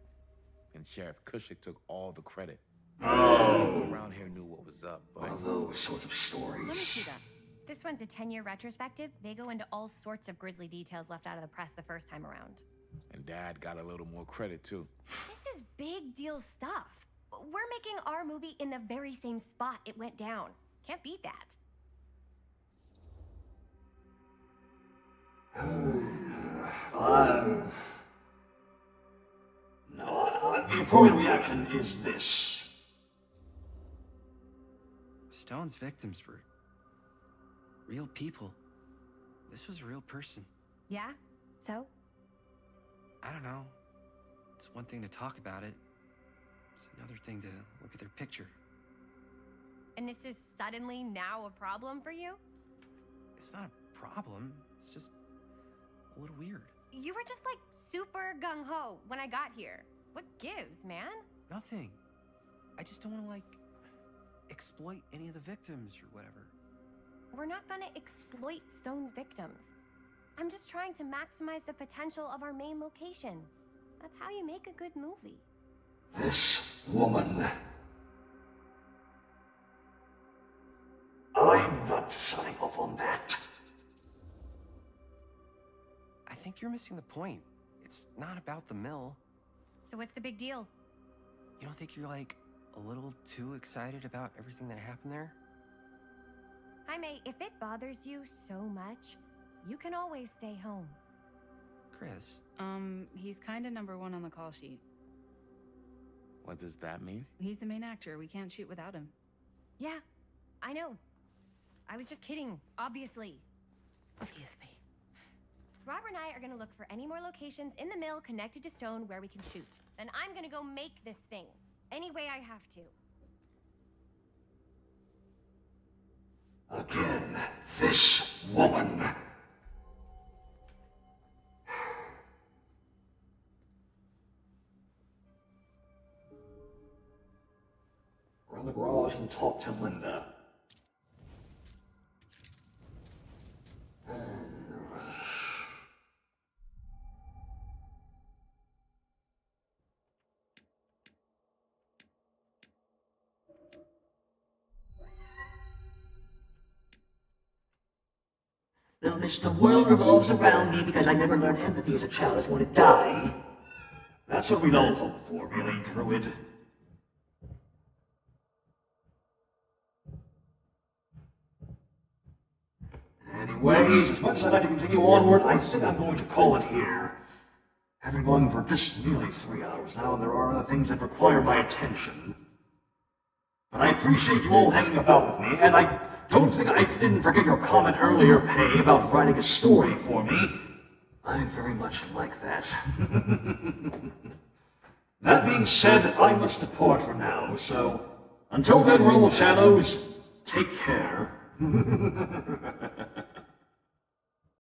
And Sheriff Cushik took all the credit. Oh. People around here knew what was up, but... One of those sort of stories. Let me see that. This one's a 10-year retrospective. They go into all sorts of grisly details left out of the press the first time around. And Dad got a little more credit, too. This is big deal stuff. We're making our movie in the very same spot it went down. Can't beat that. No, the appropriate reaction is this. Stone's victims were real people. This was a real person. Yeah? So? I don't know. It's one thing to talk about it. It's another thing to look at their picture. And this is suddenly now a problem for you? It's not a problem. It's just a little weird. You were just like super gung-ho when I got here. What gives, man? Nothing. I just don't want to, like, exploit any of the victims or whatever. We're not gonna exploit Stone's victims. I'm just trying to maximize the potential of our main location. That's how you make a good movie. This woman. I'm not signing off on that. I think you're missing the point. It's not about the mill. So what's the big deal? You don't think you're, like, a little too excited about everything that happened there? Jaime, if it bothers you so much, you can always stay home. Chris? He's kinda #1 on the call sheet. What does that mean? He's the main actor. We can't shoot without him. Yeah, I know. I was just kidding, obviously. Obviously. Robert and I are gonna look for any more locations in the mill connected to Stone where we can shoot. Then I'm gonna go make this thing, any way I have to. Again, this woman. Run the garage and talk to Linda. Well, miss, the world revolves around me because I never learned empathy as a child. I just want to die. That's what we'd all hope for, really, Druid. ways. As much as I'd like to continue onward, I think I'm going to call it here. Having gone for just nearly 3 hours now, and there are other things that require my attention. But I appreciate you all hanging about with me, and I don't think I didn't forget your comment earlier, Pay, about writing a story for me. I very much like that. That being said, I must depart for now, so until then, Realm of Shadows, take care.